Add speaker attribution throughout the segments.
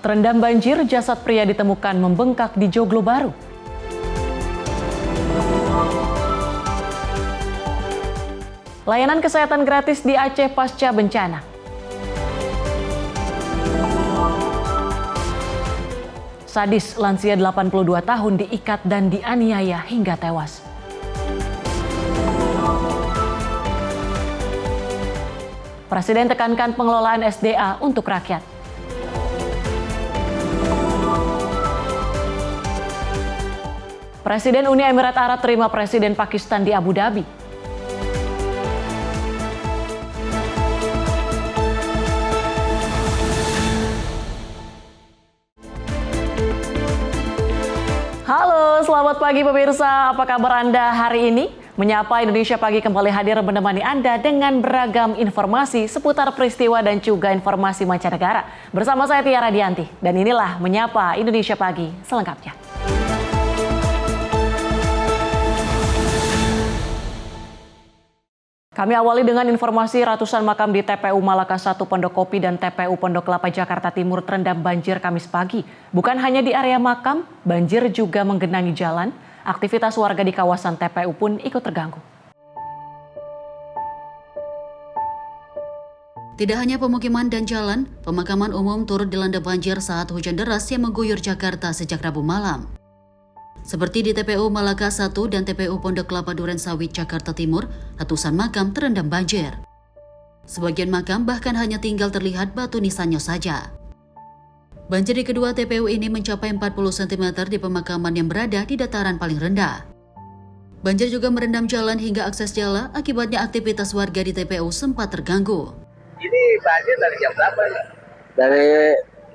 Speaker 1: Terendam banjir, jasad pria ditemukan membengkak di Joglo Baru. Layanan kesehatan gratis di Aceh pasca bencana. Sadis lansia 82 tahun diikat dan dianiaya hingga tewas. Presiden tekankan pengelolaan SDA untuk rakyat. Presiden Uni Emirat Arab terima Presiden Pakistan di Abu Dhabi. Halo, selamat pagi pemirsa. Apa kabar Anda hari ini? Menyapa Indonesia Pagi kembali hadir menemani Anda dengan beragam informasi seputar peristiwa dan juga informasi mancanegara. Bersama saya Tiara Dianti dan inilah Menyapa Indonesia Pagi selengkapnya. Kami awali dengan informasi ratusan makam di TPU Malaka 1 Pondok Kopi dan TPU Pondok Kelapa Jakarta Timur terendam banjir Kamis pagi. Bukan hanya di area makam, banjir juga menggenangi jalan. Aktivitas warga di kawasan TPU pun ikut terganggu.
Speaker 2: Tidak hanya pemukiman dan jalan, pemakaman umum turut dilanda banjir saat hujan deras yang mengguyur Jakarta sejak Rabu malam. Seperti di TPU Malaka 1 dan TPU Pondok Kelapa Duren Sawit, Jakarta Timur, ratusan makam terendam banjir. Sebagian makam bahkan hanya tinggal terlihat batu nisannya saja. Banjir di kedua TPU ini mencapai 40 cm di pemakaman yang berada di dataran paling rendah. Banjir juga merendam jalan hingga akses jalan, akibatnya aktivitas warga di TPU sempat terganggu.
Speaker 3: Ini banjir dari jam berapa?
Speaker 4: Dari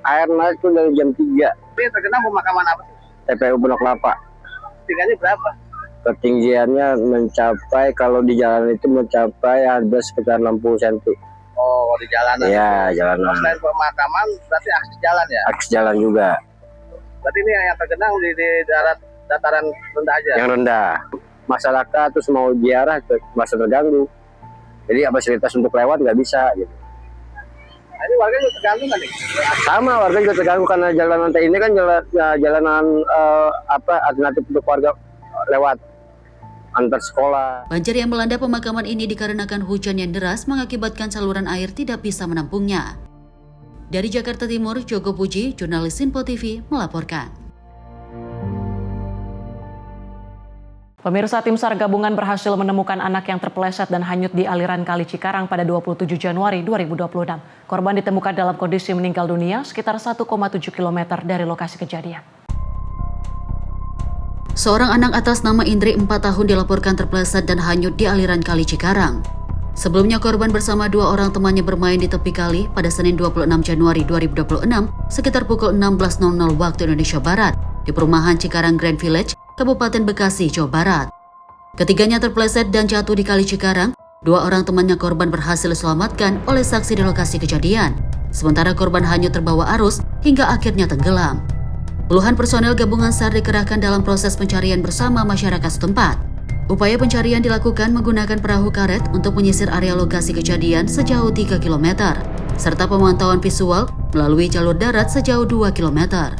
Speaker 4: air naik itu dari jam 3.
Speaker 3: Ini tergenang pemakaman apa sih?
Speaker 4: TPU Pondok Kelapa.
Speaker 3: Tingginya berapa?
Speaker 4: Ketinggiannya mencapai, kalau di jalan itu mencapai ada sekitar 60 cm.
Speaker 3: Oh, di jalanan.
Speaker 4: Iya, jalanan.
Speaker 3: Selain pemakaman, berarti akses jalan ya?
Speaker 4: Akses jalan juga.
Speaker 3: Berarti ini yang tergenang di dataran rendah aja?
Speaker 4: Yang rendah. Masyarakat terus mau ziarah masih terganggu. Jadi fasilitas untuk lewat nggak bisa gitu.
Speaker 3: Nah, ini warga juga terganggu kan nih?
Speaker 4: Sama, warga juga terganggu karena jalanan ini kan jalanan alternatif untuk warga lewat antar sekolah.
Speaker 2: Banjir yang melanda pemakaman ini dikarenakan hujan yang deras mengakibatkan saluran air tidak bisa menampungnya. Dari Jakarta Timur, Joko Puji, jurnalis Sinpo TV melaporkan.
Speaker 1: Pemirsa, tim SAR gabungan berhasil menemukan anak yang terpeleset dan hanyut di aliran Kali Cikarang pada 27 Januari 2026. Korban ditemukan dalam kondisi meninggal dunia sekitar 1,7 km dari lokasi kejadian.
Speaker 2: Seorang anak atas nama Indri 4 tahun dilaporkan terpeleset dan hanyut di aliran Kali Cikarang. Sebelumnya korban bersama dua orang temannya bermain di tepi kali pada Senin 26 Januari 2026 sekitar pukul 16.00 waktu Indonesia Barat di perumahan Cikarang Grand Village, Kabupaten Bekasi, Jawa Barat. Ketiganya terpeleset dan jatuh di Kali Cikarang. Dua orang temannya korban berhasil diselamatkan oleh saksi di lokasi kejadian. Sementara korban hanyut terbawa arus hingga akhirnya tenggelam. Puluhan personel gabungan SAR dikerahkan dalam proses pencarian bersama masyarakat setempat. Upaya pencarian dilakukan menggunakan perahu karet untuk menyisir area lokasi kejadian sejauh 3 km, serta pemantauan visual melalui jalur darat sejauh 2 km.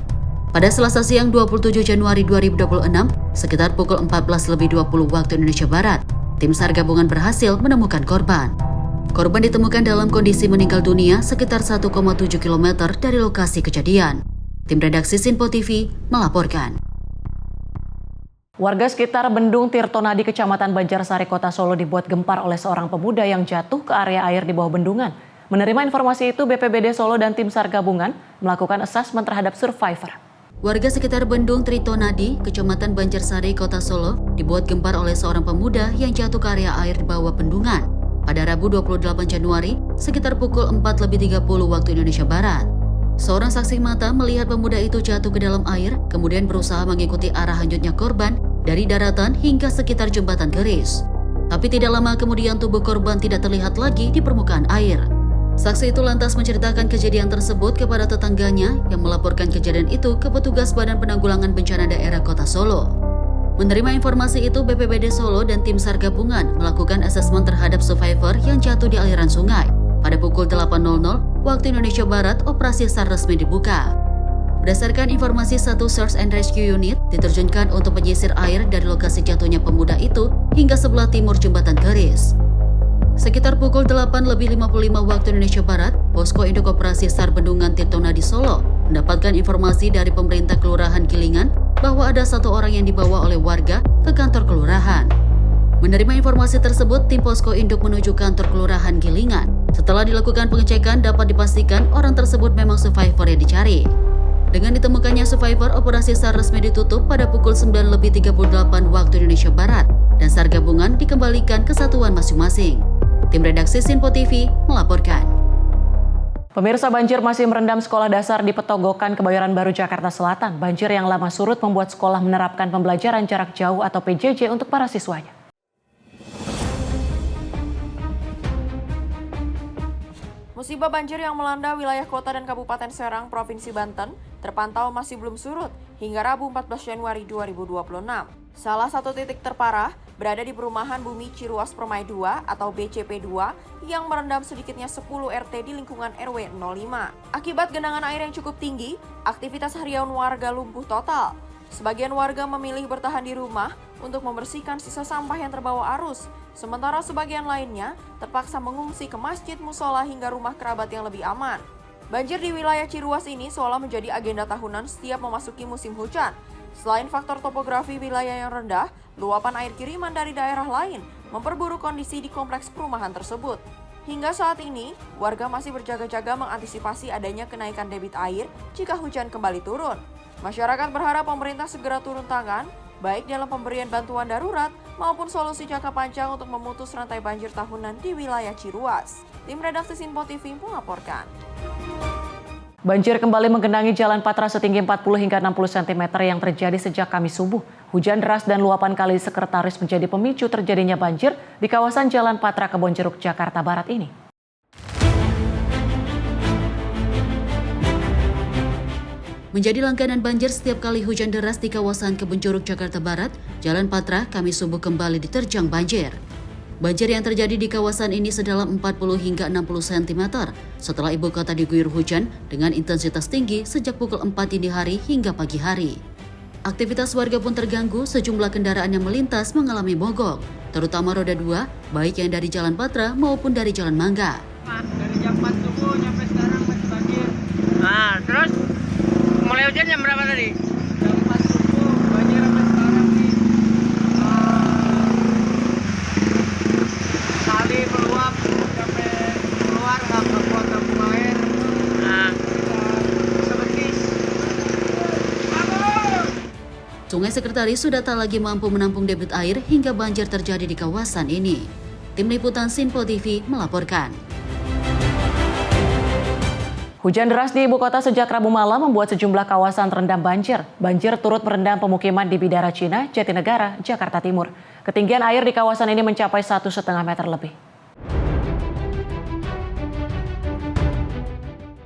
Speaker 2: Pada Selasa siang 27 Januari 2026, sekitar pukul 14.20 waktu Indonesia Barat, tim SAR gabungan berhasil menemukan korban. Korban ditemukan dalam kondisi meninggal dunia sekitar 1,7 km dari lokasi kejadian. Tim redaksi Sinpo TV melaporkan.
Speaker 1: Warga sekitar Bendung Tirtonadi, Kecamatan Banjarsari, Kota Solo dibuat gempar oleh seorang pemuda yang jatuh ke area air di bawah bendungan. Menerima informasi itu, BPBD Solo dan tim SAR gabungan melakukan asesmen terhadap survivor.
Speaker 2: Warga sekitar Bendung Tirtonadi, Kecamatan Banjarsari, Kota Solo, dibuat gempar oleh seorang pemuda yang jatuh ke area air di bawah bendungan pada Rabu 28 Januari sekitar pukul 4.30 waktu Indonesia Barat. Seorang saksi mata melihat pemuda itu jatuh ke dalam air, kemudian berusaha mengikuti arah hanyutnya korban dari daratan hingga sekitar jembatan keris. Tapi tidak lama kemudian tubuh korban tidak terlihat lagi di permukaan air. Saksi itu lantas menceritakan kejadian tersebut kepada tetangganya yang melaporkan kejadian itu ke petugas Badan Penanggulangan Bencana Daerah Kota Solo. Menerima informasi itu, BPBD Solo dan tim SAR gabungan melakukan asesmen terhadap survivor yang jatuh di aliran sungai. Pada pukul 8.00 waktu Indonesia Barat, operasi SAR resmi dibuka. Berdasarkan informasi satu Search and Rescue Unit diterjunkan untuk menyisir air dari lokasi jatuhnya pemuda itu hingga sebelah timur Jembatan Keris. Sekitar pukul 8:55 waktu Indonesia Barat, Posko Induk Operasi SAR Bendungan Tirtona di Solo mendapatkan informasi dari pemerintah Kelurahan Gilingan bahwa ada satu orang yang dibawa oleh warga ke kantor kelurahan. Menerima informasi tersebut, tim Posko Induk menuju kantor Kelurahan Gilingan. Setelah dilakukan pengecekan, dapat dipastikan orang tersebut memang survivor yang dicari. Dengan ditemukannya survivor, operasi SAR resmi ditutup pada pukul 9:38 waktu Indonesia Barat dan SAR gabungan dikembalikan ke satuan masing-masing. Tim redaksi Sinpo TV melaporkan.
Speaker 1: Pemirsa, banjir masih merendam sekolah dasar di Petogokan, Kebayoran Baru, Jakarta Selatan. Banjir yang lama surut membuat sekolah menerapkan pembelajaran jarak jauh atau PJJ untuk para siswanya.
Speaker 5: Musibah banjir yang melanda wilayah kota dan Kabupaten Serang, Provinsi Banten, terpantau masih belum surut hingga Rabu 14 Januari 2026. Salah satu titik terparah berada di perumahan Bumi Ciruas Permai 2 atau BCP 2 yang merendam sedikitnya 10 RT di lingkungan RW 05. Akibat genangan air yang cukup tinggi, aktivitas harian warga lumpuh total. Sebagian warga memilih bertahan di rumah untuk membersihkan sisa sampah yang terbawa arus, sementara sebagian lainnya terpaksa mengungsi ke masjid, musola hingga rumah kerabat yang lebih aman. Banjir di wilayah Ciruas ini seolah menjadi agenda tahunan setiap memasuki musim hujan. Selain faktor topografi wilayah yang rendah, luapan air kiriman dari daerah lain memperburuk kondisi di kompleks perumahan tersebut. Hingga saat ini, warga masih berjaga-jaga mengantisipasi adanya kenaikan debit air jika hujan kembali turun. Masyarakat berharap pemerintah segera turun tangan, baik dalam pemberian bantuan darurat maupun solusi jangka panjang untuk memutus rantai banjir tahunan di wilayah Ciruas. Tim redaksi Sinpo TV melaporkan.
Speaker 1: Banjir kembali menggenangi Jalan Patra setinggi 40 hingga 60 cm yang terjadi sejak Kamis subuh. Hujan deras dan luapan kali Sekretaris menjadi pemicu terjadinya banjir di kawasan Jalan Patra Kebonjeruk, Jakarta Barat ini.
Speaker 2: Menjadi langganan banjir setiap kali hujan deras di kawasan Kebonjeruk, Jakarta Barat, Jalan Patra Kamis subuh kembali diterjang banjir. Banjir yang terjadi di kawasan ini sedalam 40 hingga 60 cm setelah ibu kota diguyur hujan dengan intensitas tinggi sejak pukul 4 dini hari hingga pagi hari. Aktivitas warga pun terganggu, sejumlah kendaraan yang melintas mengalami mogok, terutama roda 2, baik yang dari Jalan Patra maupun dari Jalan Mangga.
Speaker 6: Dari jam 4 subuh sampai sekarang masih banjir. Nah, terus mulai hujan jam berapa tadi? Jam 4 subuh, banjir sampai sekarang nih. Kali meluap sampai keluar, nggak kuat tampung air. Nah, sebetis.
Speaker 2: Sungai Sekretaris sudah tak lagi mampu menampung debit air hingga banjir terjadi di kawasan ini. Tim Liputan Sinpo TV melaporkan.
Speaker 1: Hujan deras di ibu kota sejak Rabu malam membuat sejumlah kawasan terendam banjir. Banjir turut merendam pemukiman di Bidara Cina, Jatinegara, Jakarta Timur. Ketinggian air di kawasan ini mencapai 1,5 meter lebih.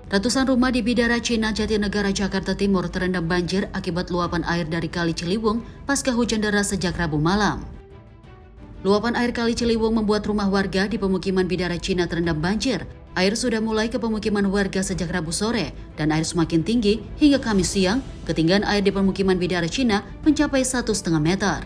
Speaker 2: Ratusan rumah di Bidara Cina, Jatinegara, Jakarta Timur terendam banjir akibat luapan air dari Kali Ciliwung pasca hujan deras sejak Rabu malam. Luapan air Kali Ciliwung membuat rumah warga di pemukiman Bidara Cina terendam banjir. Air sudah mulai ke pemukiman warga sejak Rabu sore dan air semakin tinggi hingga Kamis siang. Ketinggian air di pemukiman Bidara Cina mencapai 1,5 meter.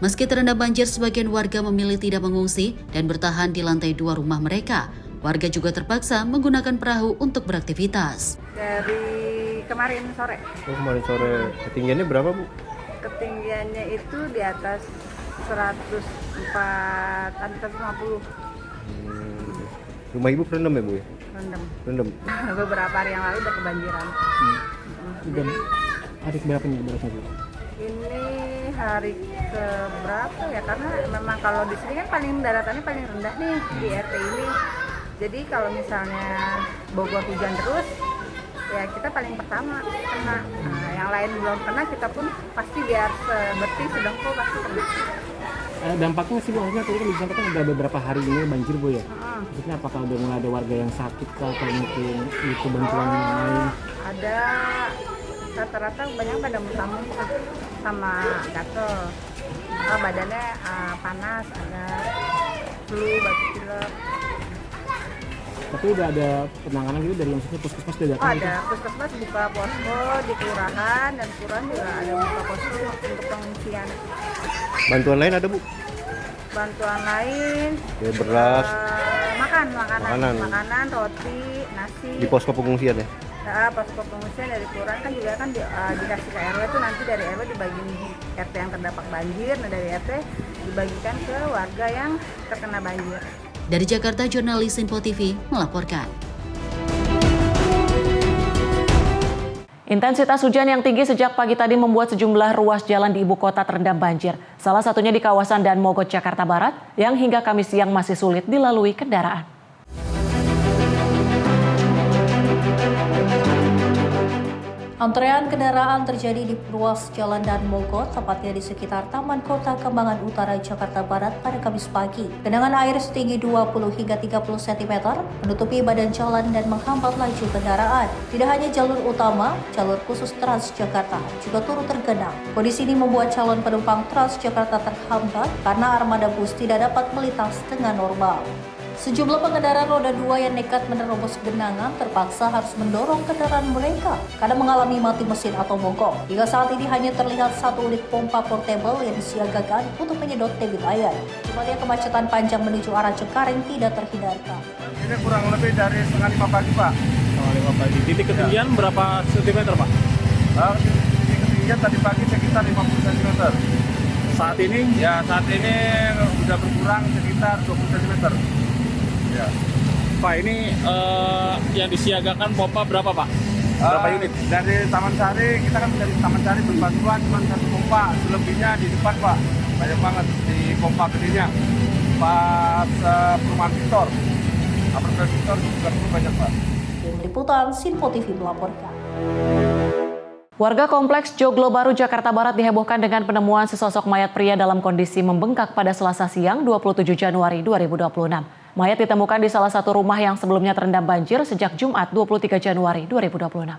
Speaker 2: Meski terendam banjir, sebagian warga memilih tidak mengungsi dan bertahan di lantai 2 rumah mereka. Warga juga terpaksa menggunakan perahu untuk beraktivitas.
Speaker 7: Dari kemarin sore.
Speaker 8: Kemarin sore. Ketinggiannya berapa, Bu?
Speaker 7: Ketinggiannya itu di atas 150.
Speaker 8: Rumah Ibu terendam ya, Bu?
Speaker 7: Rendam.
Speaker 8: Terendam.
Speaker 7: Beberapa hari yang lalu udah kebanjiran.
Speaker 8: Udah hari keberapa nih derasnya, Bu?
Speaker 7: Ini hari ke berapa ya? Karena memang kalau di sini kan daratannya paling rendah nih di RT ini. Jadi kalau misalnya bogor hujan terus, ya kita paling pertama kena. Nah, yang lain belum kena, kita pun pasti biar sebetis sedengkul pasti kena.
Speaker 9: Dampaknya sih Bu, tadi kan disampaikan ada beberapa hari ini banjir, Bu ya. Maksudnya apakah udah mulai ada warga yang sakit kah atau mungkin itu bantuan yang lain?
Speaker 7: Ada rata-rata banyak pada muntah-muntah sama gatel. Badannya panas, ada flu, batuk pilek.
Speaker 9: Tapi udah ada penanganan gitu dari maksudnya puskesmas udah datang gitu?
Speaker 7: Ada puskesmas buka posko di kelurahan dan kelurahan juga ada buka posko untuk pengungsian.
Speaker 10: Bantuan lain ada, Bu?
Speaker 7: Bantuan lain
Speaker 10: Ya, beras,
Speaker 7: makanan, roti, nasi.
Speaker 10: di posko pengungsian ya?
Speaker 7: Nah, posko pengungsian dari kelurahan kan juga kan dikasih ke RW itu, nanti dari RW dibagiin RT yang terdampak banjir, nah dari RT dibagikan ke warga yang terkena banjir.
Speaker 2: Dari Jakarta, jurnalis Info TV melaporkan.
Speaker 1: Intensitas hujan yang tinggi sejak pagi tadi membuat sejumlah ruas jalan di ibu kota terendam banjir. Salah satunya di kawasan Dan Mogot, Jakarta Barat, yang hingga Kamis siang masih sulit dilalui kendaraan.
Speaker 11: Antrean kendaraan terjadi di ruas Jalan Dan Mogot, tepatnya di sekitar Taman Kota Kembangan Utara, Jakarta Barat pada Kamis pagi. Genangan air setinggi 20 hingga 30 cm menutupi badan jalan dan menghambat laju kendaraan. Tidak hanya jalur utama, jalur khusus Transjakarta juga turut tergenang. Kondisi ini membuat calon penumpang Transjakarta terhambat karena armada bus tidak dapat melintas dengan normal. Sejumlah pengendara roda 2 yang nekat menerobos genangan terpaksa harus mendorong kendaraan mereka karena mengalami mati mesin atau mogok. Hingga saat ini hanya terlihat satu unit pompa portable yang disiagakan untuk menyedot debit air. Jumlahnya kemacetan panjang menuju arah Cengkareng tidak terhindarkan.
Speaker 3: Ini kurang lebih dari 4:30 pagi, Pak.
Speaker 9: 5 pagi. Titik ketinggian berapa sentimeter, Pak?
Speaker 3: Titik ketinggian tadi pagi sekitar 50 cm.
Speaker 9: Saat ini?
Speaker 3: Ya, saat ini sudah berkurang sekitar 20 cm. Ya.
Speaker 9: Pak, ini yang disiagakan pompa berapa, Pak? Berapa unit?
Speaker 3: Dari Taman Sari, kita kan dari Taman Sari berbantuan cuma 1 pompa, selebihnya di depan, Pak. Banyak banget di pompa gedenya. Pas perumahan Victor, apartemen Victor juga banyak, Pak.
Speaker 11: Tim Liputan Sinpo TV melaporkan.
Speaker 1: Warga Kompleks Joglo Baru, Jakarta Barat dihebohkan dengan penemuan sesosok mayat pria dalam kondisi membengkak pada Selasa siang 27 Januari 2026. Mayat ditemukan di salah satu rumah yang sebelumnya terendam banjir sejak Jumat 23 Januari 2026.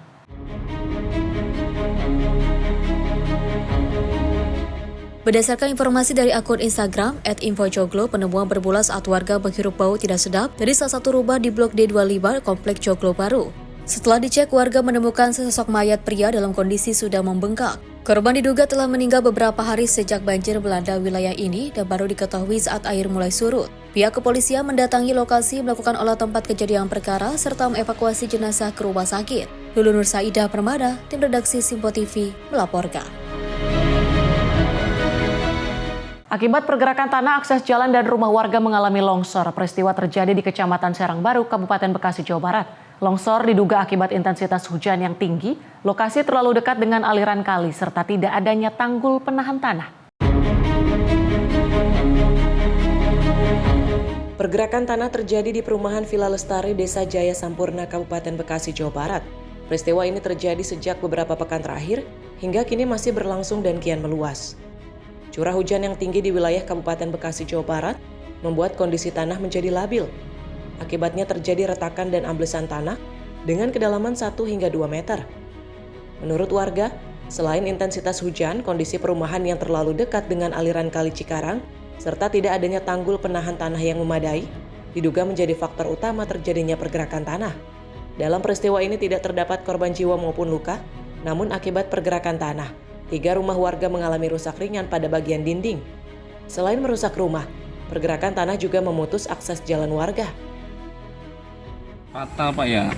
Speaker 12: Berdasarkan informasi dari akun Instagram @infojoglo, penemuan bermula saat warga menghirup bau tidak sedap dari salah satu rumah di Blok D25 Kompleks Joglo Baru. Setelah dicek, warga menemukan sesosok mayat pria dalam kondisi sudah membengkak. Korban diduga telah meninggal beberapa hari sejak banjir melanda wilayah ini dan baru diketahui saat air mulai surut. Pihak kepolisian mendatangi lokasi, melakukan olah tempat kejadian perkara, serta mengevakuasi jenazah ke rumah sakit. Lulu Nur Saidah Permada, tim redaksi Sinpo TV, melaporkan.
Speaker 1: Akibat pergerakan tanah, akses jalan dan rumah warga mengalami longsor. Peristiwa terjadi di Kecamatan Serang Baru, Kabupaten Bekasi, Jawa Barat. Longsor diduga akibat intensitas hujan yang tinggi, lokasi terlalu dekat dengan aliran kali, serta tidak adanya tanggul penahan tanah.
Speaker 13: Pergerakan tanah terjadi di perumahan Villa Lestari, Desa Jaya Sampurna, Kabupaten Bekasi, Jawa Barat. Peristiwa ini terjadi sejak beberapa pekan terakhir, hingga kini masih berlangsung dan kian meluas. Curah hujan yang tinggi di wilayah Kabupaten Bekasi, Jawa Barat, membuat kondisi tanah menjadi labil. Akibatnya terjadi retakan dan amblesan tanah dengan kedalaman 1 hingga 2 meter. Menurut warga, selain intensitas hujan, kondisi perumahan yang terlalu dekat dengan aliran Kali Cikarang, serta tidak adanya tanggul penahan tanah yang memadai, diduga menjadi faktor utama terjadinya pergerakan tanah. Dalam peristiwa ini tidak terdapat korban jiwa maupun luka, namun akibat pergerakan tanah, 3 rumah warga mengalami rusak ringan pada bagian dinding. Selain merusak rumah, pergerakan tanah juga memutus akses jalan warga.
Speaker 14: Fatal, Pak, ya.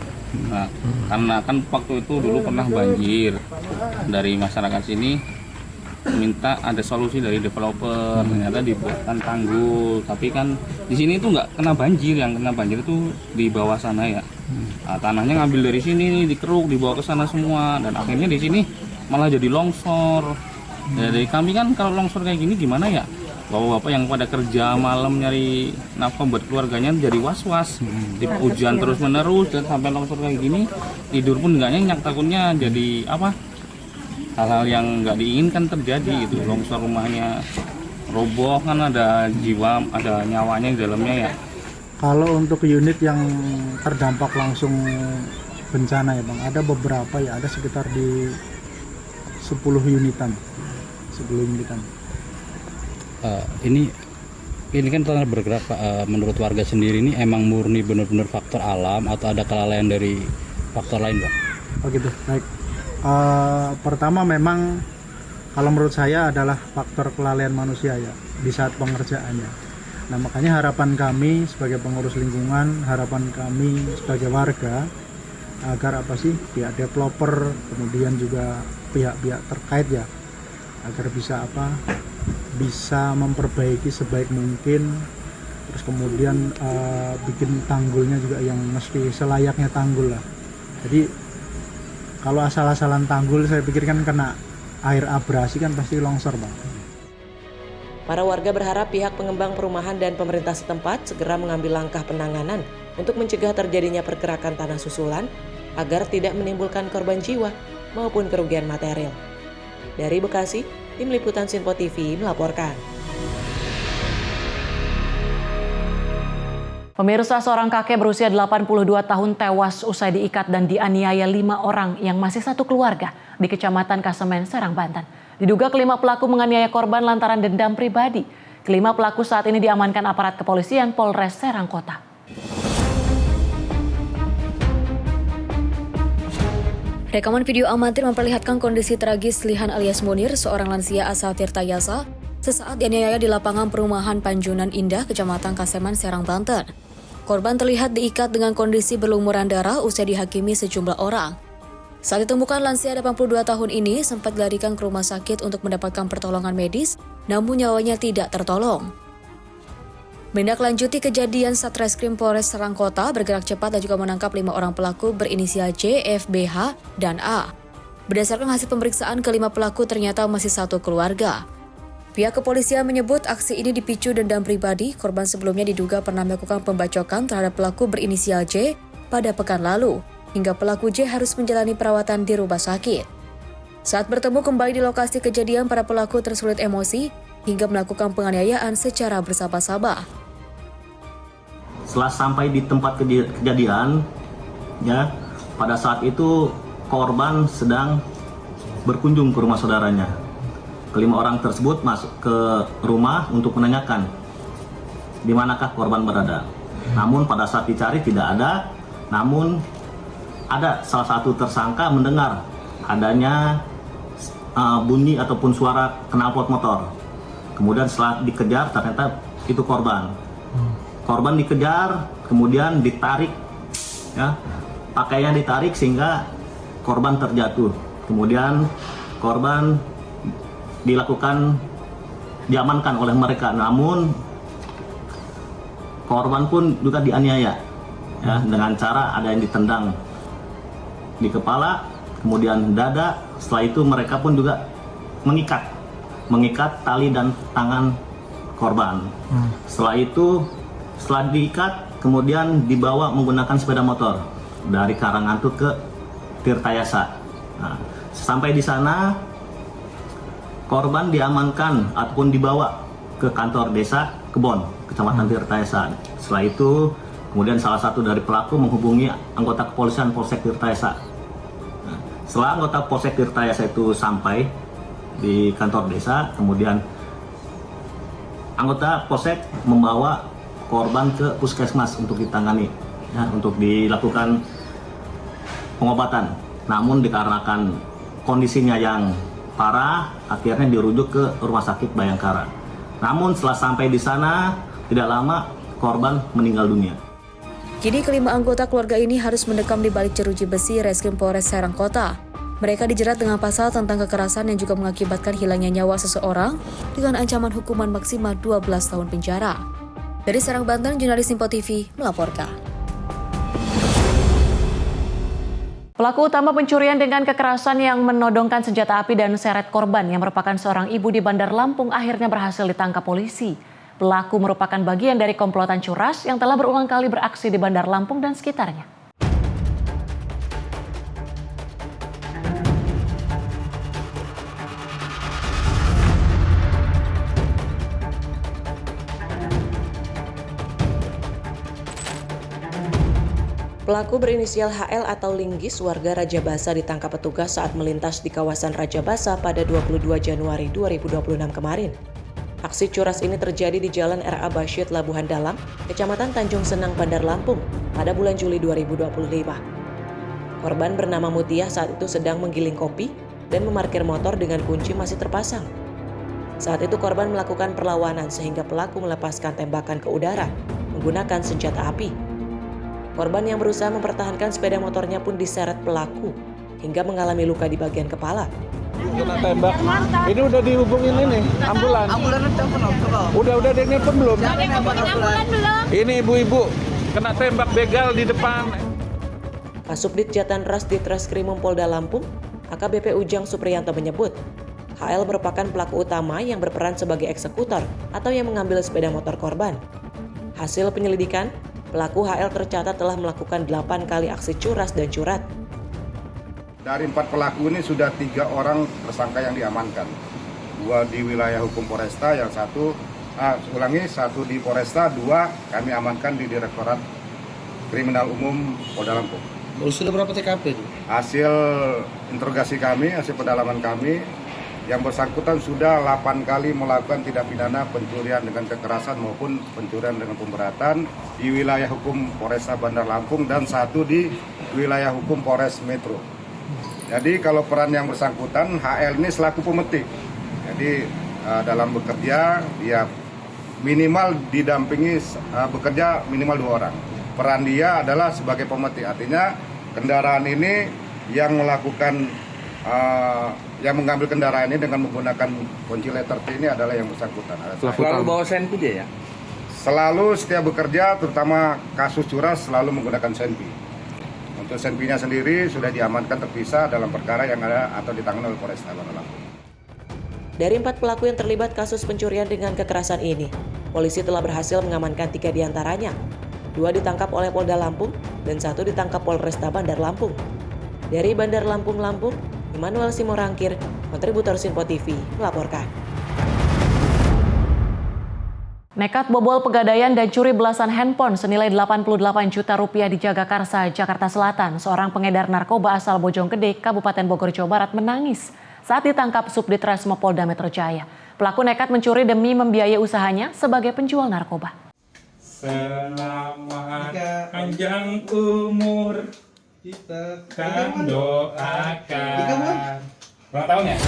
Speaker 14: Nah, karena kan waktu itu dulu pernah banjir, dari masyarakat sini minta ada solusi dari developer, ternyata dibuatkan tanggul, tapi kan di sini tuh nggak kena banjir, yang kena banjir itu di bawah sana ya. Nah, tanahnya ngambil dari sini, dikeruk, dibawa ke sana semua, dan akhirnya di sini malah jadi longsor. Dari kami kan kalau longsor kayak gini gimana ya? Bapak-bapak yang pada kerja malam nyari nafkah buat keluarganya jadi was-was. Hujan terus-menerus dan sampai longsor kayak gini, tidur pun nggak nyenyak, takutnya jadi apa? Hal-hal yang nggak diinginkan terjadi gitu. Longsor rumahnya roboh, kan ada jiwa, ada nyawanya di dalamnya ya.
Speaker 8: Kalau untuk unit yang terdampak langsung bencana ya Bang, ada beberapa ya, ada sekitar di 10 unitan. 10 unitan.
Speaker 10: Ini
Speaker 14: Ini kan tanah bergerak Pak, menurut warga sendiri ini emang murni benar-benar faktor alam atau ada kelalaian dari faktor lain Pak?
Speaker 8: Oh gitu, baik. Pertama memang kalau menurut saya adalah faktor kelalaian manusia ya di saat pengerjaannya. Nah makanya harapan kami sebagai pengurus lingkungan, harapan kami sebagai warga agar pihak developer kemudian juga pihak-pihak terkait ya agar bisa memperbaiki sebaik mungkin, terus kemudian bikin tanggulnya juga yang mesti selayaknya tanggul lah. Jadi kalau asal-asalan tanggul saya pikir kan kena air abrasi kan pasti longsor Bang.
Speaker 13: Para warga berharap pihak pengembang perumahan dan pemerintah setempat segera mengambil langkah penanganan untuk mencegah terjadinya pergerakan tanah susulan agar tidak menimbulkan korban jiwa maupun kerugian material. Dari Bekasi, Tim Liputan Sinpo TV melaporkan.
Speaker 1: Pemirsa, seorang kakek berusia 82 tahun tewas usai diikat dan dianiaya 5 orang yang masih satu keluarga di Kecamatan Kasemen, Serang, Banten. Diduga kelima pelaku menganiaya korban lantaran dendam pribadi. Kelima pelaku saat ini diamankan aparat kepolisian Polres Serang Kota.
Speaker 12: Rekaman video amatir memperlihatkan kondisi tragis Lihan alias Munir, seorang lansia asal Tirtayasa, sesaat dianiaya di lapangan perumahan Panjunan Indah, Kecamatan Kasemen, Serang, Banten. Korban terlihat diikat dengan kondisi berlumuran darah usai dihakimi sejumlah orang. Saat ditemukan, lansia 82 tahun ini sempat dilarikan ke rumah sakit untuk mendapatkan pertolongan medis, namun nyawanya tidak tertolong. Menindaklanjuti kejadian, Satreskrim Polres Serang Kota bergerak cepat dan juga menangkap 5 orang pelaku berinisial C, F, B, H, dan A. Berdasarkan hasil pemeriksaan, kelima pelaku ternyata masih satu keluarga. Pihak kepolisian menyebut aksi ini dipicu dendam pribadi. Korban sebelumnya diduga pernah melakukan pembacokan terhadap pelaku berinisial J pada pekan lalu, hingga pelaku J harus menjalani perawatan di rumah sakit. Saat bertemu kembali di lokasi kejadian, para pelaku tersulut emosi hingga melakukan penganiayaan secara bersama-sama.
Speaker 15: Setelah sampai di tempat kejadian, ya, pada saat itu korban sedang berkunjung ke rumah saudaranya. Kelima orang tersebut masuk ke rumah untuk menanyakan di manakah korban berada. Namun pada saat dicari tidak ada. Namun ada salah satu tersangka mendengar adanya bunyi ataupun suara knalpot motor. Kemudian setelah dikejar ternyata itu korban. Korban dikejar, kemudian ditarik, ya, pakaiannya ditarik sehingga korban terjatuh. Kemudian korban diamankan oleh mereka, namun korban pun juga dianiaya, ya, dengan cara ada yang ditendang di kepala, kemudian dada. Setelah itu mereka pun juga mengikat tali dan tangan korban. Setelah diikat, kemudian dibawa menggunakan sepeda motor dari Karangantut ke Tirtayasa. Nah, sampai di sana korban diamankan ataupun dibawa ke kantor desa Kebon, Kecamatan Tirtayasa. Setelah itu, kemudian salah satu dari pelaku menghubungi anggota kepolisian Polsek Tirtayasa. Nah, setelah anggota Polsek Tirtayasa itu sampai di kantor desa, kemudian anggota Polsek membawa korban ke puskesmas untuk ditangani, ya, untuk dilakukan pengobatan. Namun dikarenakan kondisinya yang parah, akhirnya dirujuk ke Rumah Sakit Bayangkara. Namun setelah sampai di sana, tidak lama korban meninggal dunia.
Speaker 12: Kini kelima anggota keluarga ini harus mendekam di balik jeruji besi Reskrim Polres Serang Kota. Mereka dijerat dengan pasal tentang kekerasan yang juga mengakibatkan hilangnya nyawa seseorang dengan ancaman hukuman maksimal 12 tahun penjara. Dari Serang, Banten, jurnalis Sinpo TV melaporkan.
Speaker 1: Pelaku utama pencurian dengan kekerasan yang menodongkan senjata api dan seret korban yang merupakan seorang ibu di Bandar Lampung akhirnya berhasil ditangkap polisi. Pelaku merupakan bagian dari komplotan curas yang telah berulang kali beraksi di Bandar Lampung dan sekitarnya.
Speaker 13: Pelaku berinisial HL atau Linggis warga Rajabasa ditangkap petugas saat melintas di kawasan Rajabasa pada 22 Januari 2026 kemarin. Aksi curas ini terjadi di Jalan R.A. Bashir, Labuhan Dalam, Kecamatan Tanjung Senang, Bandar Lampung, pada bulan Juli 2025. Korban bernama Mutia saat itu sedang menggiling kopi dan memarkir motor dengan kunci masih terpasang. Saat itu korban melakukan perlawanan sehingga pelaku melepaskan tembakan ke udara menggunakan senjata api. Korban yang berusaha mempertahankan sepeda motornya pun diseret pelaku hingga mengalami luka di bagian kepala.
Speaker 3: Kena tembak. Ini udah dihubungin ini ambulan. Ambulan udah nelpon belum? Ini ibu-ibu kena tembak begal di depan.
Speaker 13: Kasubdit Jatanras Ditreskrimum Polda Lampung, AKBP Ujang Supriyanto menyebut, HL merupakan pelaku utama yang berperan sebagai eksekutor atau yang mengambil sepeda motor korban. Hasil penyelidikan, pelaku HL tercatat telah melakukan 8 kali aksi curas dan curat.
Speaker 3: Dari 4 pelaku ini sudah 3 orang tersangka yang diamankan. 2 di wilayah hukum Polresta, yang satu di Polresta, 2 kami amankan di Direktorat Kriminal Umum Polda Lampung.
Speaker 10: Sudah berapa TKP?
Speaker 3: Hasil interogasi kami, hasil pendalaman kami, yang bersangkutan sudah 8 kali melakukan tindak pidana pencurian dengan kekerasan maupun pencurian dengan pemberatan di wilayah hukum Polresta Bandar Lampung dan 1 di wilayah hukum Polres Metro. Jadi kalau peran yang bersangkutan, HL ini selaku pemetik. Jadi dalam bekerja dia minimal didampingi bekerja minimal 2 orang. Peran dia adalah sebagai pemetik, artinya kendaraan ini yang melakukan yang mengambil kendaraan ini dengan menggunakan kunci letter T ini adalah yang bersangkutan.
Speaker 10: Selalu bawa senpi dia ya?
Speaker 3: Selalu setiap bekerja, terutama kasus curas selalu menggunakan senpi. Untuk senpinya sendiri sudah diamankan terpisah dalam perkara yang ada atau ditangani oleh Polresta Bandar Lampung.
Speaker 13: Dari 4 pelaku yang terlibat kasus pencurian dengan kekerasan ini, polisi telah berhasil mengamankan 3 diantaranya. 2 ditangkap oleh Polda Lampung dan 1 ditangkap Polresta Bandar Lampung. Dari Bandar Lampung, Immanuel Simorangkir, kontributor Sinpo TV, melaporkan.
Speaker 1: Nekat bobol Pegadaian dan curi belasan handphone senilai 88 juta rupiah di Jagakarsa, Jakarta Selatan. Seorang pengedar narkoba asal Bojonggede, Kabupaten Bogor, Jawa Barat menangis saat ditangkap Subditreskrim Polda Metro Jaya. Pelaku nekat mencuri demi membiayai usahanya sebagai penjual narkoba.
Speaker 16: Selamat panjang umur, kita kan doakan. Ulang tahun ya?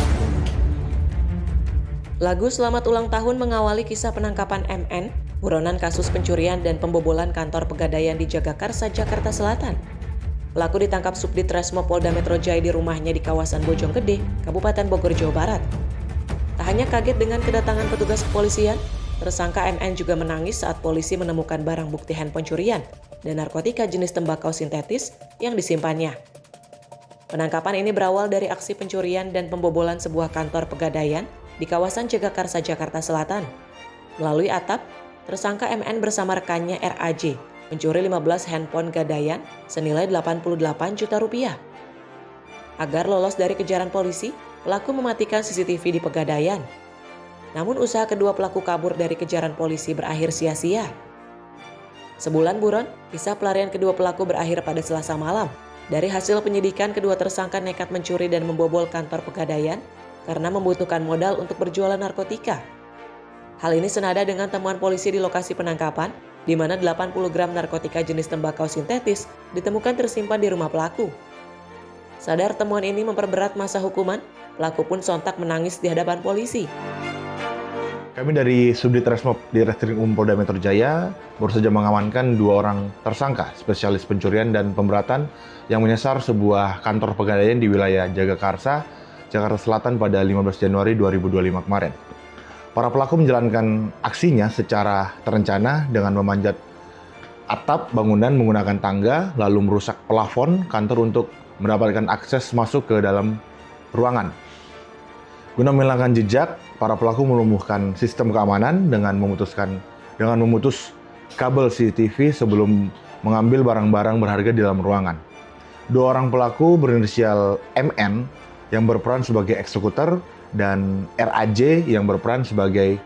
Speaker 13: Lagu Selamat Ulang Tahun mengawali kisah penangkapan MN, buronan kasus pencurian dan pembobolan kantor Pegadaian di Jagakarsa, Jakarta Selatan. Pelaku ditangkap Subditreskrim Polda Metro Jaya di rumahnya di kawasan Bojonggede, Kabupaten Bogor, Jawa Barat. Tak hanya kaget dengan kedatangan petugas kepolisian, tersangka MN juga menangis saat polisi menemukan barang bukti handphone curian dan narkotika jenis tembakau sintetis yang disimpannya. Penangkapan ini berawal dari aksi pencurian dan pembobolan sebuah kantor Pegadaian di kawasan Jagakarsa, Jakarta Selatan. Melalui atap, tersangka MN bersama rekannya RAJ mencuri 15 handphone Gadaian senilai 88 juta rupiah. Agar lolos dari kejaran polisi, pelaku mematikan CCTV di Pegadaian. Namun usaha kedua pelaku kabur dari kejaran polisi berakhir sia-sia. Sebulan buron, kisah pelarian kedua pelaku berakhir pada Selasa malam. Dari hasil penyidikan, kedua tersangka nekat mencuri dan membobol kantor Pegadaian karena membutuhkan modal untuk berjualan narkotika. Hal ini senada dengan temuan polisi di lokasi penangkapan, di mana 80 gram narkotika jenis tembakau sintetis ditemukan tersimpan di rumah pelaku. Sadar temuan ini memperberat masa hukuman, pelaku pun sontak menangis di hadapan polisi.
Speaker 17: Kami dari Subditreskrim Polda Metro Jaya baru saja mengamankan 2 orang tersangka spesialis pencurian dan pemberatan yang menyasar sebuah kantor Pegadaian di wilayah Jagakarsa, Jakarta Selatan pada 15 Januari 2025 kemarin. Para pelaku menjalankan aksinya secara terencana dengan memanjat atap bangunan menggunakan tangga, lalu merusak plafon kantor untuk mendapatkan akses masuk ke dalam ruangan. Guna menghilangkan jejak, para pelaku melumpuhkan sistem keamanan dengan memutus kabel CCTV sebelum mengambil barang-barang berharga di dalam ruangan. 2 orang pelaku berinisial MN yang berperan sebagai eksekutor dan RAJ yang berperan sebagai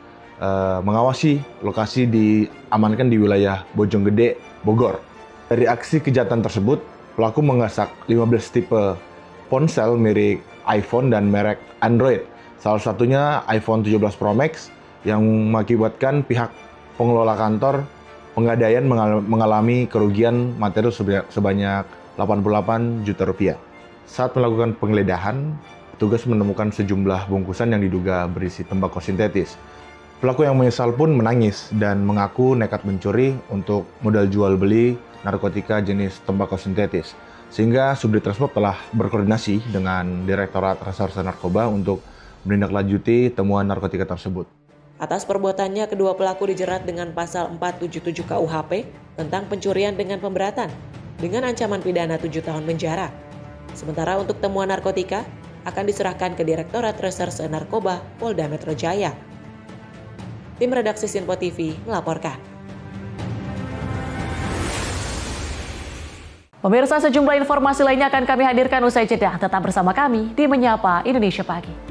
Speaker 17: mengawasi lokasi diamankan di wilayah Bojonggede, Bogor. Dari aksi kejahatan tersebut, pelaku menggasak 15 tipe ponsel merek iPhone dan merek Android. Salah satunya iPhone 17 Pro Max yang mengakibatkan pihak pengelola kantor Pegadaian mengalami kerugian materi sebanyak 88 juta rupiah. Saat melakukan penggeledahan, petugas menemukan sejumlah bungkusan yang diduga berisi tembakau sintetis. Pelaku yang menyesal pun menangis dan mengaku nekat mencuri untuk modal jual beli narkotika jenis tembakau sintetis. Sehingga Subdit Resmob telah berkoordinasi dengan Direktorat Reserse Narkoba untuk menindaklanjuti temuan narkotika tersebut.
Speaker 13: Atas perbuatannya, kedua pelaku dijerat dengan pasal 477 KUHP tentang pencurian dengan pemberatan dengan ancaman pidana 7 tahun penjara. Sementara untuk temuan narkotika akan diserahkan ke Direktorat Reserse Narkoba Polda Metro Jaya. Tim redaksi Sinpo TV melaporkan.
Speaker 1: Pemirsa, sejumlah informasi lainnya akan kami hadirkan usai jeda. Tetap bersama kami di Menyapa Indonesia Pagi.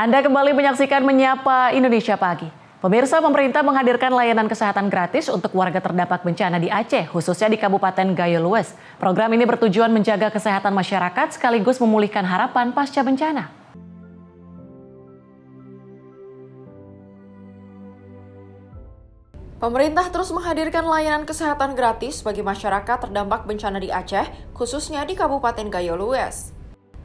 Speaker 1: Anda kembali menyaksikan Menyapa Indonesia Pagi. Pemirsa, pemerintah menghadirkan layanan kesehatan gratis untuk warga terdampak bencana di Aceh, khususnya di Kabupaten Gayo Lues. Program ini bertujuan menjaga kesehatan masyarakat sekaligus memulihkan harapan pasca bencana.
Speaker 5: Pemerintah terus menghadirkan layanan kesehatan gratis bagi masyarakat terdampak bencana di Aceh, khususnya di Kabupaten Gayo Lues.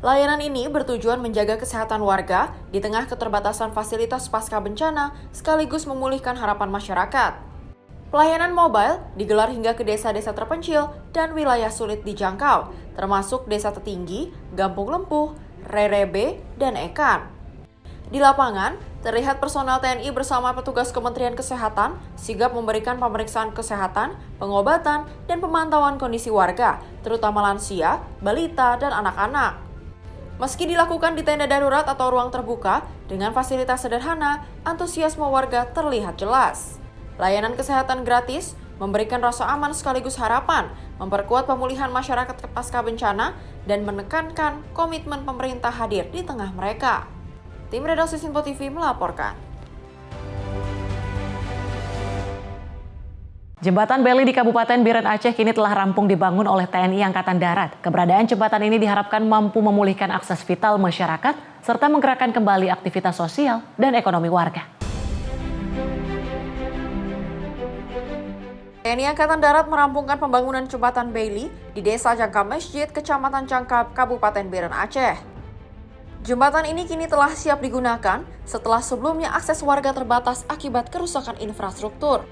Speaker 5: Layanan ini bertujuan menjaga kesehatan warga di tengah keterbatasan fasilitas pasca bencana sekaligus memulihkan harapan masyarakat. Pelayanan mobile digelar hingga ke desa-desa terpencil dan wilayah sulit dijangkau, termasuk Desa Tetinggi, Gampung Lempuh, Rerebe, dan Ekan. Di lapangan, terlihat personel TNI bersama petugas Kementerian Kesehatan sigap memberikan pemeriksaan kesehatan, pengobatan, dan pemantauan kondisi warga, terutama lansia, balita, dan anak-anak. Meski dilakukan di tenda darurat atau ruang terbuka, dengan fasilitas sederhana, antusiasme warga terlihat jelas. Layanan kesehatan gratis memberikan rasa aman sekaligus harapan, memperkuat pemulihan masyarakat pasca bencana, dan menekankan komitmen pemerintah hadir di tengah mereka. Tim redaksi Sinpo TV melaporkan.
Speaker 1: Jembatan Beli di Kabupaten Biren Aceh kini telah rampung dibangun oleh TNI Angkatan Darat. Keberadaan jembatan ini diharapkan mampu memulihkan akses vital masyarakat serta menggerakkan kembali aktivitas sosial dan ekonomi warga.
Speaker 5: TNI Angkatan Darat merampungkan pembangunan jembatan Beli di Desa Jangka Masjid, Kecamatan Jangkap, Kabupaten Biren Aceh. Jembatan ini kini telah siap digunakan setelah sebelumnya akses warga terbatas akibat kerusakan infrastruktur.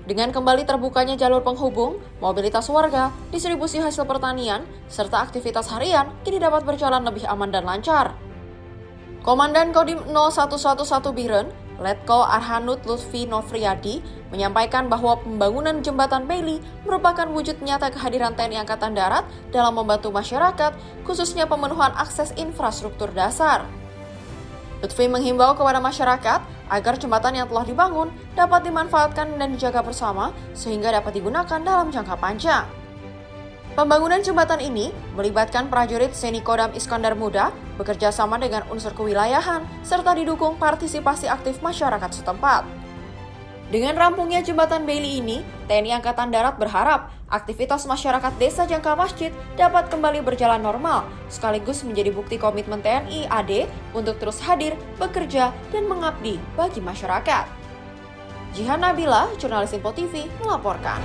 Speaker 5: Dengan kembali terbukanya jalur penghubung, mobilitas warga, distribusi hasil pertanian, serta aktivitas harian kini dapat berjalan lebih aman dan lancar. Komandan Kodim 0111 Biren, Letko Arhanut Lutfi Nofriyadi, menyampaikan bahwa pembangunan jembatan Beli merupakan wujud nyata kehadiran TNI Angkatan Darat dalam membantu masyarakat, khususnya pemenuhan akses infrastruktur dasar. Lutfi menghimbau kepada masyarakat agar jembatan yang telah dibangun dapat dimanfaatkan dan dijaga bersama sehingga dapat digunakan dalam jangka panjang. Pembangunan jembatan ini melibatkan prajurit Seni Kodam Iskandar Muda bekerja sama dengan unsur kewilayahan serta didukung partisipasi aktif masyarakat setempat. Dengan rampungnya jembatan Beli ini, TNI Angkatan Darat berharap aktivitas masyarakat Desa Jangka Masjid dapat kembali berjalan normal, sekaligus menjadi bukti komitmen TNI AD untuk terus hadir, bekerja, dan mengabdi bagi masyarakat. Jihan Nabila, jurnalis Sinpo TV, melaporkan.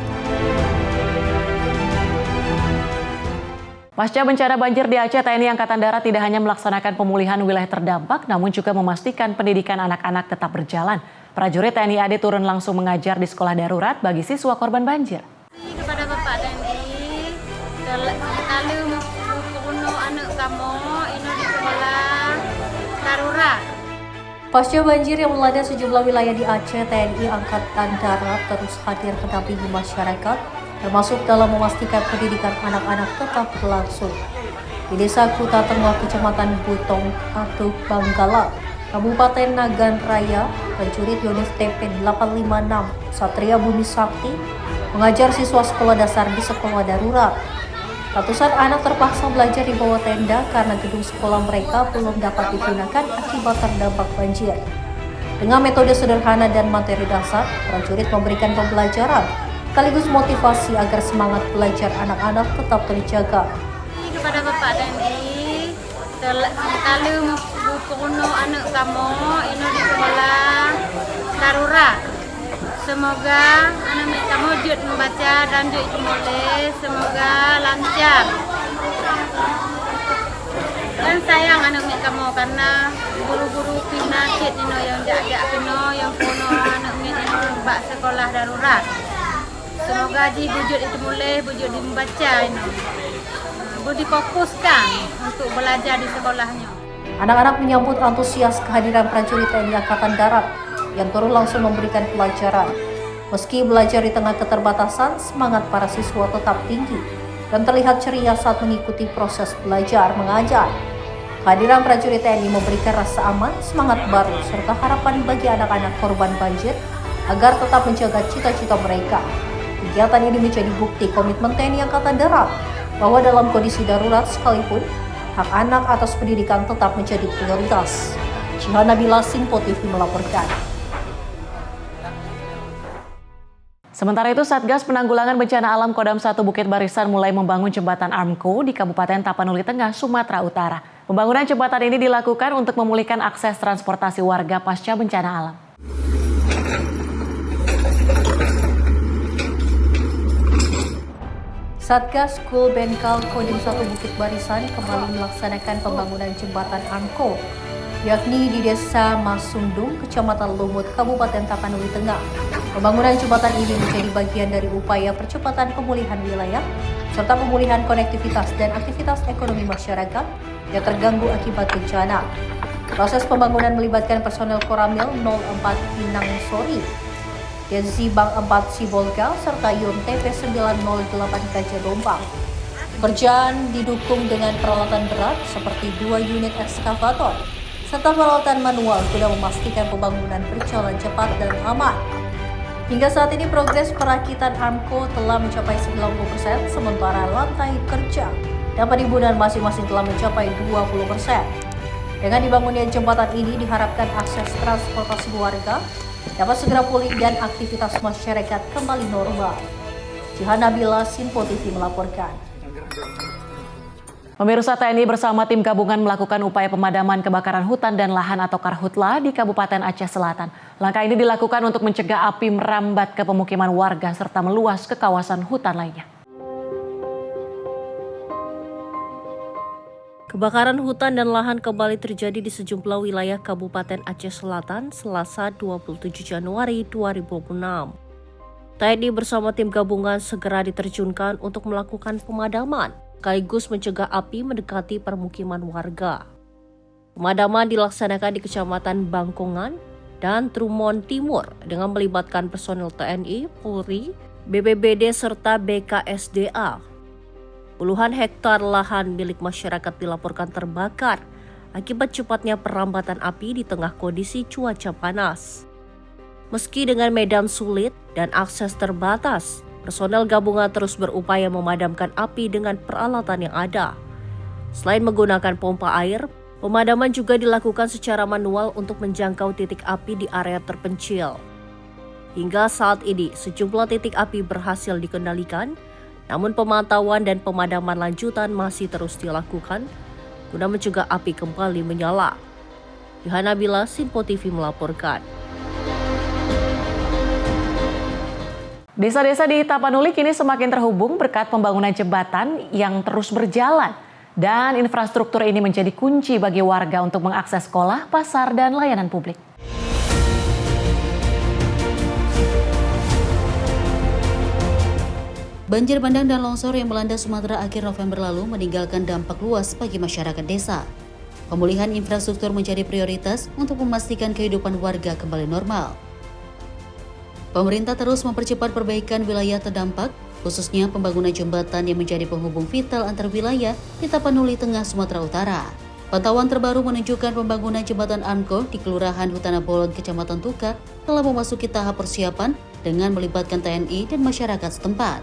Speaker 1: Pasca bencana banjir di Aceh, TNI Angkatan Darat tidak hanya melaksanakan pemulihan wilayah terdampak, namun juga memastikan pendidikan anak-anak tetap berjalan. Prajurit TNI AD turun langsung mengajar di sekolah darurat bagi siswa korban banjir.
Speaker 18: Kepada Bapak TNI, kalau mau anak kamu ini di sekolah darurat.
Speaker 11: Pasca banjir yang melanda sejumlah wilayah di Aceh, TNI Angkatan Darat terus hadir mendampingi masyarakat, termasuk dalam memastikan pendidikan anak-anak tetap berlangsung. Di Desa Kuta Tengah, Kecamatan Butong, Atuh, Banggala, Kabupaten Nagan Raya, prajurit Yonif TP 856 Satria Bumi Sakti mengajar siswa sekolah dasar di sekolah darurat. Ratusan anak terpaksa belajar di bawah tenda karena gedung sekolah mereka belum dapat digunakan akibat terdampak banjir. Dengan metode sederhana dan materi dasar, prajurit memberikan pembelajaran sekaligus motivasi agar semangat belajar anak-anak tetap terjaga.
Speaker 18: Kepada Bapak TNI, kalau bukuno anak kamu ini di sekolah darurat. Semoga anak kamu jut membaca dan jut menulis, semoga lancar. Dan sayang anak kamu karena guru-guru pinakit ini yang jak kena yang kono anak ini bak sekolah darurat. Semoga ji bujut itu mulai bujut membaca ini. Budi fokuskan untuk belajar di sekolahnya.
Speaker 11: Anak-anak menyambut antusias kehadiran prajurit TNI Angkatan Darat yang turun langsung memberikan pelajaran. Meski belajar di tengah keterbatasan, semangat para siswa tetap tinggi dan terlihat ceria saat mengikuti proses belajar mengajar. Kehadiran prajurit TNI memberikan rasa aman, semangat baru, serta harapan bagi anak-anak korban banjir agar tetap menjaga cita-cita mereka. Kegiatan ini menjadi bukti komitmen TNI Angkatan Darat bahwa dalam kondisi darurat sekalipun, hak anak atas pendidikan tetap menjadi prioritas. Cihan Nabila, Sinpo TV melaporkan.
Speaker 1: Sementara itu, Satgas Penanggulangan Bencana Alam Kodam 1 Bukit Barisan mulai membangun jembatan Armco di Kabupaten Tapanuli Tengah, Sumatera Utara. Pembangunan jembatan ini dilakukan untuk memulihkan akses transportasi warga pasca bencana alam.
Speaker 11: Satgas Kul Benkal Kodim 1 Bukit Barisan kembali melaksanakan pembangunan jembatan Armco, yakni di Desa Masundung, Kecamatan Lumut, Kabupaten Tapanuli Tengah. Pembangunan jembatan ini menjadi bagian dari upaya percepatan pemulihan wilayah serta pemulihan konektivitas dan aktivitas ekonomi masyarakat yang terganggu akibat bencana. Proses pembangunan melibatkan personel Koramil 04 Pinang Sori, Densi Bank 4 Sibolga, serta Yon TP 908 Gajah Dompang. Pekerjaan didukung dengan peralatan berat seperti 2 unit ekskavator, serta peralatan manual guna memastikan pembangunan berjalan cepat dan aman. Hingga saat ini progres perakitan Armco telah mencapai 90%, sementara lantai kerja dan penimbunan masing-masing telah mencapai 20%. Dengan dibangunnya jembatan ini diharapkan akses transportasi warga dapat segera pulih dan aktivitas masyarakat kembali normal. Cihan Nabila, Sinpo TV melaporkan.
Speaker 1: Pemirsa, TNI bersama tim gabungan melakukan upaya pemadaman kebakaran hutan dan lahan atau Karhutla di Kabupaten Aceh Selatan. Langkah ini dilakukan untuk mencegah api merambat ke pemukiman warga serta meluas ke kawasan hutan lainnya.
Speaker 11: Kebakaran hutan dan lahan kembali terjadi di sejumlah wilayah Kabupaten Aceh Selatan Selasa 27 Januari 2026. TNI bersama tim gabungan segera diterjunkan untuk melakukan pemadaman, sekaligus mencegah api mendekati permukiman warga. Pemadaman dilaksanakan di Kecamatan Bangkongan dan Trumon Timur dengan melibatkan personel TNI, Polri, BPBD serta BKSDA. Puluhan hektar lahan milik masyarakat dilaporkan terbakar akibat cepatnya perambatan api di tengah kondisi cuaca panas. Meski dengan medan sulit dan akses terbatas, personel gabungan terus berupaya memadamkan api dengan peralatan yang ada. Selain menggunakan pompa air, pemadaman juga dilakukan secara manual untuk menjangkau titik api di area terpencil. Hingga saat ini, sejumlah titik api berhasil dikendalikan, namun pemantauan dan pemadaman lanjutan masih terus dilakukan guna mencegah api kembali menyala. Yohana Bila, Sinpo TV melaporkan.
Speaker 1: Desa-desa di Tapanuli kini semakin terhubung berkat pembangunan jembatan yang terus berjalan. Dan infrastruktur ini menjadi kunci bagi warga untuk mengakses sekolah, pasar, dan layanan publik.
Speaker 2: Banjir bandang dan longsor yang melanda Sumatera akhir November lalu meninggalkan dampak luas bagi masyarakat desa. Pemulihan infrastruktur menjadi prioritas untuk memastikan kehidupan warga kembali normal. Pemerintah terus mempercepat perbaikan wilayah terdampak, khususnya pembangunan jembatan yang menjadi penghubung vital antar wilayah di Tapanuli Tengah, Sumatera Utara. Pantauan terbaru menunjukkan pembangunan jembatan Anko di Kelurahan Hutana Bolon, Kecamatan Tukar telah memasuki tahap persiapan dengan melibatkan TNI dan masyarakat setempat.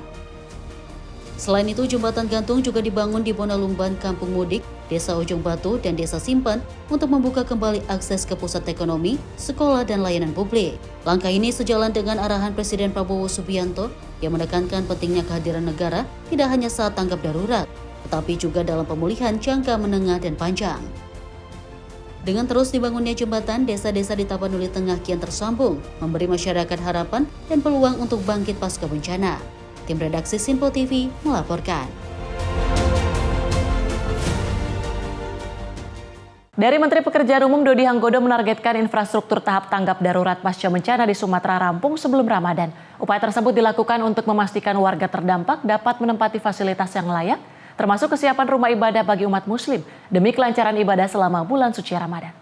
Speaker 2: Selain itu, jembatan gantung juga dibangun di Bonalumban, Kampung Mudik, Desa Ujung Batu, dan Desa Simpan untuk membuka kembali akses ke pusat ekonomi, sekolah, dan layanan publik. Langkah ini sejalan dengan arahan Presiden Prabowo Subianto yang menekankan pentingnya kehadiran negara tidak hanya saat tanggap darurat, tetapi juga dalam pemulihan jangka menengah dan panjang. Dengan terus dibangunnya jembatan, desa-desa di Tapanuli Tengah kian tersambung, memberi masyarakat harapan dan peluang untuk bangkit pasca bencana. Tim redaksi Sinpo TV melaporkan.
Speaker 1: Dari Menteri Pekerjaan Umum Dodi Hanggodo menargetkan infrastruktur tahap tanggap darurat pasca bencana di Sumatera rampung sebelum Ramadan. Upaya tersebut dilakukan untuk memastikan warga terdampak dapat menempati fasilitas yang layak, termasuk kesiapan rumah ibadah bagi umat muslim demi kelancaran ibadah selama bulan suci Ramadan.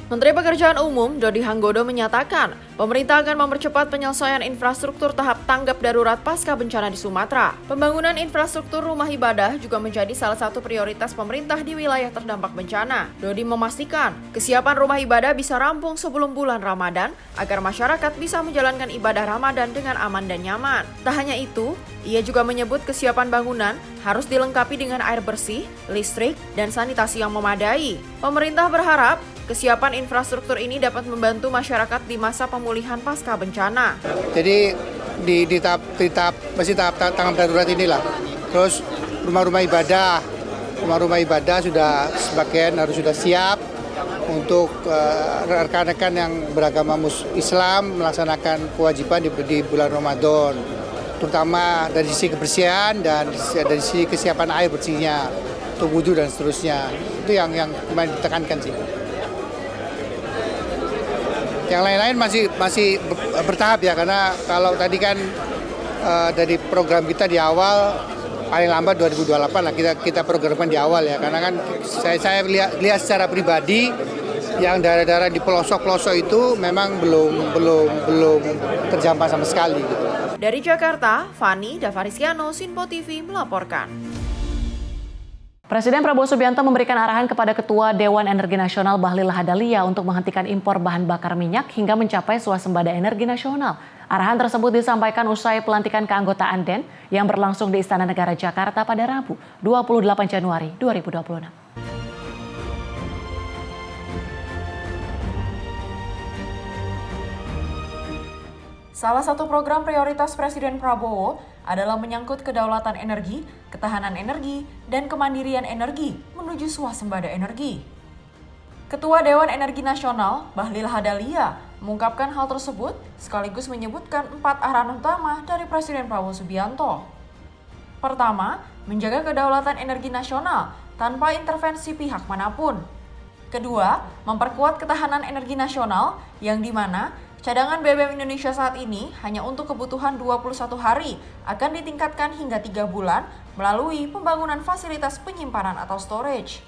Speaker 5: Menteri Pekerjaan Umum Dodi Hanggodo menyatakan, pemerintah akan mempercepat penyelesaian infrastruktur tahap tanggap darurat pasca bencana di Sumatera. Pembangunan infrastruktur rumah ibadah juga menjadi salah satu prioritas pemerintah di wilayah terdampak bencana. Dodi memastikan, kesiapan rumah ibadah bisa rampung sebelum bulan Ramadan agar masyarakat bisa menjalankan ibadah Ramadan dengan aman dan nyaman. Tak hanya itu, ia juga menyebut kesiapan bangunan harus dilengkapi dengan air bersih, listrik, dan sanitasi yang memadai. Pemerintah berharap kesiapan infrastruktur ini dapat membantu masyarakat di masa pemulihan pasca bencana.
Speaker 19: Jadi di tahap tanggap darurat inilah. Terus rumah-rumah ibadah sudah sebagian harus sudah siap untuk rekan-rekan yang beragama Islam melaksanakan kewajiban di bulan Ramadan. Terutama dari sisi kebersihan dan dari sisi kesiapan air bersihnya, untuk wudhu dan seterusnya. Itu yang kemarin ditekankan sih. Yang lain-lain masih bertahap ya, karena kalau tadi kan dari program kita di awal paling lambat 2028 lah kita programkan di awal ya, karena kan saya lihat secara pribadi yang daerah-daerah di pelosok-pelosok itu memang belum terjamah sama sekali gitu.
Speaker 5: Dari Jakarta, Fani Davarisiano, Sinpo TV melaporkan.
Speaker 1: Presiden Prabowo Subianto memberikan arahan kepada Ketua Dewan Energi Nasional Bahlil Lahadalia untuk menghentikan impor bahan bakar minyak hingga mencapai swasembada energi nasional. Arahan tersebut disampaikan usai pelantikan keanggotaan DEN yang berlangsung di Istana Negara Jakarta pada Rabu, 28 Januari 2026.
Speaker 5: Salah satu program prioritas Presiden Prabowo adalah menyangkut kedaulatan energi, ketahanan energi, dan kemandirian energi menuju swasembada energi. Ketua Dewan Energi Nasional, Bahlil Lahadalia, mengungkapkan hal tersebut sekaligus menyebutkan 4 arahan utama dari Presiden Prabowo Subianto. Pertama, menjaga kedaulatan energi nasional tanpa intervensi pihak manapun. Kedua, memperkuat ketahanan energi nasional yang dimana cadangan BBM Indonesia saat ini hanya untuk kebutuhan 21 hari akan ditingkatkan hingga 3 bulan melalui pembangunan fasilitas penyimpanan atau storage.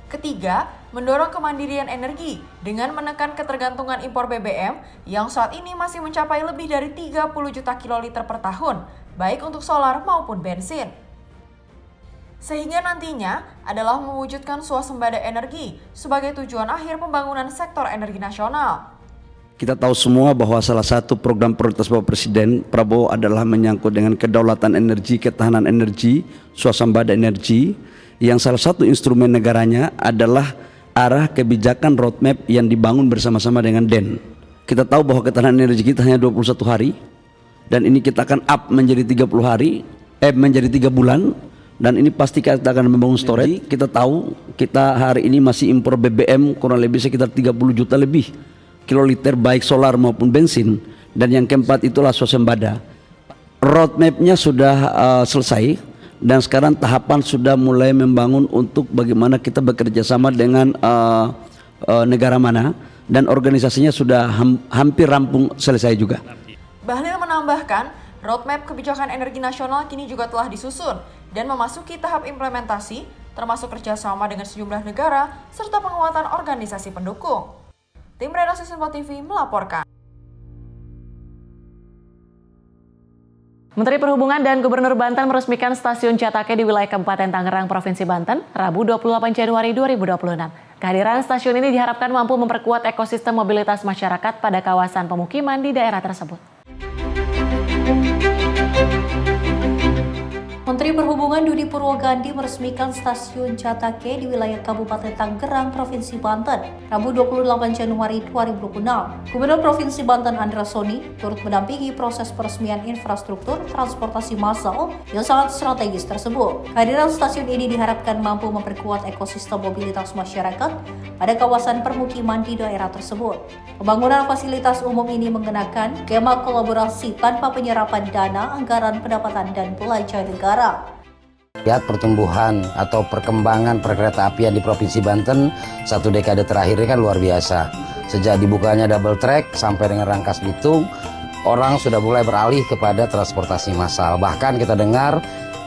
Speaker 5: Ketiga, mendorong kemandirian energi dengan menekan ketergantungan impor BBM yang saat ini masih mencapai lebih dari 30 juta kiloliter per tahun, baik untuk solar maupun bensin. Sehingga nantinya adalah mewujudkan swasembada energi sebagai tujuan akhir pembangunan sektor energi nasional.
Speaker 20: Kita tahu semua bahwa salah satu program prioritas Bapak Presiden Prabowo adalah menyangkut dengan kedaulatan energi, ketahanan energi, swasembada energi, yang salah satu instrumen negaranya adalah arah kebijakan roadmap yang dibangun bersama-sama dengan DEN. Kita tahu bahwa ketahanan energi kita hanya 21 hari, dan ini kita akan up menjadi 30 hari, menjadi 3 bulan, dan ini pasti kita akan membangun storage. Kita tahu kita hari ini masih impor BBM kurang lebih sekitar 30 juta lebih kiloliter baik solar maupun bensin, dan yang keempat itulah swasembada. Roadmapnya sudah selesai dan sekarang tahapan sudah mulai membangun untuk bagaimana kita bekerja sama dengan negara mana, dan organisasinya sudah hampir rampung selesai juga.
Speaker 5: Bahlil menambahkan, roadmap kebijakan energi nasional kini juga telah disusun dan memasuki tahap implementasi, termasuk kerjasama dengan sejumlah negara serta penguatan organisasi pendukung. Tim redaksi Sinpo TV melaporkan.
Speaker 1: Menteri Perhubungan dan Gubernur Banten meresmikan stasiun Catake di wilayah Kabupaten Tangerang, Provinsi Banten, Rabu 28 Januari 2026. Kehadiran stasiun ini diharapkan mampu memperkuat ekosistem mobilitas masyarakat pada kawasan pemukiman di daerah tersebut.
Speaker 11: Menteri Perhubungan Dudi Purwogandhi meresmikan stasiun Catake di wilayah Kabupaten Tangerang, Provinsi Banten, Rabu 28 Januari 2026. Gubernur Provinsi Banten Andra Soni turut mendampingi proses peresmian infrastruktur transportasi massal yang sangat strategis tersebut. Kehadiran stasiun ini diharapkan mampu memperkuat ekosistem mobilitas masyarakat pada kawasan permukiman di daerah tersebut. Pembangunan fasilitas umum ini mengenakan skema kolaborasi tanpa penyerapan dana, anggaran, pendapatan, dan belanja negara.
Speaker 21: Lihat pertumbuhan atau perkembangan perkeretaapian di Provinsi Banten 1 dekade terakhir ini kan luar biasa. Sejak dibukanya double track sampai dengan Rangkas Bitung, orang sudah mulai beralih kepada transportasi massal. Bahkan kita dengar,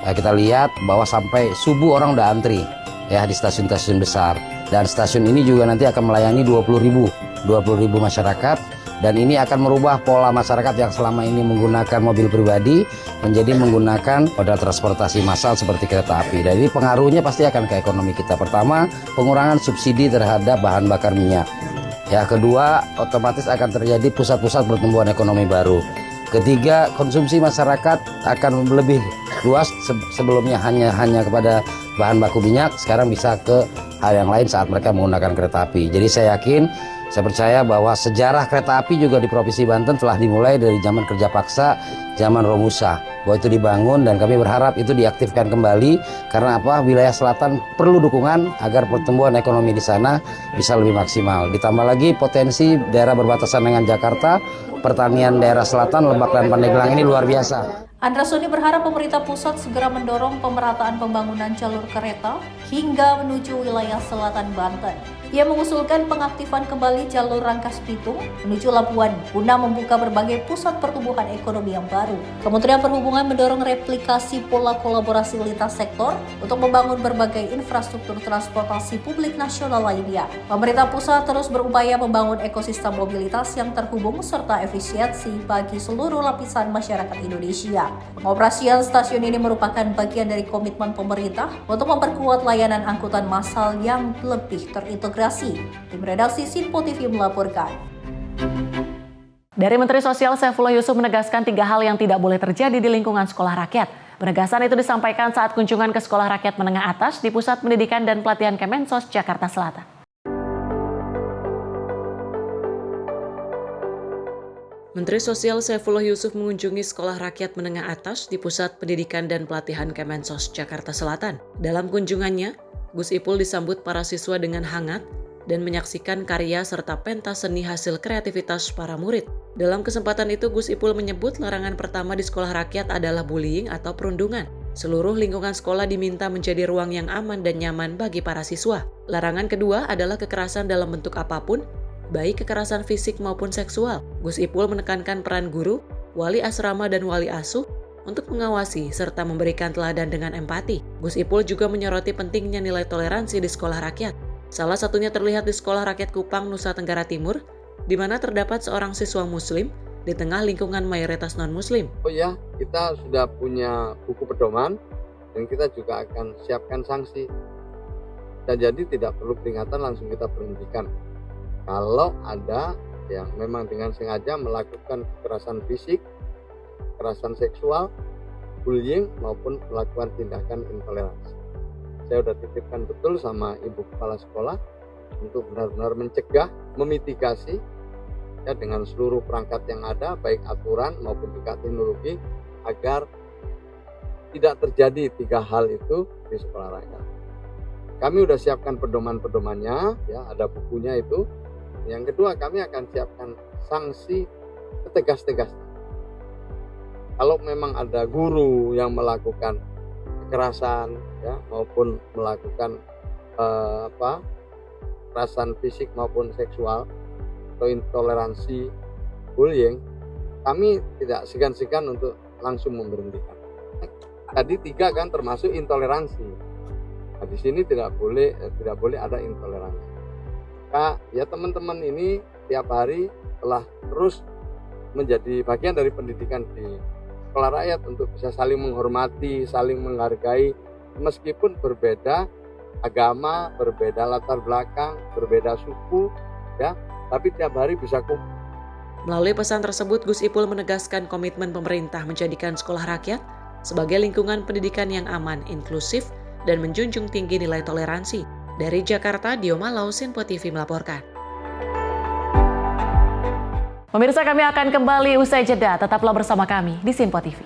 Speaker 21: kita lihat bahwa sampai subuh orang udah antri ya di stasiun-stasiun besar. Dan stasiun ini juga nanti akan melayani 20.000 masyarakat. Dan ini akan merubah pola masyarakat yang selama ini menggunakan mobil pribadi menjadi menggunakan moda transportasi massal seperti kereta api. Dan ini pengaruhnya pasti akan ke ekonomi kita. Pertama, pengurangan subsidi terhadap bahan bakar minyak. Ya, kedua, otomatis akan terjadi pusat-pusat pertumbuhan ekonomi baru. Ketiga, konsumsi masyarakat akan lebih luas. Sebelumnya hanya kepada bahan baku minyak, sekarang bisa ke hal yang lain saat mereka menggunakan kereta api. Jadi saya percaya bahwa sejarah kereta api juga di Provinsi Banten telah dimulai dari zaman kerja paksa, zaman Romusa. Bahwa itu dibangun dan kami berharap itu diaktifkan kembali. Karena apa? Wilayah selatan perlu dukungan agar pertumbuhan ekonomi di sana bisa lebih maksimal. Ditambah lagi potensi daerah berbatasan dengan Jakarta, pertanian daerah selatan, Lebak dan Pandeglang ini luar biasa.
Speaker 11: Andra Soni berharap pemerintah pusat segera mendorong pemerataan pembangunan jalur kereta hingga menuju wilayah selatan Banten. Ia mengusulkan pengaktifan kembali jalur Rangkas Bitung menuju Labuan guna membuka berbagai pusat pertumbuhan ekonomi yang baru. Kementerian Perhubungan mendorong replikasi pola kolaborasi lintas sektor untuk membangun berbagai infrastruktur transportasi publik nasional lainnya. Pemerintah pusat terus berupaya membangun ekosistem mobilitas yang terhubung serta efisiensi bagi seluruh lapisan masyarakat Indonesia. Pengoperasian stasiun ini merupakan bagian dari komitmen pemerintah untuk memperkuat layanan angkutan massal yang lebih terintegrasi. Tim redaksi Sinpo TV melaporkan.
Speaker 1: Dari Menteri Sosial Saifullah Yusuf menegaskan 3 hal yang tidak boleh terjadi di lingkungan sekolah rakyat. Penegasan itu disampaikan saat kunjungan ke sekolah rakyat menengah atas di Pusat Pendidikan dan Pelatihan Kemensos, Jakarta Selatan.
Speaker 13: Menteri Sosial Saifullah Yusuf mengunjungi Sekolah Rakyat Menengah Atas di Pusat Pendidikan dan Pelatihan Kemensos, Jakarta Selatan. Dalam kunjungannya, Gus Ipul disambut para siswa dengan hangat dan menyaksikan karya serta pentas seni hasil kreativitas para murid. Dalam kesempatan itu, Gus Ipul menyebut larangan pertama di sekolah rakyat adalah bullying atau perundungan. Seluruh lingkungan sekolah diminta menjadi ruang yang aman dan nyaman bagi para siswa. Larangan kedua adalah kekerasan dalam bentuk apapun, baik kekerasan fisik maupun seksual. Gus Ipul menekankan peran guru, wali asrama dan wali asuh untuk mengawasi serta memberikan teladan dengan empati. Gus Ipul juga menyoroti pentingnya nilai toleransi di sekolah rakyat. Salah satunya terlihat di Sekolah Rakyat Kupang, Nusa Tenggara Timur, di mana terdapat seorang siswa muslim di tengah lingkungan mayoritas non-muslim.
Speaker 22: Oh ya, kita sudah punya buku pedoman dan kita juga akan siapkan sanksi. Dan jadi tidak perlu peringatan, langsung kita berhentikan. Kalau ada yang memang dengan sengaja melakukan kekerasan fisik, kekerasan seksual, bullying maupun melakukan tindakan intoleransi. Saya sudah titipkan betul sama Ibu Kepala Sekolah untuk benar-benar mencegah, memitigasi ya dengan seluruh perangkat yang ada, baik aturan maupun juga teknologi, agar tidak terjadi 3 hal itu di sekolah rakyat. Kami sudah siapkan pedoman-pedomannya, ya ada bukunya itu. Yang kedua, kami akan siapkan sanksi setegas-tegasnya. Kalau memang ada guru yang melakukan kekerasan, ya, maupun melakukan kekerasan fisik maupun seksual atau intoleransi, bullying, kami tidak segan-segan untuk langsung memberhentikan. Tadi 3 kan termasuk intoleransi. Nah, di sini tidak boleh ada intoleransi. Ya teman-teman ini tiap hari telah terus menjadi bagian dari pendidikan di kepala rakyat untuk bisa saling menghormati, saling menghargai, meskipun berbeda agama, berbeda latar belakang, berbeda suku, ya, tapi tiap hari bisa kumpul.
Speaker 13: Melalui pesan tersebut, Gus Ipul menegaskan komitmen pemerintah menjadikan sekolah rakyat sebagai lingkungan pendidikan yang aman, inklusif, dan menjunjung tinggi nilai toleransi. Dari Jakarta, Dio Malau, Simpo TV melaporkan.
Speaker 1: Pemirsa, kami akan kembali usai jeda. Tetaplah bersama kami di Simpo TV.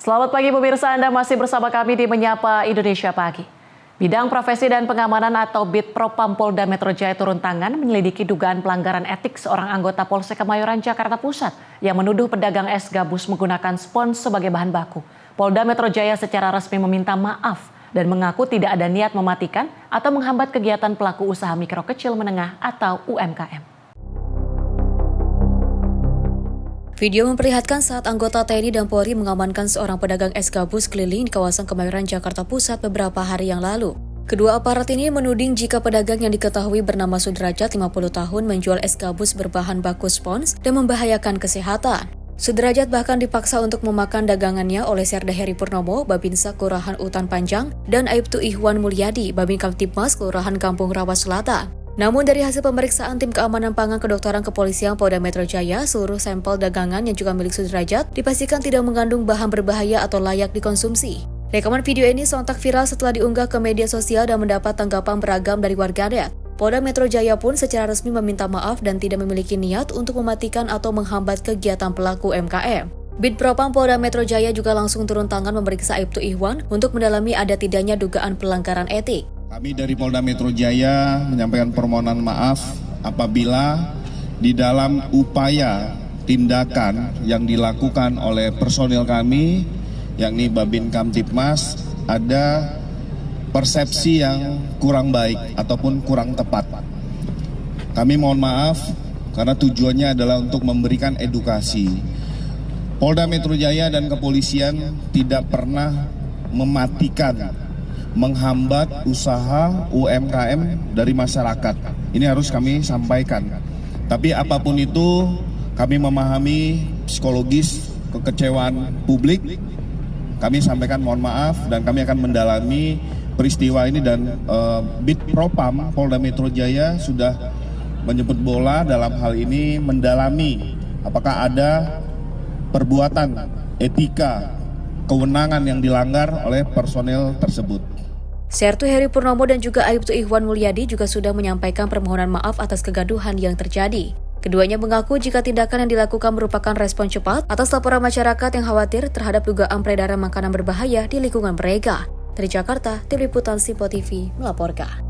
Speaker 1: Selamat pagi pemirsa, Anda masih bersama kami di Menyapa Indonesia Pagi. Bidang Profesi dan Pengamanan atau BID Propam Polda Metro Jaya turun tangan menyelidiki dugaan pelanggaran etik seorang anggota Polsek Kemayoran, Jakarta Pusat yang menuduh pedagang es gabus menggunakan spons sebagai bahan baku. Polda Metro Jaya secara resmi meminta maaf dan mengaku tidak ada niat mematikan atau menghambat kegiatan pelaku usaha mikro kecil menengah atau UMKM.
Speaker 12: Video memperlihatkan saat anggota TNI dan Polri mengamankan seorang pedagang es gabus keliling di kawasan Kemayoran, Jakarta Pusat beberapa hari yang lalu. Kedua aparat ini menuding jika pedagang yang diketahui bernama Sudrajat 50 tahun menjual es gabus berbahan baku spons dan membahayakan kesehatan. Sudrajat bahkan dipaksa untuk memakan dagangannya oleh Serda Heri Purnomo, Babinsa Kelurahan Utan Panjang, dan Aibtu Ihwan Mulyadi, Babin Kamtibmas Kelurahan Kampung Rawa Selatan. Namun dari hasil pemeriksaan Tim Keamanan Pangan Kedokteran Kepolisian Polda Metro Jaya, seluruh sampel dagangan yang juga milik Sudrajat dipastikan tidak mengandung bahan berbahaya atau layak dikonsumsi. Rekaman video ini sontak viral setelah diunggah ke media sosial dan mendapat tanggapan beragam dari warganet. Polda Metro Jaya pun secara resmi meminta maaf dan tidak memiliki niat untuk mematikan atau menghambat kegiatan pelaku UMKM. BID Propam Polda Metro Jaya juga langsung turun tangan memeriksa Aibtu Ihwan untuk mendalami ada tidaknya dugaan pelanggaran etik.
Speaker 4: Kami dari Polda Metro Jaya menyampaikan permohonan maaf apabila di dalam upaya tindakan yang dilakukan oleh personil kami, yakni Babin Kamtibmas, ada persepsi yang kurang baik ataupun kurang tepat. Kami mohon maaf karena tujuannya adalah untuk memberikan edukasi. Polda Metro Jaya dan kepolisian tidak pernah mematikan, menghambat usaha UMKM dari masyarakat. Ini harus kami sampaikan. Tapi apapun itu, kami memahami psikologis kekecewaan publik. Kami sampaikan mohon maaf dan kami akan mendalami peristiwa ini dan BID Propam Polda Metro Jaya sudah menjemput bola dalam hal ini mendalami apakah ada perbuatan etika kewenangan yang dilanggar oleh personel tersebut.
Speaker 12: Sertu Heri Purnomo dan juga Aibtu Ihwan Mulyadi juga sudah menyampaikan permohonan maaf atas kegaduhan yang terjadi. Keduanya mengaku jika tindakan yang dilakukan merupakan respon cepat atas laporan masyarakat yang khawatir terhadap dugaan peredaran makanan berbahaya di lingkungan mereka. Dari Jakarta, Tim Liputan Simpo TV melaporkan.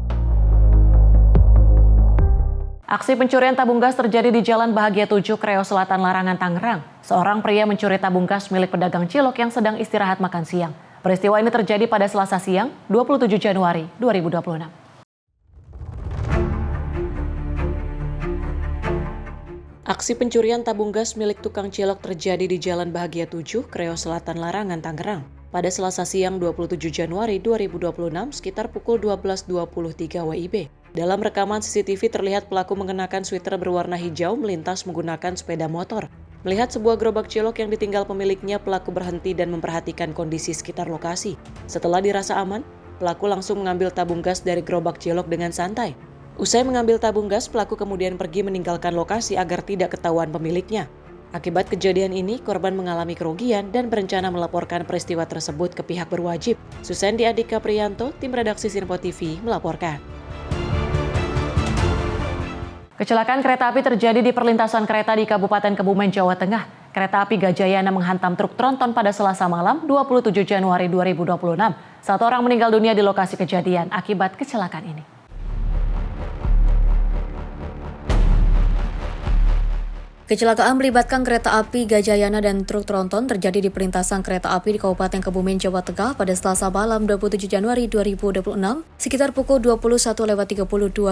Speaker 1: Aksi pencurian tabung gas terjadi di Jalan Bahagia 7, Kreo Selatan, Larangan, Tangerang. Seorang pria mencuri tabung gas milik pedagang cilok yang sedang istirahat makan siang. Peristiwa ini terjadi pada Selasa siang, 27 Januari 2026.
Speaker 13: Aksi pencurian tabung gas milik tukang cilok terjadi di Jalan Bahagia 7, Kreo Selatan, Larangan, Tangerang. Pada Selasa siang 27 Januari 2026 sekitar pukul 12.23 WIB. Dalam rekaman CCTV terlihat pelaku mengenakan sweater berwarna hijau melintas menggunakan sepeda motor. Melihat sebuah gerobak cilok yang ditinggal pemiliknya, pelaku berhenti dan memperhatikan kondisi sekitar lokasi. Setelah dirasa aman, pelaku langsung mengambil tabung gas dari gerobak cilok dengan santai. Usai mengambil tabung gas, pelaku kemudian pergi meninggalkan lokasi agar tidak ketahuan pemiliknya. Akibat kejadian ini, korban mengalami kerugian dan berencana melaporkan peristiwa tersebut ke pihak berwajib. Susendi Adhika Priyanto, Tim Redaksi Simpo TV melaporkan.
Speaker 1: Kecelakaan kereta api terjadi di perlintasan kereta di Kabupaten Kebumen, Jawa Tengah. Kereta api Gajayana menghantam truk tronton pada Selasa malam 27 Januari 2026. 1 orang meninggal dunia di lokasi kejadian akibat kecelakaan ini.
Speaker 12: Kecelakaan melibatkan kereta api Gajayana dan truk tronton terjadi di perlintasan kereta api di Kabupaten Kebumen, Jawa Tengah pada Selasa malam 27 Januari 2026 sekitar pukul 21.32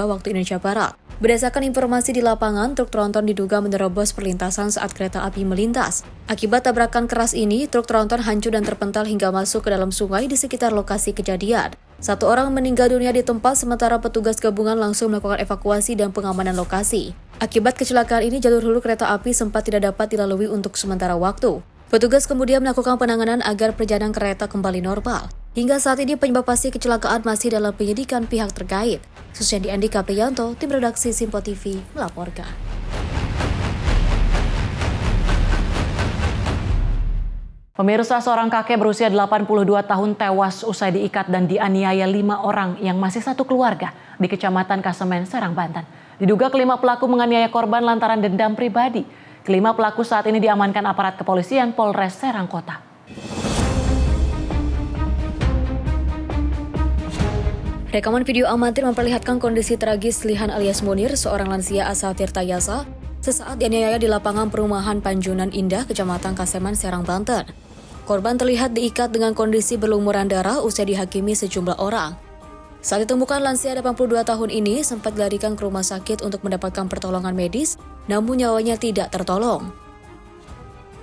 Speaker 12: waktu Indonesia Barat. Berdasarkan informasi di lapangan, truk tronton diduga menerobos perlintasan saat kereta api melintas. Akibat tabrakan keras ini, truk tronton hancur dan terpental hingga masuk ke dalam sungai di sekitar lokasi kejadian. 1 orang meninggal dunia di tempat, sementara petugas gabungan langsung melakukan evakuasi dan pengamanan lokasi. Akibat kecelakaan ini, jalur hulu kereta api sempat tidak dapat dilalui untuk sementara waktu. Petugas kemudian melakukan penanganan agar perjalanan kereta kembali normal. Hingga saat ini penyebab pasti kecelakaan masih dalam penyidikan pihak terkait. Susiandi Andika Priyanto, tim redaksi Simpo TV, melaporkan.
Speaker 1: Pemirsa, seorang kakek berusia 82 tahun tewas usai diikat dan dianiaya 5 orang yang masih satu keluarga di Kecamatan Kasemen, Serang, Banten. Diduga kelima pelaku menganiaya korban lantaran dendam pribadi. Kelima pelaku saat ini diamankan aparat kepolisian Polres Serang Kota.
Speaker 12: Rekaman video amatir memperlihatkan kondisi tragis Lihan alias Munir, seorang lansia asal Tirtayasa, sesaat dianiaya di lapangan perumahan Panjunan Indah, Kecamatan Kasemen, Serang, Banten. Korban terlihat diikat dengan kondisi berlumuran darah usai dihakimi sejumlah orang. Saat ditemukan, lansia 82 tahun ini sempat dilarikan ke rumah sakit untuk mendapatkan pertolongan medis, namun nyawanya tidak tertolong.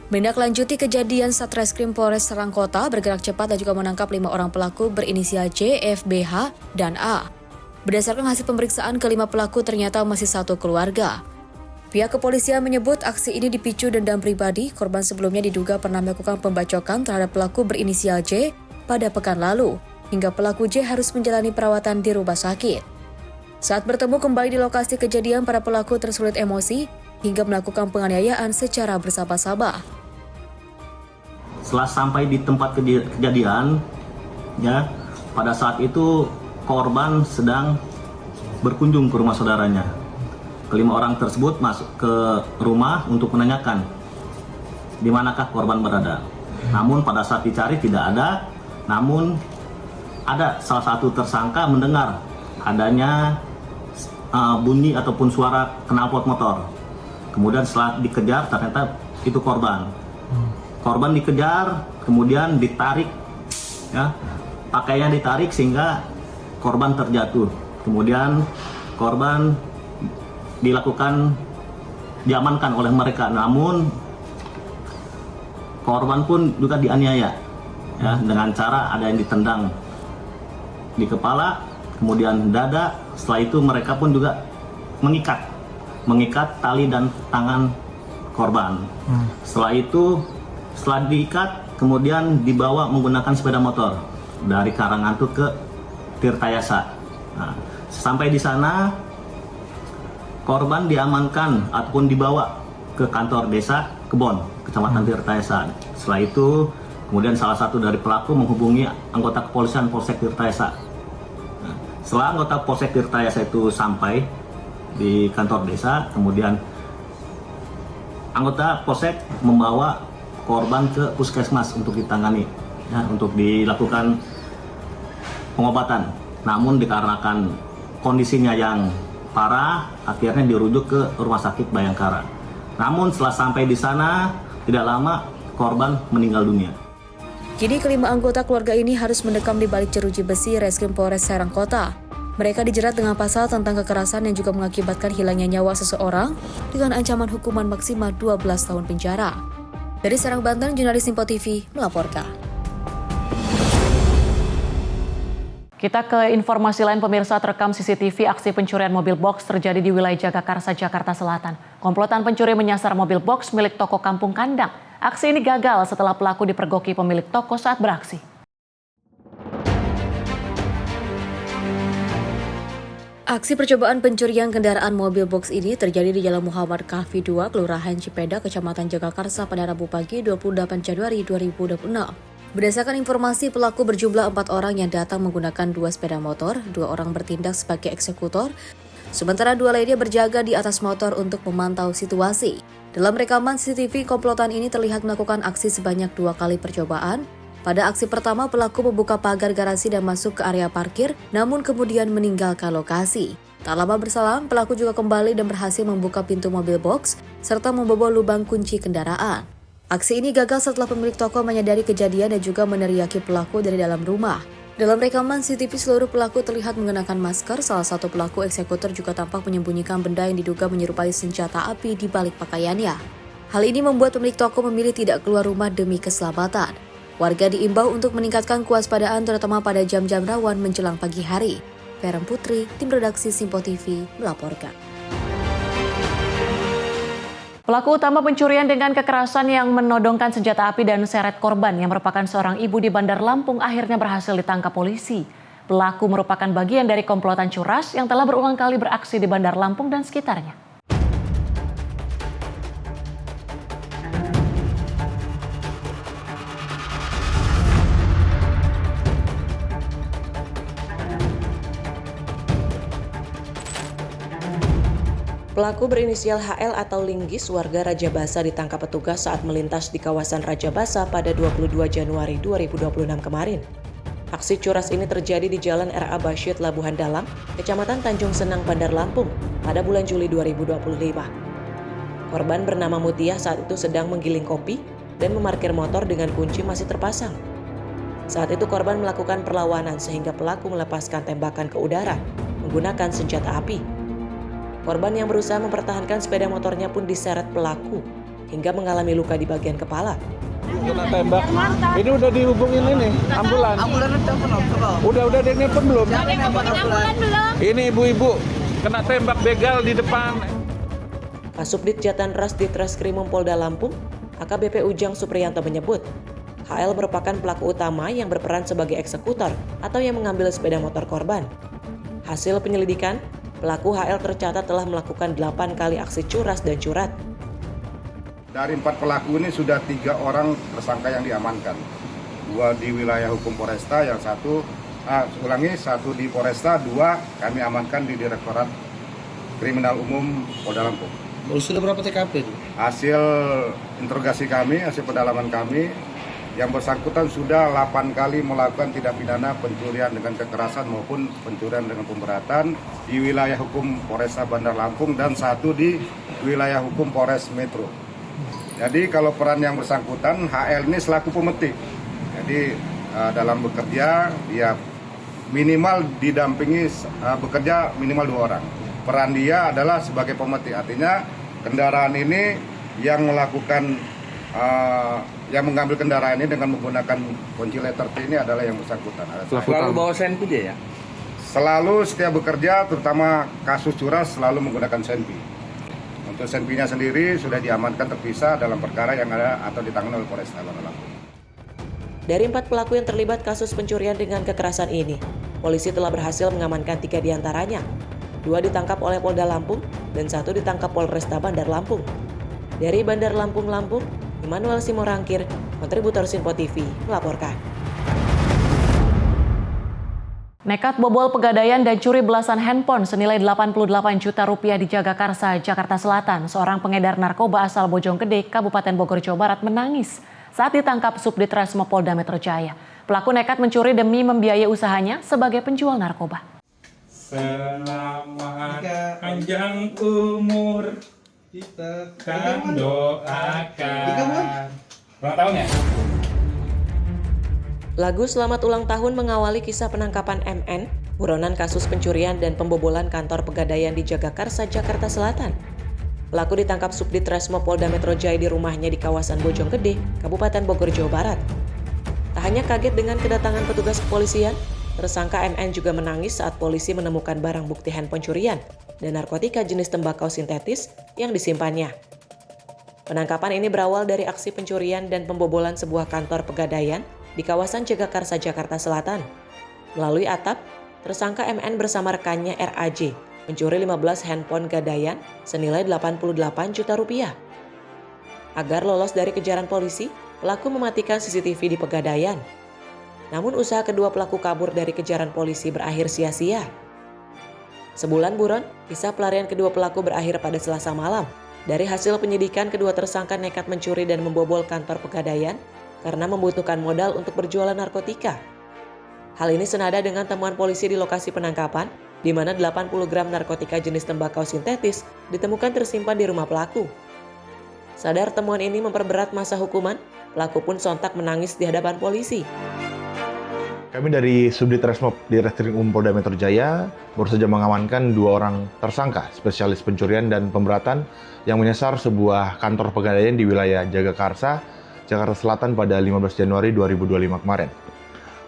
Speaker 12: Menindaklanjuti kejadian, Satreskrim Polres Serang Kota bergerak cepat dan juga menangkap 5 orang pelaku berinisial C, F, B, H, dan A. Berdasarkan hasil pemeriksaan, kelima pelaku ternyata masih satu keluarga. Pihak kepolisian menyebut aksi ini dipicu dendam pribadi. Korban sebelumnya diduga pernah melakukan pembacokan terhadap pelaku berinisial J pada pekan lalu, hingga pelaku J harus menjalani perawatan di rumah sakit. Saat bertemu kembali di lokasi kejadian, para pelaku tersulut emosi hingga melakukan penganiayaan secara bersama-sama.
Speaker 15: Setelah sampai di tempat kejadian, ya, pada saat itu korban sedang berkunjung ke rumah saudaranya. Kelima orang tersebut masuk ke rumah untuk menanyakan di manakah korban berada. Namun pada saat dicari tidak ada, namun ada salah satu tersangka mendengar adanya bunyi ataupun suara knalpot motor. Kemudian setelah dikejar ternyata itu korban. Korban dikejar, kemudian ditarik, ya, pakainya ditarik sehingga korban terjatuh. Kemudian korban diamankan oleh mereka, namun korban pun juga dianiaya, ya, dengan cara ada yang ditendang di kepala, kemudian dada. Setelah itu mereka pun juga mengikat tali dan tangan korban. Setelah itu, setelah diikat, kemudian dibawa menggunakan sepeda motor dari Karangantuk ke Tirtayasa. Nah, sampai di sana korban diamankan ataupun dibawa ke kantor desa Kebon, Kecamatan Tirtayasa. Setelah itu, kemudian salah satu dari pelaku menghubungi anggota kepolisian Polsek Tirtayasa. Nah, setelah anggota Polsek Tirtayasa itu sampai di kantor desa, kemudian anggota Polsek membawa korban ke puskesmas untuk ditangani, ya, untuk dilakukan pengobatan. Namun dikarenakan kondisinya yang parah, akhirnya dirujuk ke Rumah Sakit Bayangkara. Namun setelah sampai di sana, tidak lama korban meninggal dunia.
Speaker 12: Kini kelima anggota keluarga ini harus mendekam di balik jeruji besi Reskrim Polres Serang Kota. Mereka dijerat dengan pasal tentang kekerasan yang juga mengakibatkan hilangnya nyawa seseorang dengan ancaman hukuman maksimal 12 tahun penjara. Dari Serang, Banten, jurnalis Simpo TV melaporkan.
Speaker 1: Kita ke informasi lain, pemirsa. Terekam CCTV aksi pencurian mobil box terjadi di wilayah Jagakarsa, Jakarta Selatan. Komplotan pencuri menyasar mobil box milik toko Kampung Kandang. Aksi ini gagal setelah pelaku dipergoki pemilik toko saat beraksi.
Speaker 12: Aksi percobaan pencurian kendaraan mobil box ini terjadi di Jalan Muhammad Kahfi 2, Kelurahan Cipeda, Kecamatan Jagakarsa pada Rabu pagi 28 Januari 2026. Berdasarkan informasi, pelaku berjumlah 4 orang yang datang menggunakan 2 sepeda motor, 2 orang bertindak sebagai eksekutor, sementara 2 lainnya berjaga di atas motor untuk memantau situasi. Dalam rekaman CCTV, komplotan ini terlihat melakukan aksi sebanyak 2 kali percobaan. Pada aksi pertama, pelaku membuka pagar garasi dan masuk ke area parkir, namun kemudian meninggalkan lokasi. Tak lama berselang, pelaku juga kembali dan berhasil membuka pintu mobil box, serta membobol lubang kunci kendaraan. Aksi ini gagal setelah pemilik toko menyadari kejadian dan juga meneriaki pelaku dari dalam rumah. Dalam rekaman CCTV, seluruh pelaku terlihat mengenakan masker. Salah satu pelaku eksekutor juga tampak menyembunyikan benda yang diduga menyerupai senjata api di balik pakaiannya. Hal ini membuat pemilik toko memilih tidak keluar rumah demi keselamatan. Warga diimbau untuk meningkatkan kewaspadaan terutama pada jam-jam rawan menjelang pagi hari. Feren Putri, tim redaksi Simpo TV, melaporkan.
Speaker 1: Pelaku utama pencurian dengan kekerasan yang menodongkan senjata api dan seret korban yang merupakan seorang ibu di Bandar Lampung akhirnya berhasil ditangkap polisi. Pelaku merupakan bagian dari komplotan curas yang telah berulang kali beraksi di Bandar Lampung dan sekitarnya.
Speaker 13: Pelaku berinisial HL atau Linggis warga Raja Basa ditangkap petugas saat melintas di kawasan Raja Basa pada 22 Januari 2026 kemarin. Aksi curas ini terjadi di Jalan R.A. Basyid, Labuhan Dalam, Kecamatan Tanjung Senang, Bandar Lampung pada bulan Juli 2025. Korban bernama Mutia saat itu sedang menggiling kopi dan memarkir motor dengan kunci masih terpasang. Saat itu korban melakukan perlawanan sehingga pelaku melepaskan tembakan ke udara menggunakan senjata api. Korban yang berusaha mempertahankan sepeda motornya pun diseret pelaku hingga mengalami luka di bagian kepala.
Speaker 3: Kena tembak. Ini udah dihubungin ini ambulan. Ambulan udah nelpon belum? Ini ibu-ibu kena tembak begal di depan.
Speaker 13: Kasubdit Jatanras Ditreskrimum Polda Lampung, AKBP Ujang Supriyanto menyebut, HL merupakan pelaku utama yang berperan sebagai eksekutor atau yang mengambil sepeda motor korban. Hasil penyelidikan, pelaku HL tercatat telah melakukan 8 kali aksi curas dan curat.
Speaker 3: Dari 4 pelaku ini sudah 3 orang tersangka yang diamankan. 2 di wilayah hukum Polresta, yang satu di Polresta, 2 kami amankan di Direktorat Kriminal Umum Polda Lampung.
Speaker 10: Sudah berapa TKP?
Speaker 3: Hasil interogasi kami, hasil pendalaman kami, yang bersangkutan sudah 8 kali melakukan tindak pidana pencurian dengan kekerasan maupun pencurian dengan pemberatan di wilayah hukum Polresta Bandar Lampung dan 1 di wilayah hukum Polres Metro. Jadi kalau peran yang bersangkutan, HL ini selaku pemetik. Jadi dalam bekerja dia minimal didampingi bekerja minimal 2 orang. Peran dia adalah sebagai pemetik, artinya kendaraan ini yang melakukan yang mengambil kendaraan ini dengan menggunakan kunci letter T ini adalah yang bersangkutan.
Speaker 10: Selalu bawa senpi dia ya?
Speaker 3: Selalu setiap bekerja, terutama kasus curas, selalu menggunakan senpi. Untuk senpinya sendiri sudah diamankan terpisah dalam perkara yang ada atau ditangani oleh Polresta Bandar Lampung.
Speaker 13: Dari 4 pelaku yang terlibat kasus pencurian dengan kekerasan ini, polisi telah berhasil mengamankan 3 diantaranya. 2 ditangkap oleh Polda Lampung dan 1 ditangkap Polresta Bandar Lampung. Dari Bandar Lampung, Immanuel Simorangkir, kontributor Simpo TV, melaporkan.
Speaker 1: Nekat bobol pegadaian dan curi belasan handphone senilai 88 juta rupiah di Jagakarsa, Jakarta Selatan. Seorang pengedar narkoba asal Bojonggede, Kabupaten Bogor, Jawa Barat menangis saat ditangkap Subdit Resmo Polda Metro Jaya. Pelaku nekat mencuri demi membiayai usahanya sebagai penjual narkoba.
Speaker 16: Selamat panjang umur. Kita kan doakan. Ulang tahun ya?
Speaker 13: Lagu Selamat Ulang Tahun mengawali kisah penangkapan MN, buronan kasus pencurian dan pembobolan kantor pegadaian di Jagakarsa, Jakarta Selatan. Pelaku ditangkap Subdit Resmo Polda Metro Jaya di rumahnya di kawasan Bojonggede, Kabupaten Bogor, Jawa Barat. Tak hanya kaget dengan kedatangan petugas kepolisian, tersangka MN juga menangis saat polisi menemukan barang bukti handphone curian dan narkotika jenis tembakau sintetis yang disimpannya. Penangkapan ini berawal dari aksi pencurian dan pembobolan sebuah kantor pegadaian di kawasan Jagakarsa, Jakarta Selatan. Melalui atap, tersangka MN bersama rekannya RAJ mencuri 15 handphone gadaian senilai 88 juta rupiah. Agar lolos dari kejaran polisi, pelaku mematikan CCTV di pegadaian. Namun usaha kedua pelaku kabur dari kejaran polisi berakhir sia-sia. Sebulan buron, kisah pelarian kedua pelaku berakhir pada Selasa malam. Dari hasil penyidikan, kedua tersangka nekat mencuri dan membobol kantor pegadaian karena membutuhkan modal untuk berjualan narkotika. Hal ini senada dengan temuan polisi di lokasi penangkapan, di mana 80 gram narkotika jenis tembakau sintetis ditemukan tersimpan di rumah pelaku. Sadar temuan ini memperberat masa hukuman, pelaku pun sontak menangis di hadapan polisi.
Speaker 17: Kami dari Subdit Resmob di Reskrim Polda Metro Jaya baru saja mengamankan 2 orang tersangka spesialis pencurian dan pemberatan yang menyasar sebuah kantor pegadaian di wilayah Jagakarsa, Jakarta Selatan pada 15 Januari 2025 kemarin.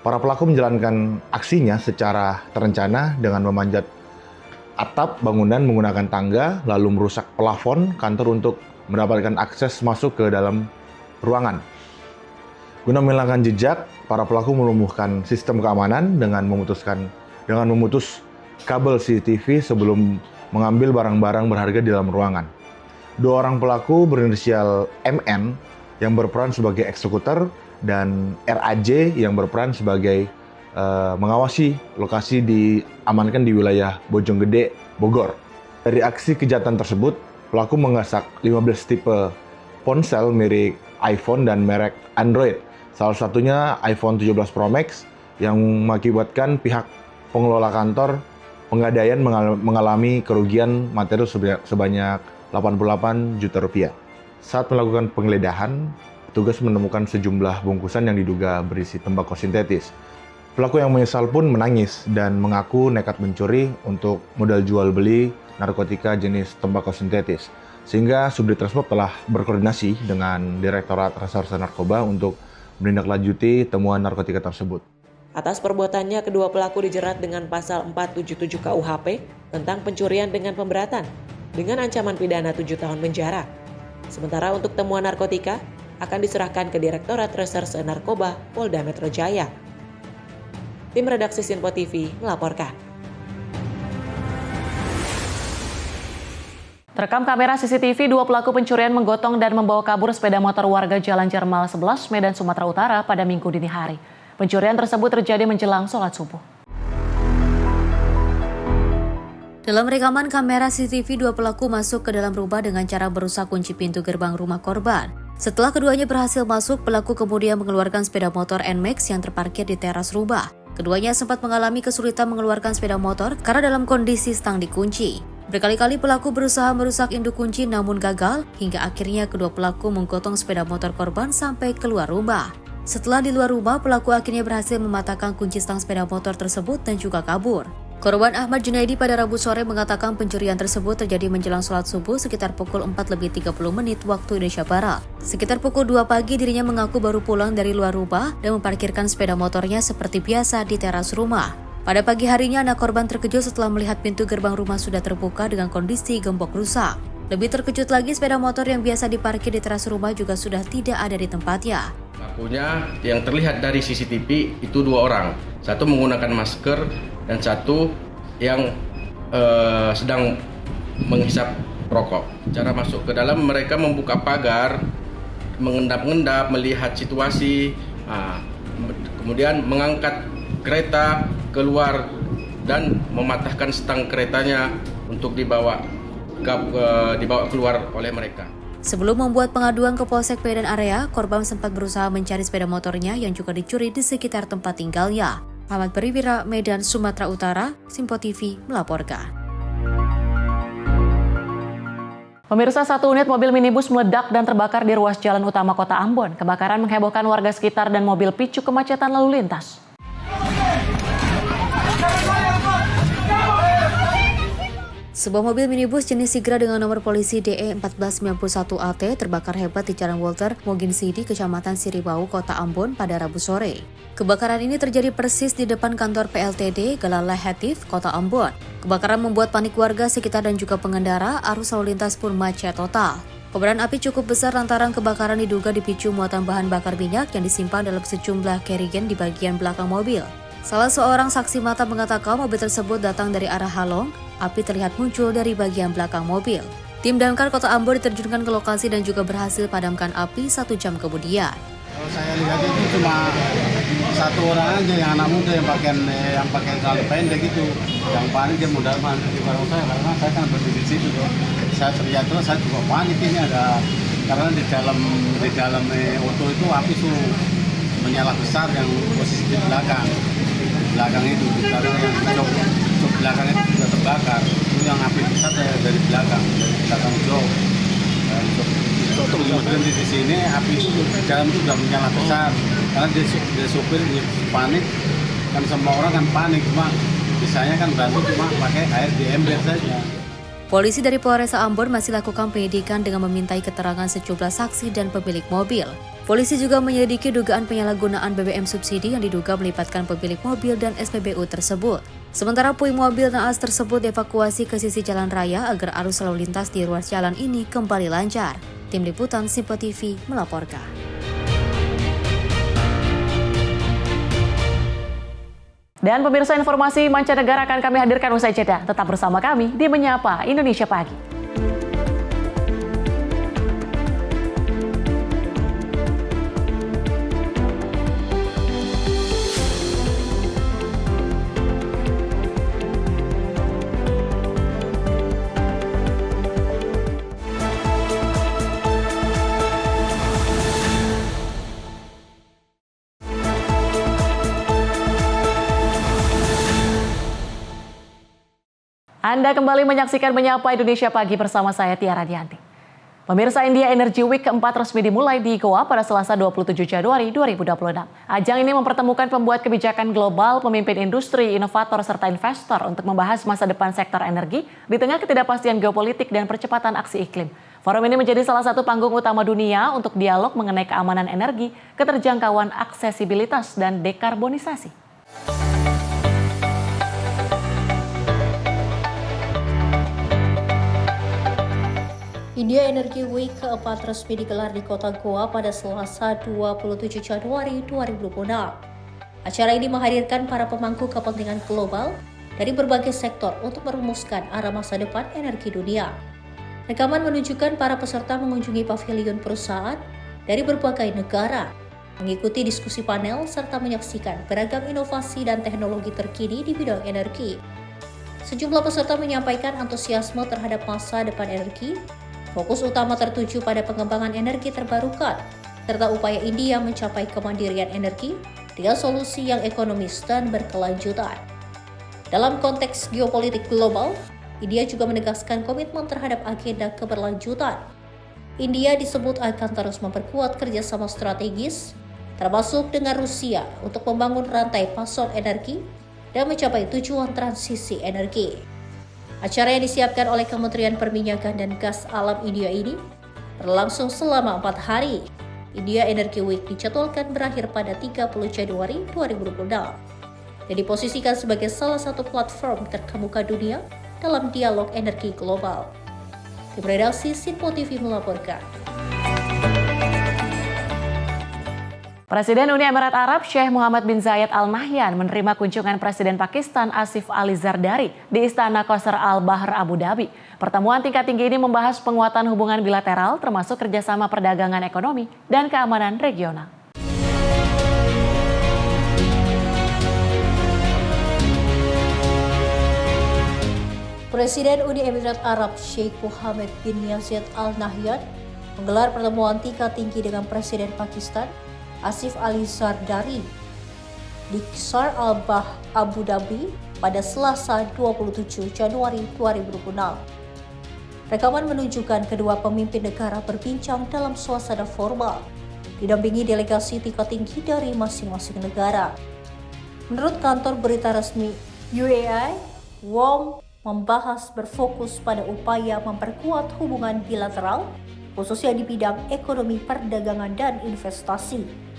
Speaker 17: Para pelaku menjalankan aksinya secara terencana dengan memanjat atap bangunan menggunakan tangga, lalu merusak plafon kantor untuk mendapatkan akses masuk ke dalam ruangan. Guna menghilangkan jejak, para pelaku melumpuhkan sistem keamanan dengan memutus kabel CCTV sebelum mengambil barang-barang berharga di dalam ruangan. 2 orang pelaku berinisial MN yang berperan sebagai eksekutor dan RAJ yang berperan sebagai mengawasi lokasi diamankan di wilayah Bojonggede, Bogor. Dari aksi kejahatan tersebut, pelaku menggasak 15 tipe ponsel merek iPhone dan merek Android. Salah satunya iPhone 17 Pro Max yang mengakibatkan pihak pengelola kantor pegadaian mengalami kerugian materi sebanyak 88 juta rupiah. Saat melakukan penggeledahan, petugas menemukan sejumlah bungkusan yang diduga berisi tembakau sintetis. Pelaku yang menyesal pun menangis dan mengaku nekat mencuri untuk modal jual beli narkotika jenis tembakau sintetis. Sehingga Subdit Resmob telah berkoordinasi dengan Direktorat Reserse Narkoba untuk menindaklanjuti temuan narkotika tersebut.
Speaker 13: Atas perbuatannya, kedua pelaku dijerat dengan pasal 477 KUHP tentang pencurian dengan pemberatan dengan ancaman pidana 7 tahun penjara. Sementara untuk temuan narkotika akan diserahkan ke Direktorat Reserse Narkoba Polda Metro Jaya. Tim redaksi Sinpo TV melaporkan.
Speaker 1: Terekam kamera CCTV, 2 pelaku pencurian menggotong dan membawa kabur sepeda motor warga Jalan Jermal 11, Medan, Sumatera Utara pada Minggu dini hari. Pencurian tersebut terjadi menjelang sholat subuh.
Speaker 12: Dalam rekaman kamera CCTV, 2 pelaku masuk ke dalam rumah dengan cara merusak kunci pintu gerbang rumah korban. Setelah keduanya berhasil masuk, pelaku kemudian mengeluarkan sepeda motor NMAX yang terparkir di teras rumah. Keduanya sempat mengalami kesulitan mengeluarkan sepeda motor karena dalam kondisi stang dikunci. Berkali-kali pelaku berusaha merusak induk kunci namun gagal, hingga akhirnya kedua pelaku menggotong sepeda motor korban sampai keluar rumah. Setelah di luar rumah, pelaku akhirnya berhasil mematahkan kunci stang sepeda motor tersebut dan juga kabur. Korban Ahmad Junaidi pada Rabu sore mengatakan pencurian tersebut terjadi menjelang sholat subuh sekitar pukul 4:30 waktu Indonesia Barat. Sekitar pukul 2 pagi dirinya mengaku baru pulang dari luar rumah dan memparkirkan sepeda motornya seperti biasa di teras rumah. Pada pagi harinya, anak korban terkejut setelah melihat pintu gerbang rumah sudah terbuka dengan kondisi gembok rusak. Lebih terkejut lagi, sepeda motor yang biasa diparkir di teras rumah juga sudah tidak ada di tempatnya.
Speaker 6: Pelakunya yang terlihat dari CCTV itu 2 orang. Satu menggunakan masker dan satu yang sedang menghisap rokok. Cara masuk ke dalam, mereka membuka pagar, mengendap-endap, melihat situasi, kemudian mengangkat kereta keluar dan mematahkan stang keretanya untuk dibawa keluar oleh mereka.
Speaker 12: Sebelum membuat pengaduan ke Polsek Medan Area, korban sempat berusaha mencari sepeda motornya yang juga dicuri di sekitar tempat tinggalnya. Ahmad Periwira, Medan, Sumatera Utara, Sinpo TV melaporkan.
Speaker 1: Pemirsa, 1 unit mobil minibus meledak dan terbakar di ruas jalan utama Kota Ambon. Kebakaran menghebohkan warga sekitar dan mobil picu kemacetan lalu lintas.
Speaker 12: Sebuah mobil minibus jenis Sigra dengan nomor polisi DE 1491AT terbakar hebat di Jalan Walter Mogin Sidi, Kecamatan Siribau, Kota Ambon pada Rabu sore. Kebakaran ini terjadi persis di depan kantor PLTD Galala Hatif, Kota Ambon. Kebakaran membuat panik warga sekitar dan juga pengendara, arus lalu lintas pun macet total. Kobaran api cukup besar lantaran kebakaran diduga dipicu muatan bahan bakar minyak yang disimpan dalam sejumlah kerigen di bagian belakang mobil. Salah seorang saksi mata mengatakan mobil tersebut datang dari arah Halong. Api terlihat muncul dari bagian belakang mobil. Tim damkar Kota Ambon diterjunkan ke lokasi dan juga berhasil padamkan api 1 jam kemudian.
Speaker 7: Kalau saya lihat itu cuma 1 orang aja, yang anak muda yang pakai kalung pendek itu, yang panik dia mudah masuk di barang saya karena saya kan berdiri di situ. Saya teriak terus, saya juga panik, ini ada karena di dalam auto itu api itu menyala besar yang posisi di belakang itu, di belakang yang jok belakang itu sudah terbakar. Itu yang api besar dari belakang jok. Itu berhenti di sini, api itu di dalam itu sudah menyala besar. Karena dia sopir panik, kan semua orang kan panik, cuma biasanya kan bantu cuma pakai air di ember saja.
Speaker 12: Polisi dari Polres Ambon masih lakukan penyidikan dengan memintai keterangan sejumlah saksi dan pemilik mobil. Polisi juga menyelidiki dugaan penyalahgunaan BBM subsidi yang diduga melibatkan pemilik mobil dan SPBU tersebut. Sementara puing mobil naas tersebut dievakuasi ke sisi jalan raya agar arus lalu lintas di ruas jalan ini kembali lancar. Tim Liputan Simpo TV melaporkan.
Speaker 1: Dan pemirsa, informasi mancanegara akan kami hadirkan usai jeda. Tetap bersama kami di Menyapa Indonesia Pagi. Anda kembali menyaksikan Menyapa Indonesia Pagi bersama saya Tiara Dianti. Pemirsa, India Energy Week keempat resmi dimulai di Goa pada Selasa 27 Januari 2026. Ajang ini mempertemukan pembuat kebijakan global, pemimpin industri, inovator, serta investor untuk membahas masa depan sektor energi di tengah ketidakpastian geopolitik dan percepatan aksi iklim. Forum ini menjadi salah satu panggung utama dunia untuk dialog mengenai keamanan energi, keterjangkauan, aksesibilitas, dan dekarbonisasi.
Speaker 11: India Energy Week keempat resmi digelar di kota Goa pada Selasa 27 Januari 2026. Acara ini menghadirkan para pemangku kepentingan global dari berbagai sektor untuk merumuskan arah masa depan energi dunia. Rekaman menunjukkan para peserta mengunjungi pavilion perusahaan dari berbagai negara, mengikuti diskusi panel, serta menyaksikan beragam inovasi dan teknologi terkini di bidang energi. Sejumlah peserta menyampaikan antusiasme terhadap masa depan energi. Fokus utama tertuju pada pengembangan energi terbarukan, serta upaya India mencapai kemandirian energi dengan solusi yang ekonomis dan berkelanjutan. Dalam konteks geopolitik global, India juga menegaskan komitmen terhadap agenda keberlanjutan. India disebut akan terus memperkuat kerjasama strategis, termasuk dengan Rusia, untuk membangun rantai pasok energi dan mencapai tujuan transisi energi. Acara yang disiapkan oleh Kementerian Perminyakan dan Gas Alam India ini berlangsung selama 4 hari. India Energy Week dijadwalkan berakhir pada 30 Januari 2026 dan diposisikan sebagai salah satu platform terkemuka dunia dalam dialog energi global. Tim redaksi Simpo TV melaporkan.
Speaker 1: Presiden Uni Emirat Arab Sheikh Mohammed bin Zayed Al Nahyan menerima kunjungan Presiden Pakistan Asif Ali Zardari di Istana Qasr Al Bahr Abu Dhabi. Pertemuan tingkat tinggi ini membahas penguatan hubungan bilateral termasuk kerjasama perdagangan ekonomi dan keamanan regional.
Speaker 11: Presiden Uni Emirat Arab Sheikh Mohammed bin Zayed Al Nahyan menggelar pertemuan tingkat tinggi dengan Presiden Pakistan Asif Ali Zardari di Qasr Al Bahr Abu Dhabi pada Selasa 27 Januari 2026. Rekaman menunjukkan kedua pemimpin negara berbincang dalam suasana formal, didampingi delegasi tingkat tinggi dari masing-masing negara. Menurut kantor berita resmi UAE, WOM membahas berfokus pada upaya memperkuat hubungan bilateral, khususnya di bidang ekonomi, perdagangan, dan investasi.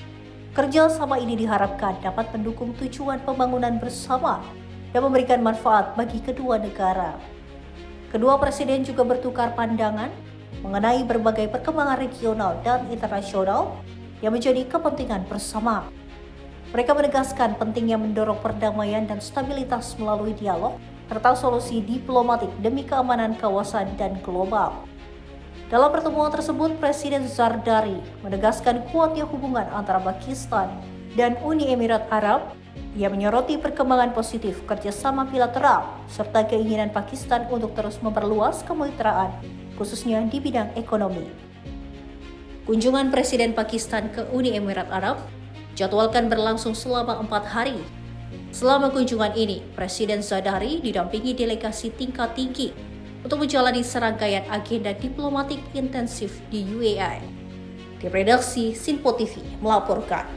Speaker 11: Kerjasama ini diharapkan dapat mendukung tujuan pembangunan bersama dan memberikan manfaat bagi kedua negara. Kedua presiden juga bertukar pandangan mengenai berbagai perkembangan regional dan internasional yang menjadi kepentingan bersama. Mereka menegaskan pentingnya mendorong perdamaian dan stabilitas melalui dialog serta solusi diplomatik demi keamanan kawasan dan global. Dalam pertemuan tersebut, Presiden Zardari menegaskan kuatnya hubungan antara Pakistan dan Uni Emirat Arab. Ia menyoroti perkembangan positif kerjasama bilateral serta keinginan Pakistan untuk terus memperluas kemitraan, khususnya di bidang ekonomi. Kunjungan Presiden Pakistan ke Uni Emirat Arab jadwalkan berlangsung selama 4 hari. Selama kunjungan ini, Presiden Zardari didampingi delegasi tingkat tinggi untuk menjalani serangkaian agenda diplomatik intensif di UAE. Di redaksi Sinpo TV melaporkan.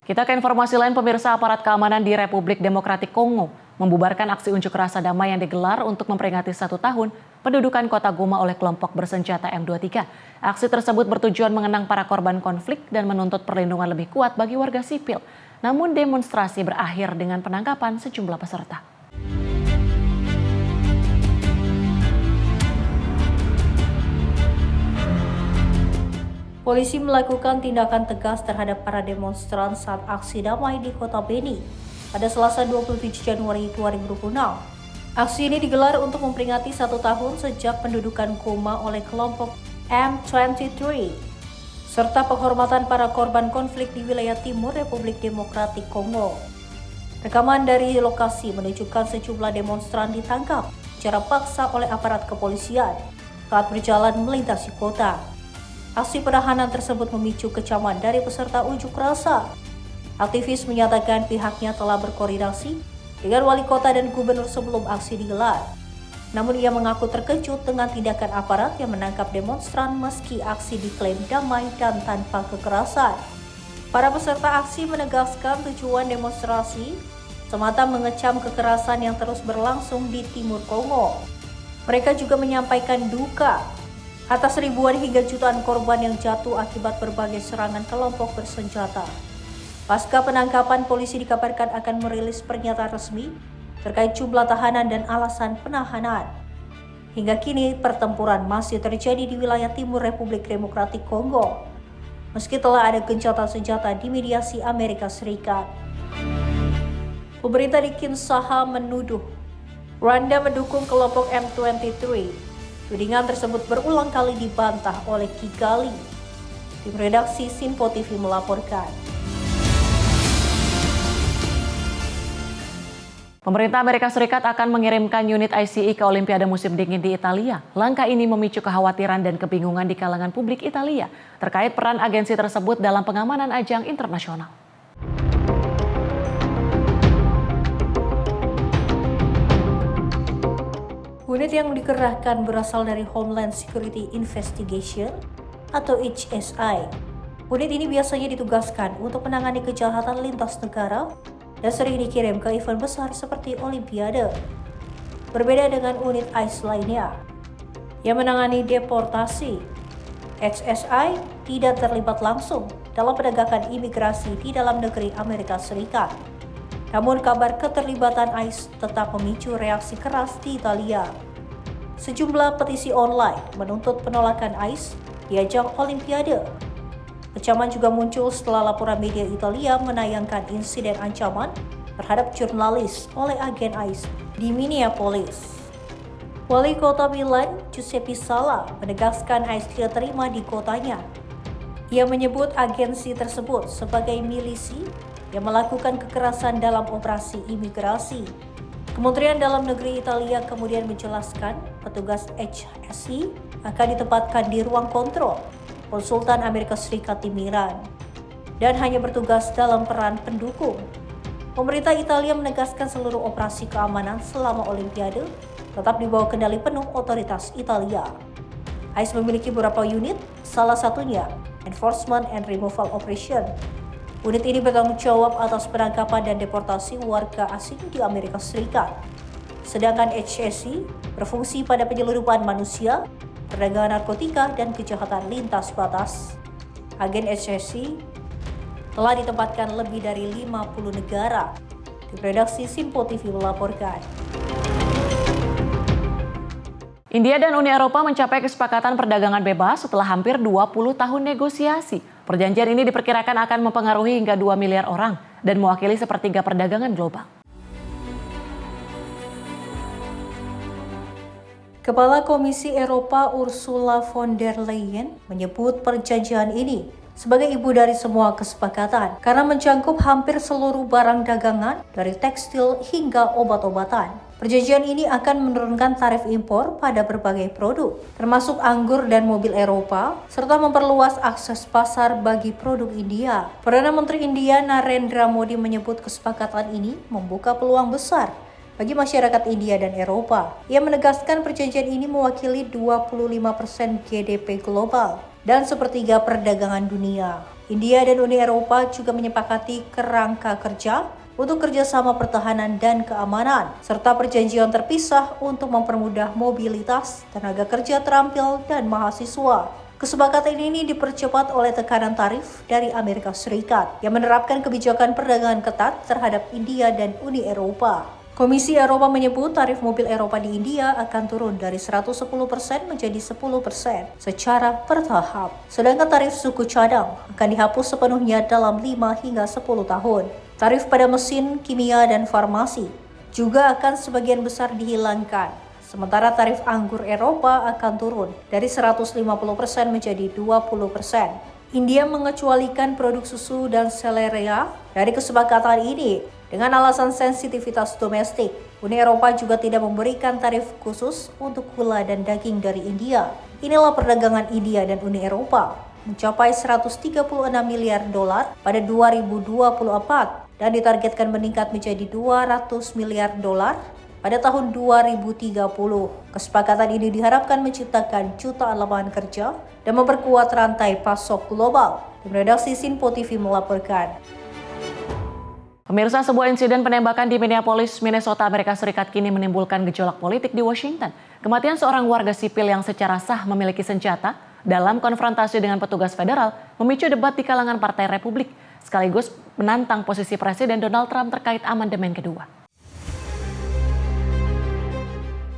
Speaker 1: Kita ke informasi lain, pemirsa. Aparat keamanan di Republik Demokratik Kongo membubarkan aksi unjuk rasa damai yang digelar untuk memperingati 1 tahun pendudukan kota Goma oleh kelompok bersenjata M23. Aksi tersebut bertujuan mengenang para korban konflik dan menuntut perlindungan lebih kuat bagi warga sipil. Namun demonstrasi berakhir dengan penangkapan sejumlah peserta.
Speaker 11: Polisi melakukan tindakan tegas terhadap para demonstran saat aksi damai di kota Beni pada Selasa 27 Januari 2026. Aksi ini digelar untuk memperingati 1 tahun sejak pendudukan Goma oleh kelompok M23, serta penghormatan para korban konflik di wilayah timur Republik Demokratik Kongo. Rekaman dari lokasi menunjukkan sejumlah demonstran ditangkap secara paksa oleh aparat kepolisian saat berjalan melintasi kota. Aksi penahanan tersebut memicu kecaman dari peserta unjuk rasa. Aktivis menyatakan pihaknya telah berkoordinasi dengan wali kota dan gubernur sebelum aksi digelar. Namun ia mengaku terkejut dengan tindakan aparat yang menangkap demonstran meski aksi diklaim damai dan tanpa kekerasan. Para peserta aksi menegaskan tujuan demonstrasi semata mengecam kekerasan yang terus berlangsung di timur Kongo. Mereka juga menyampaikan duka atas ribuan hingga jutaan korban yang jatuh akibat berbagai serangan kelompok bersenjata. Pasca penangkapan, polisi dikabarkan akan merilis pernyataan resmi terkait jumlah tahanan dan alasan penahanan. Hingga kini, pertempuran masih terjadi di wilayah timur Republik Demokratik Kongo, meski telah ada gencatan senjata di mediasi Amerika Serikat. Pemerintah di Kinshasa menuduh Rwanda mendukung kelompok M23. Tudingan tersebut berulang kali dibantah oleh Kigali. Tim redaksi Sinpo TV melaporkan.
Speaker 1: Pemerintah Amerika Serikat akan mengirimkan unit ICE ke Olimpiade musim dingin di Italia. Langkah ini memicu kekhawatiran dan kebingungan di kalangan publik Italia terkait peran agensi tersebut dalam pengamanan ajang internasional.
Speaker 11: Unit yang dikerahkan berasal dari Homeland Security Investigation atau HSI. Unit ini biasanya ditugaskan untuk menangani kejahatan lintas negara dan sering dikirim ke event besar seperti Olimpiade. Berbeda dengan unit ICE lainnya yang menangani deportasi, HSI tidak terlibat langsung dalam penegakan imigrasi di dalam negeri Amerika Serikat. Namun kabar keterlibatan ICE tetap memicu reaksi keras di Italia. Sejumlah petisi online menuntut penolakan ICE di ajang Olimpiade. Kecaman juga muncul setelah laporan media Italia menayangkan insiden ancaman terhadap jurnalis oleh agen ICE di Minneapolis. Wali kota Milan, Giuseppe Sala, menegaskan ICE tidak terima di kotanya. Ia menyebut agensi tersebut sebagai milisi yang melakukan kekerasan dalam operasi imigrasi. Kementerian Dalam Negeri Italia kemudian menjelaskan petugas HSI akan ditempatkan di ruang kontrol konsultan Amerika Serikat di Milan dan hanya bertugas dalam peran pendukung. Pemerintah Italia menegaskan seluruh operasi keamanan selama Olimpiade tetap di bawah kendali penuh otoritas Italia. ICE memiliki beberapa unit, salah satunya Enforcement and Removal Operation. Unit ini bertanggung jawab atas penangkapan dan deportasi warga asing di Amerika Serikat. Sedangkan HSI berfungsi pada penyelundupan manusia, perdagangan narkotika, dan kejahatan lintas batas. Agen HSI telah ditempatkan lebih dari 50 negara. Di redaksi Sinpo TV melaporkan.
Speaker 1: India dan Uni Eropa mencapai kesepakatan perdagangan bebas setelah hampir 20 tahun negosiasi. Perjanjian ini diperkirakan akan mempengaruhi hingga 2 miliar orang dan mewakili sepertiga perdagangan global.
Speaker 11: Kepala Komisi Eropa Ursula von der Leyen menyebut perjanjian ini sebagai ibu dari semua kesepakatan karena mencangkup hampir seluruh barang dagangan dari tekstil hingga obat-obatan. Perjanjian ini akan menurunkan tarif impor pada berbagai produk, termasuk anggur dan mobil Eropa, serta memperluas akses pasar bagi produk India. Perdana Menteri India Narendra Modi menyebut kesepakatan ini membuka peluang besar bagi masyarakat India dan Eropa. Ia menegaskan perjanjian ini mewakili 25% GDP global dan sepertiga perdagangan dunia. India dan Uni Eropa juga menyepakati kerangka kerja untuk kerjasama pertahanan dan keamanan, serta perjanjian terpisah untuk mempermudah mobilitas tenaga kerja terampil dan mahasiswa. Kesepakatan ini dipercepat oleh tekanan tarif dari Amerika Serikat yang menerapkan kebijakan perdagangan ketat terhadap India dan Uni Eropa. Komisi Eropa menyebut tarif mobil Eropa di India akan turun dari 110% menjadi 10% secara bertahap. Sedangkan tarif suku cadang akan dihapus sepenuhnya dalam 5 hingga 10 tahun. Tarif pada mesin, kimia, dan farmasi juga akan sebagian besar dihilangkan. Sementara tarif anggur Eropa akan turun dari 150% menjadi 20%. India mengecualikan produk susu dan seleria dari kesepakatan ini dengan alasan sensitivitas domestik. Uni Eropa juga tidak memberikan tarif khusus untuk gula dan daging dari India. Inilah perdagangan India dan Uni Eropa mencapai 136 miliar dolar pada 2024 dan ditargetkan meningkat menjadi 200 miliar dolar pada tahun 2030. Kesepakatan ini diharapkan menciptakan jutaan lapangan kerja dan memperkuat rantai pasok global. Tim redaksi Sinpo TV melaporkan.
Speaker 1: Pemirsa, sebuah insiden penembakan di Minneapolis, Minnesota, Amerika Serikat kini menimbulkan gejolak politik di Washington. Kematian seorang warga sipil yang secara sah memiliki senjata dalam konfrontasi dengan petugas federal memicu debat di kalangan Partai Republik, sekaligus menantang posisi Presiden Donald Trump terkait amandemen kedua.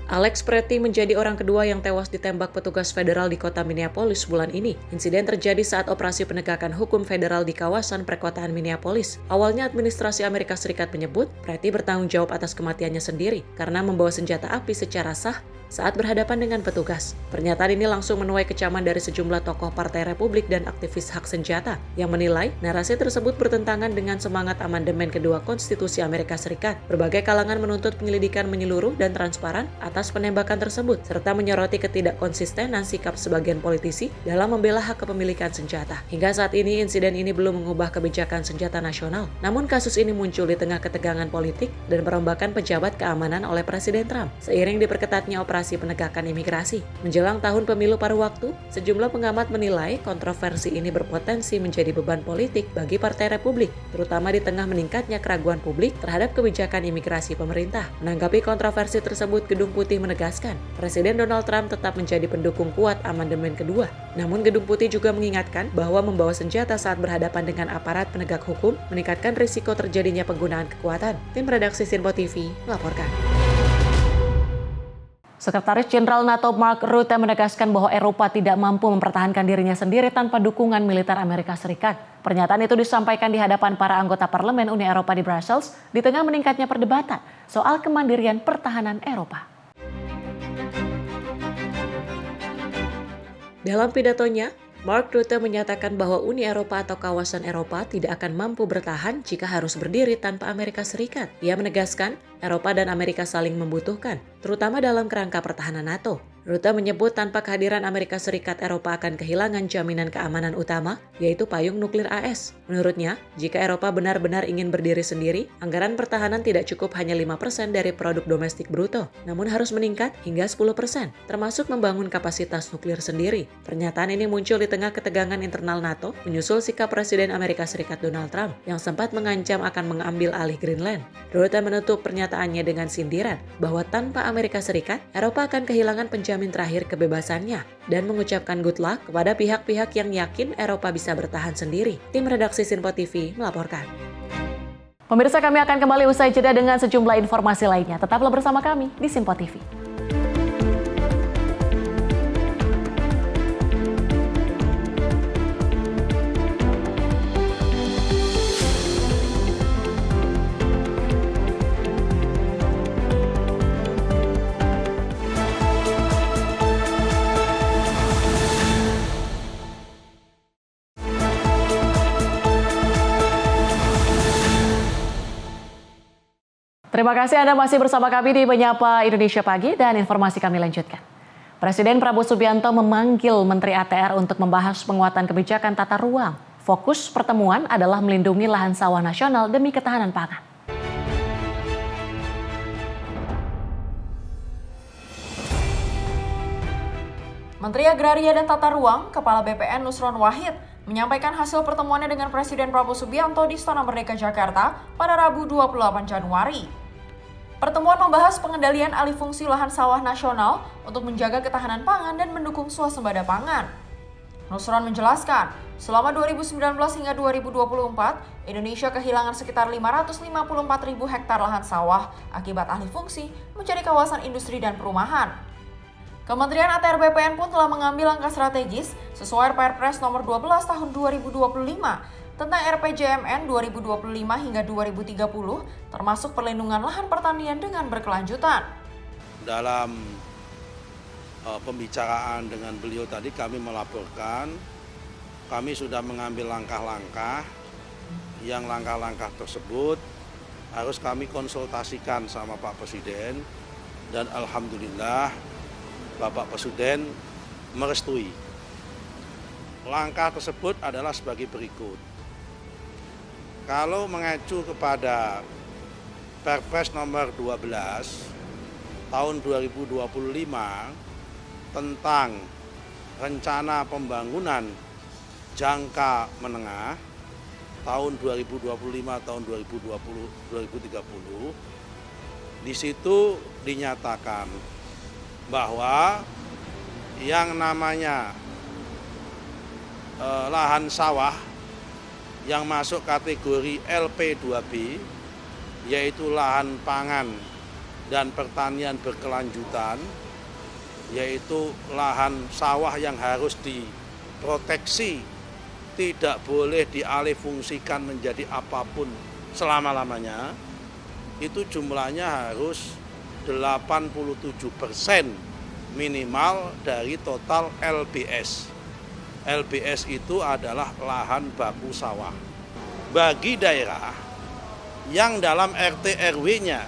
Speaker 13: Alex Pretty menjadi orang kedua yang tewas ditembak petugas federal di kota Minneapolis bulan ini. Insiden terjadi saat operasi penegakan hukum federal di kawasan perkotaan Minneapolis. Awalnya administrasi Amerika Serikat menyebut Pretty bertanggung jawab atas kematiannya sendiri karena membawa senjata api secara sah saat berhadapan dengan petugas. Pernyataan ini langsung menuai kecaman dari sejumlah tokoh Partai Republik dan aktivis hak senjata yang menilai narasi tersebut bertentangan dengan semangat amandemen kedua Konstitusi Amerika Serikat. Berbagai kalangan menuntut penyelidikan menyeluruh dan transparan atas penembakan tersebut, serta menyoroti ketidakkonsistenan sikap sebagian politisi dalam membela hak kepemilikan senjata. Hingga saat ini, insiden ini belum mengubah kebijakan senjata nasional. Namun kasus ini muncul di tengah ketegangan politik dan perombakan pejabat keamanan oleh Presiden Trump, seiring diperketatnya operasi penegakan imigrasi. Menjelang tahun pemilu paruh waktu, sejumlah pengamat menilai kontroversi ini berpotensi menjadi beban politik bagi Partai Republik, terutama di tengah meningkatnya keraguan publik terhadap kebijakan imigrasi pemerintah. Menanggapi kontroversi tersebut, Gedung Putih menegaskan Presiden Donald Trump tetap menjadi pendukung kuat amandemen kedua. Namun Gedung Putih juga mengingatkan bahwa membawa senjata saat berhadapan dengan aparat penegak hukum meningkatkan risiko terjadinya penggunaan kekuatan. Tim redaksi Sinpo TV melaporkan.
Speaker 1: Sekretaris Jenderal NATO Mark Rutte menegaskan bahwa Eropa tidak mampu mempertahankan dirinya sendiri tanpa dukungan militer Amerika Serikat. Pernyataan itu disampaikan di hadapan para anggota Parlemen Uni Eropa di Brussels di tengah meningkatnya perdebatan soal kemandirian pertahanan Eropa.
Speaker 13: Dalam pidatonya, Mark Rutte menyatakan bahwa Uni Eropa atau kawasan Eropa tidak akan mampu bertahan jika harus berdiri tanpa Amerika Serikat. Ia menegaskan Eropa dan Amerika saling membutuhkan, terutama dalam kerangka pertahanan NATO. Rutte menyebut tanpa kehadiran Amerika Serikat, Eropa akan kehilangan jaminan keamanan utama, yaitu payung nuklir AS. Menurutnya, jika Eropa benar-benar ingin berdiri sendiri, anggaran pertahanan tidak cukup hanya 5% dari produk domestik bruto, namun harus meningkat hingga 10%, termasuk membangun kapasitas nuklir sendiri. Pernyataan ini muncul di tengah ketegangan internal NATO, menyusul sikap Presiden Amerika Serikat Donald Trump, yang sempat mengancam akan mengambil alih Greenland. Rutte menutup pernyataannya dengan sindiran bahwa tanpa Amerika Serikat, Eropa akan kehilangan penjamin terakhir kebebasannya dan mengucapkan good luck kepada pihak-pihak yang yakin Eropa bisa bertahan sendiri. Tim redaksi Sinpo TV melaporkan.
Speaker 1: Pemirsa, kami akan kembali usai jeda dengan sejumlah informasi lainnya. Tetaplah bersama kami di Sinpo TV. Terima kasih Anda masih bersama kami di Menyapa Indonesia Pagi dan informasi kami lanjutkan. Presiden Prabowo Subianto memanggil Menteri ATR untuk membahas penguatan kebijakan tata ruang. Fokus pertemuan adalah melindungi lahan sawah nasional demi ketahanan pangan.
Speaker 5: Menteri Agraria dan Tata Ruang, Kepala BPN Nusron Wahid, menyampaikan hasil pertemuannya dengan Presiden Prabowo Subianto di Istana Merdeka Jakarta pada Rabu 28 Januari. Pertemuan membahas pengendalian alih fungsi lahan sawah nasional untuk menjaga ketahanan pangan dan mendukung swasembada pangan. Nusron menjelaskan, selama 2019 hingga 2024, Indonesia kehilangan sekitar 554.000 hektar lahan sawah akibat alih fungsi menjadi kawasan industri dan perumahan. Kementerian ATR BPN pun telah mengambil langkah strategis sesuai Perpres nomor 12 tahun 2025 tentang RPJMN 2025 hingga 2030, termasuk perlindungan lahan pertanian dengan berkelanjutan.
Speaker 9: Dalam pembicaraan dengan beliau tadi kami melaporkan, kami sudah mengambil langkah-langkah, yang langkah-langkah tersebut harus kami konsultasikan sama Pak Presiden, dan alhamdulillah Bapak Presiden merestui. Langkah tersebut adalah sebagai berikut. Kalau mengacu kepada Perpres nomor 12 tahun 2025 tentang rencana pembangunan jangka menengah tahun 2025 tahun 2030, di situ dinyatakan bahwa yang namanya lahan sawah yang masuk kategori LP2B, yaitu lahan pangan dan pertanian berkelanjutan, yaitu lahan sawah yang harus diproteksi, tidak boleh dialihfungsikan menjadi apapun selama-lamanya, itu jumlahnya harus 87% minimal dari total LBS. LBS itu adalah lahan baku sawah. Bagi daerah yang dalam RT RW-nya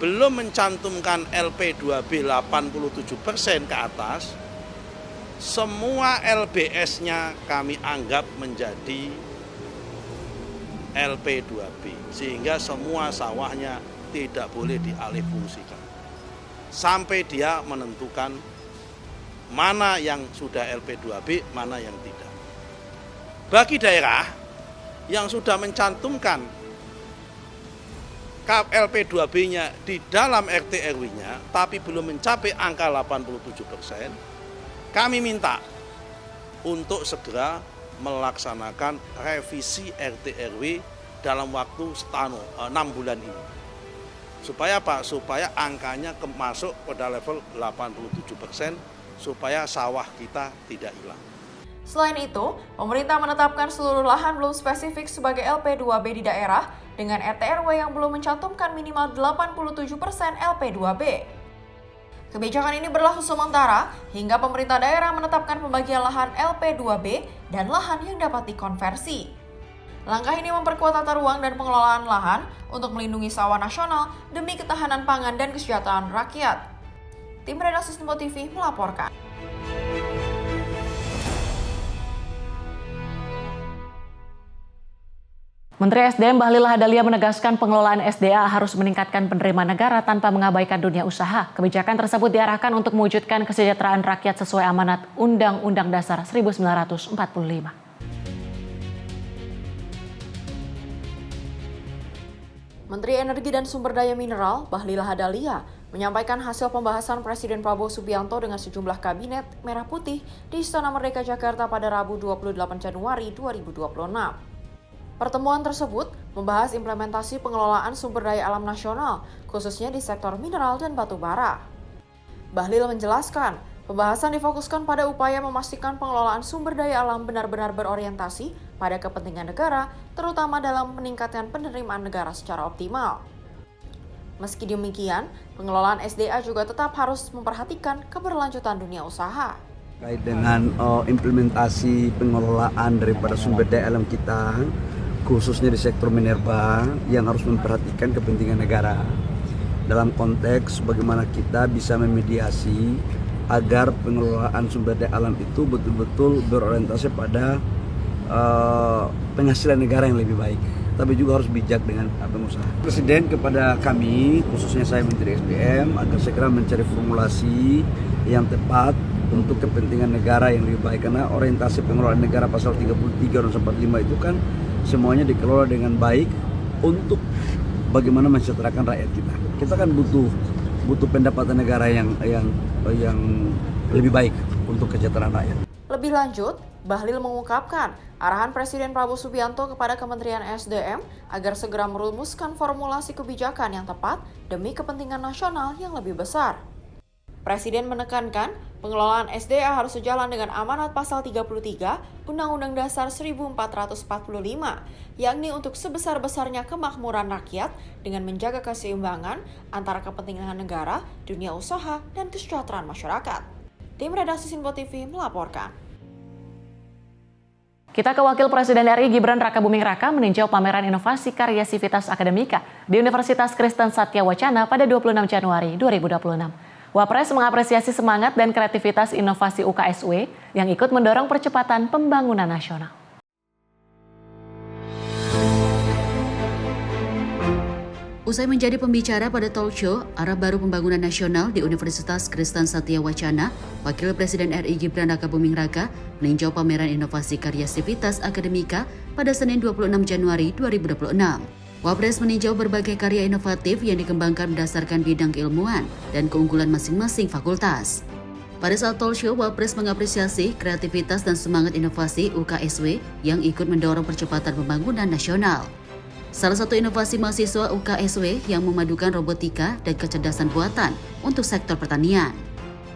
Speaker 9: belum mencantumkan LP2B 87% ke atas, semua LBS-nya kami anggap menjadi LP2B, sehingga semua sawahnya tidak boleh dialihfungsikan sampai dia menentukan mana yang sudah LP2B, mana yang tidak. Bagi daerah yang sudah mencantumkan LP2B-nya di dalam RT RW-nya tapi belum mencapai angka 87%, kami minta untuk segera melaksanakan revisi RT RW dalam waktu 6 bulan ini. Supaya apa? Supaya angkanya masuk pada level 87%, supaya sawah kita tidak hilang.
Speaker 5: Selain itu, pemerintah menetapkan seluruh lahan belum spesifik sebagai LP2B di daerah dengan RT RW yang belum mencantumkan minimal 87% LP2B. Kebijakan ini berlaku sementara hingga pemerintah daerah menetapkan pembagian lahan LP2B dan lahan yang dapat dikonversi. Langkah ini memperkuat tata ruang dan pengelolaan lahan untuk melindungi sawah nasional demi ketahanan pangan dan kesejahteraan rakyat. Tim Redaksi Tempo TV melaporkan.
Speaker 1: Menteri SDM Bahlil Lahadalia menegaskan pengelolaan SDA harus meningkatkan penerimaan negara tanpa mengabaikan dunia usaha. Kebijakan tersebut diarahkan untuk mewujudkan kesejahteraan rakyat sesuai amanat Undang-Undang Dasar 1945.
Speaker 5: Menteri Energi dan Sumber Daya Mineral Bahlil Lahadalia menyampaikan hasil pembahasan Presiden Prabowo Subianto dengan sejumlah kabinet merah putih di Istana Merdeka Jakarta pada Rabu 28 Januari 2026. Pertemuan tersebut membahas implementasi pengelolaan sumber daya alam nasional, khususnya di sektor mineral dan batu bara. Bahlil menjelaskan, pembahasan difokuskan pada upaya memastikan pengelolaan sumber daya alam benar-benar berorientasi pada kepentingan negara, terutama dalam meningkatkan penerimaan negara secara optimal. Meski demikian, pengelolaan SDA juga tetap harus memperhatikan keberlanjutan dunia usaha.
Speaker 20: Terkait dengan implementasi pengelolaan daripada sumber daya alam kita, khususnya di sektor minerba yang harus memperhatikan kepentingan negara. dalam konteks bagaimana kita bisa memediasi agar pengelolaan sumber daya alam itu betul-betul berorientasi pada penghasilan negara yang lebih baik, tapi juga harus bijak dengan pengusaha. Presiden kepada kami, khususnya saya Menteri SDM, agar segera mencari formulasi yang tepat untuk kepentingan negara yang lebih baik, karena orientasi pengelolaan negara pasal 33 dan 45 itu kan semuanya dikelola dengan baik untuk bagaimana mensejahterakan rakyat kita. Kita kan butuh pendapatan negara yang lebih baik untuk kesejahteraan rakyat.
Speaker 5: Lebih lanjut, Bahlil mengungkapkan arahan Presiden Prabowo Subianto kepada Kementerian SDM agar segera merumuskan formulasi kebijakan yang tepat demi kepentingan nasional yang lebih besar. Presiden menekankan pengelolaan SDA harus sejalan dengan amanat pasal 33 Undang-Undang Dasar 1445, yakni untuk sebesar-besarnya kemakmuran rakyat dengan menjaga keseimbangan antara kepentingan negara, dunia usaha, dan kesejahteraan masyarakat. Tim Redaksi Sinpo TV melaporkan.
Speaker 1: Kita ke Wakil Presiden RI Gibran Rakabuming Raka meninjau pameran inovasi karya Sivitas Akademika di Universitas Kristen Satya Wacana pada 26 Januari 2026. Wapres mengapresiasi semangat dan kreativitas inovasi UKSW yang ikut mendorong percepatan pembangunan nasional.
Speaker 2: Usai menjadi pembicara pada talk show Arah Baru Pembangunan Nasional di Universitas Kristen Satya Wacana, Wakil Presiden RI Gibran Rakabuming Raka meninjau pameran inovasi karya Sivitas Akademika pada Senin 26 Januari 2026. Wapres meninjau berbagai karya inovatif yang dikembangkan berdasarkan bidang keilmuan dan keunggulan masing-masing fakultas. Pada saat talk show, Wapres mengapresiasi kreativitas dan semangat inovasi UKSW yang ikut mendorong percepatan pembangunan nasional. Salah satu inovasi mahasiswa UKSW yang memadukan robotika dan kecerdasan buatan untuk sektor pertanian.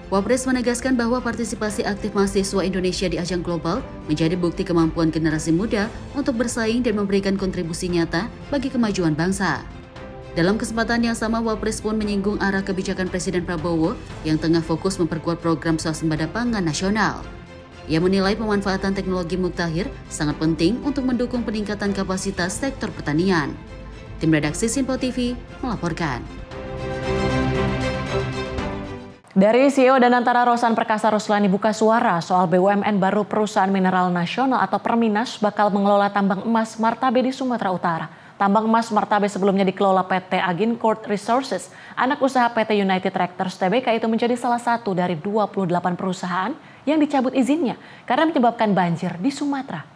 Speaker 2: Wapres menegaskan bahwa partisipasi aktif mahasiswa Indonesia di ajang global menjadi bukti kemampuan generasi muda untuk bersaing dan memberikan kontribusi nyata bagi kemajuan bangsa. Dalam kesempatan yang sama, Wapres pun menyinggung arah kebijakan Presiden Prabowo yang tengah fokus memperkuat program swasembada pangan nasional. Ia menilai pemanfaatan teknologi Muktahir sangat penting untuk mendukung peningkatan kapasitas sektor pertanian. Tim Redaksi Sinpo TV melaporkan.
Speaker 1: Dari CEO Danantara Rosan Perkasa Ruslani buka suara soal BUMN baru Perusahaan Mineral Nasional atau Perminas bakal mengelola tambang emas Martabe di Sumatera Utara. Tambang emas Martabe sebelumnya dikelola PT Agincourt Resources, anak usaha PT United Tractors Tbk itu menjadi salah satu dari 28 perusahaan yang dicabut izinnya karena menyebabkan banjir di Sumatera.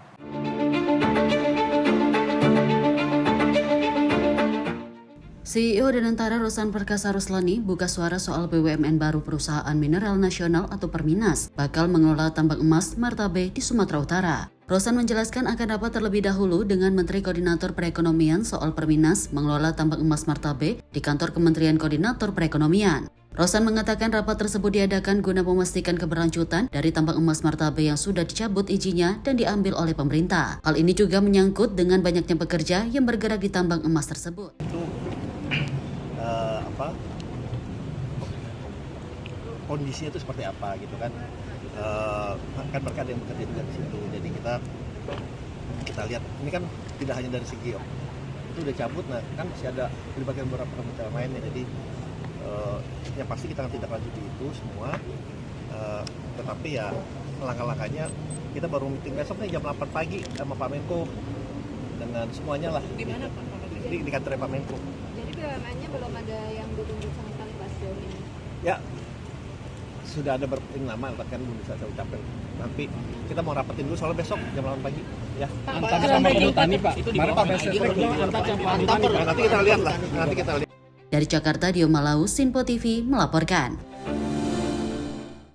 Speaker 2: CEO Danantara Rosan Perkasa Ruslani buka suara soal BUMN baru Perusahaan Mineral Nasional atau Perminas bakal mengelola tambang emas Martabe di Sumatera Utara. Rosan menjelaskan akan rapat terlebih dahulu dengan Menteri Koordinator Perekonomian soal Perminas mengelola tambang emas Martabe di kantor Kementerian Koordinator Perekonomian. Rosan mengatakan rapat tersebut diadakan guna memastikan keberlanjutan dari tambang emas Martabe yang sudah dicabut izinnya dan diambil oleh pemerintah. Hal ini juga menyangkut dengan banyaknya pekerja yang bergerak di tambang emas tersebut.
Speaker 8: Kondisinya itu seperti apa gitu kan, kan mereka ada yang bekerja juga di situ, jadi kita lihat ini kan tidak hanya dari segi itu udah cabut, nah kan masih ada berbagai beberapa kementerian lainnya, jadi yang pasti kita akan tindak lanjuti itu semua, tetapi ya langkah-langkahnya kita baru meeting besok nih jam 8 pagi sama Pak Menko dengan semuanya lah. Di mana Pak? Di kantor Pak Menko.
Speaker 14: Jadi BUMN-nya belum ada yang ditunjuk sama sekali pas jauh ini?
Speaker 8: Ya, sudah ada nama, kan belum bisa saya ucapkan. Nanti kita mau rapetin dulu soalnya besok jam 8 pagi. Ya.
Speaker 10: Antar sama Perhutani Pak. Itu di mana Pak?
Speaker 8: Nanti kita lihat lah. Nanti kita lihat.
Speaker 2: Dari Jakarta, Dio Malau, Sinpo TV melaporkan.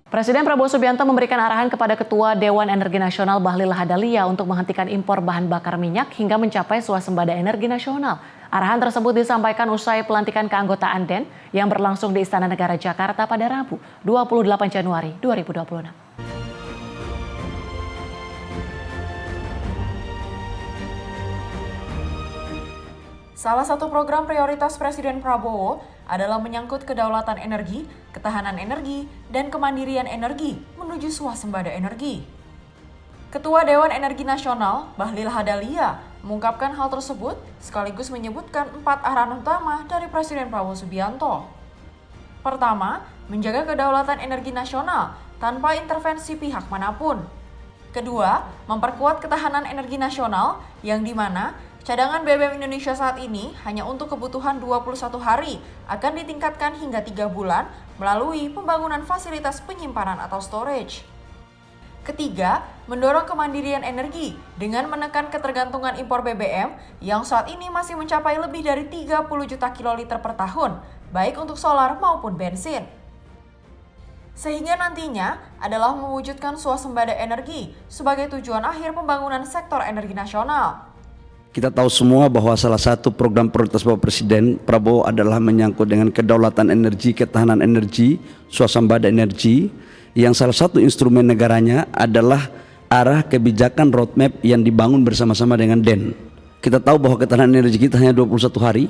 Speaker 1: Presiden Prabowo Subianto memberikan arahan kepada Ketua Dewan Energi Nasional Bahlil Lahadalia untuk menghentikan impor bahan bakar minyak hingga mencapai swasembada energi nasional. Arahan tersebut disampaikan usai pelantikan keanggotaan DEN yang berlangsung di Istana Negara Jakarta pada Rabu 28 Januari 2026.
Speaker 5: Salah satu program prioritas Presiden Prabowo adalah menyangkut kedaulatan energi, ketahanan energi, dan kemandirian energi menuju swasembada energi. Ketua Dewan Energi Nasional, Bahlil Lahadalia, mengungkapkan hal tersebut sekaligus menyebutkan 4 arahan utama dari Presiden Prabowo Subianto. Pertama, menjaga kedaulatan energi nasional tanpa intervensi pihak manapun. Kedua, memperkuat ketahanan energi nasional yang dimana cadangan BBM Indonesia saat ini hanya untuk kebutuhan 21 hari akan ditingkatkan hingga 3 bulan melalui pembangunan fasilitas penyimpanan atau storage. Ketiga, mendorong kemandirian energi dengan menekan ketergantungan impor BBM yang saat ini masih mencapai lebih dari 30 juta kiloliter per tahun, baik untuk solar maupun bensin. Sehingga nantinya adalah mewujudkan swasembada energi sebagai tujuan akhir pembangunan sektor energi nasional.
Speaker 20: Kita tahu semua bahwa salah satu program prioritas Bapak Presiden Prabowo adalah menyangkut dengan kedaulatan energi, ketahanan energi, swasembada energi, yang salah satu instrumen negaranya adalah arah kebijakan roadmap yang dibangun bersama-sama dengan DEN. Kita tahu bahwa ketahanan energi kita hanya 21 hari,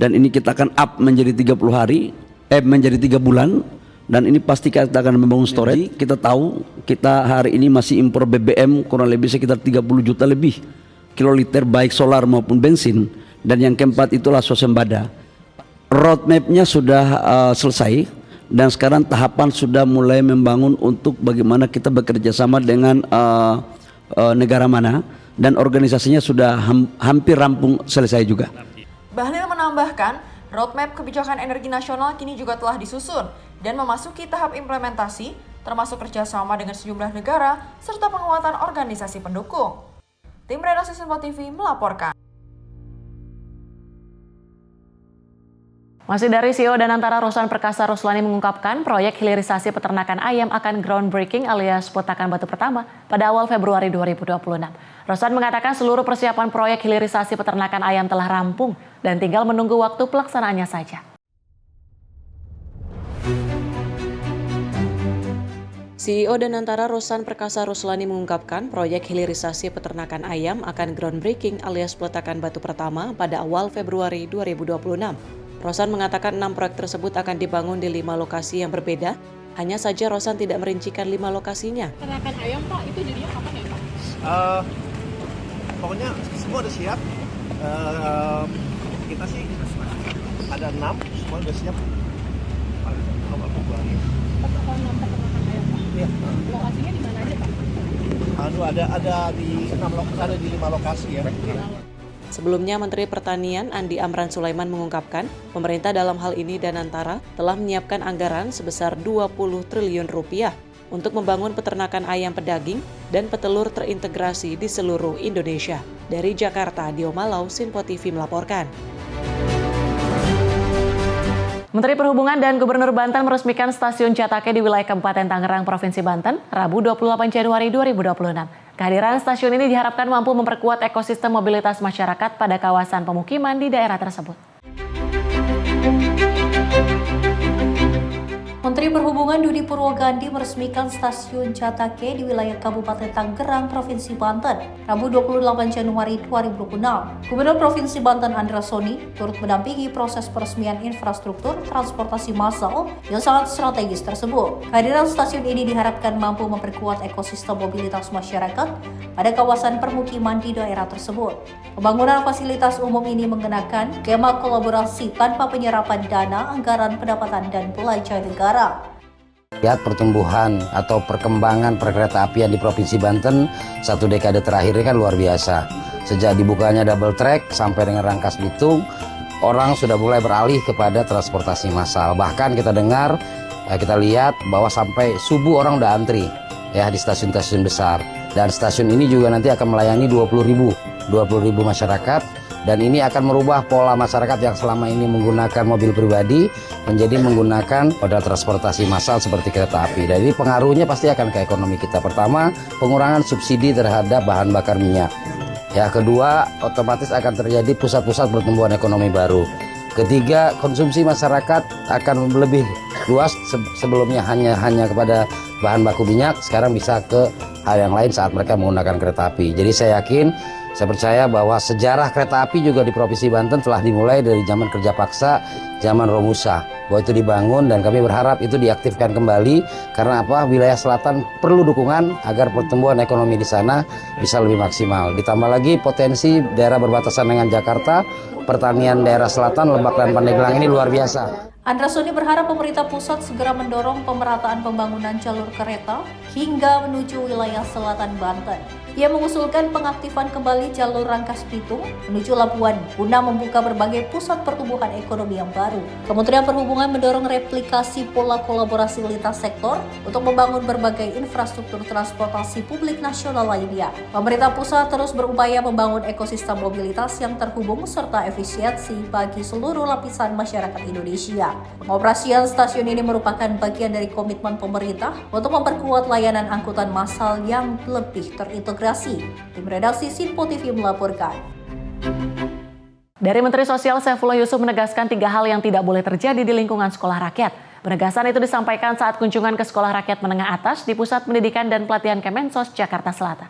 Speaker 20: dan ini kita akan up menjadi 30 hari, menjadi 3 bulan, dan ini pasti kita akan membangun storage. Kita tahu kita hari ini masih impor BBM kurang lebih sekitar 30 juta lebih kiloliter baik solar maupun bensin, dan yang keempat itulah swasembada. Roadmapnya sudah selesai, dan sekarang tahapan sudah mulai membangun untuk bagaimana kita bekerja sama dengan negara mana, dan organisasinya sudah hampir rampung selesai juga.
Speaker 5: Bahlil menambahkan, roadmap kebijakan energi nasional kini juga telah disusun dan memasuki tahap implementasi, termasuk kerjasama dengan sejumlah negara serta penguatan organisasi pendukung. Tim Redaksi Simpo TV melaporkan.
Speaker 1: Masih dari CEO Danantara Rosan Perkasa Roslani mengungkapkan proyek hilirisasi peternakan ayam akan groundbreaking alias peletakan batu pertama pada awal Februari 2026. Rosan mengatakan seluruh persiapan proyek hilirisasi peternakan ayam telah rampung dan tinggal menunggu waktu pelaksanaannya saja.
Speaker 13: CEO Danantara Rosan Perkasa Roslani mengungkapkan proyek hilirisasi peternakan ayam akan groundbreaking alias peletakan batu pertama pada awal Februari 2026. Rosan mengatakan 6 proyek tersebut akan dibangun di 5 lokasi yang berbeda. Hanya saja Rosan tidak merincikan 5 lokasinya.
Speaker 14: Peternakan ayam Pak, itu jadinya kapan ya Pak?
Speaker 8: Pokoknya semua udah siap. Kita sih ada 6, semua udah siap. Awal Februari.
Speaker 14: Kalau 6 peternakan ayam Pak?
Speaker 8: Iya.
Speaker 14: Lokasinya di mana aja Pak?
Speaker 8: Ada di 5 lokasi ya.
Speaker 13: Sebelumnya, Menteri Pertanian Andi Amran Sulaiman mengungkapkan, pemerintah dalam hal ini Danantara telah menyiapkan anggaran sebesar 20 triliun rupiah untuk membangun peternakan ayam pedaging dan petelur terintegrasi di seluruh Indonesia. Dari Jakarta, Dio Malau, Simpo TV melaporkan.
Speaker 1: Menteri Perhubungan dan Gubernur Banten meresmikan stasiun Jatake di wilayah Kabupaten Tangerang, Provinsi Banten, Rabu 28 Januari 2026. Kehadiran stasiun ini diharapkan mampu memperkuat ekosistem mobilitas masyarakat pada kawasan pemukiman di daerah tersebut.
Speaker 11: Menteri Perhubungan Dudi Purwogandhi meresmikan stasiun Jatake di wilayah Kabupaten Tangerang, Provinsi Banten, Rabu 28 Januari 2026. Gubernur Provinsi Banten Andra Soni turut mendampingi proses peresmian infrastruktur transportasi massal yang sangat strategis tersebut. Kehadiran stasiun ini diharapkan mampu memperkuat ekosistem mobilitas masyarakat pada kawasan permukiman di daerah tersebut. Pembangunan fasilitas umum ini mengenakan skema kolaborasi tanpa penyerapan dana, anggaran pendapatan, dan belanja negara.
Speaker 21: Lihat pertumbuhan atau perkembangan perkeretaapian di Provinsi Banten 1 dekade terakhir ini kan luar biasa. Sejak dibukanya double track sampai dengan Rangkas Bitung, orang sudah mulai beralih kepada transportasi massal. Bahkan kita dengar, kita lihat bahwa sampai subuh orang udah antri ya di stasiun-stasiun besar. Dan stasiun ini juga nanti akan melayani 20.000 masyarakat. Dan ini akan merubah pola masyarakat yang selama ini menggunakan mobil pribadi menjadi menggunakan moda transportasi massal seperti kereta api. Jadi pengaruhnya pasti akan ke ekonomi kita. Pertama, pengurangan subsidi terhadap bahan bakar minyak. Ya, kedua, otomatis akan terjadi pusat-pusat pertumbuhan ekonomi baru. Ketiga, konsumsi masyarakat akan lebih luas. Sebelumnya hanya kepada bahan baku minyak, sekarang bisa ke hal yang lain saat mereka menggunakan kereta api. Jadi saya yakin Saya percaya bahwa sejarah kereta api juga di Provinsi Banten telah dimulai dari zaman kerja paksa, zaman Romusa. Bahwa itu dibangun dan kami berharap itu diaktifkan kembali karena apa? Wilayah selatan perlu dukungan agar pertumbuhan ekonomi di sana bisa lebih maksimal. Ditambah lagi potensi daerah berbatasan dengan Jakarta, pertanian daerah selatan, Lebak dan Pandeglang ini luar biasa.
Speaker 11: Andra Soni berharap pemerintah pusat segera mendorong pemerataan pembangunan jalur kereta hingga menuju wilayah selatan Banten. Ia mengusulkan pengaktifan kembali jalur Rangkas Bitung menuju Labuan guna membuka berbagai pusat pertumbuhan ekonomi yang baru. Kementerian Perhubungan mendorong replikasi pola kolaborasi lintas sektor untuk membangun berbagai infrastruktur transportasi publik nasional lainnya. Pemerintah pusat terus berupaya membangun ekosistem mobilitas yang terhubung serta efisiensi bagi seluruh lapisan masyarakat Indonesia. Pengoperasian stasiun ini merupakan bagian dari komitmen pemerintah untuk memperkuat layanan angkutan massal yang lebih terintegrasi. Tim redaksi Sinpo TV melaporkan.
Speaker 1: Dari Menteri Sosial Saifullah Yusuf menegaskan 3 hal yang tidak boleh terjadi di lingkungan sekolah rakyat. Penegasan itu disampaikan saat kunjungan ke sekolah rakyat menengah atas di Pusat Pendidikan dan Pelatihan Kemensos, Jakarta Selatan.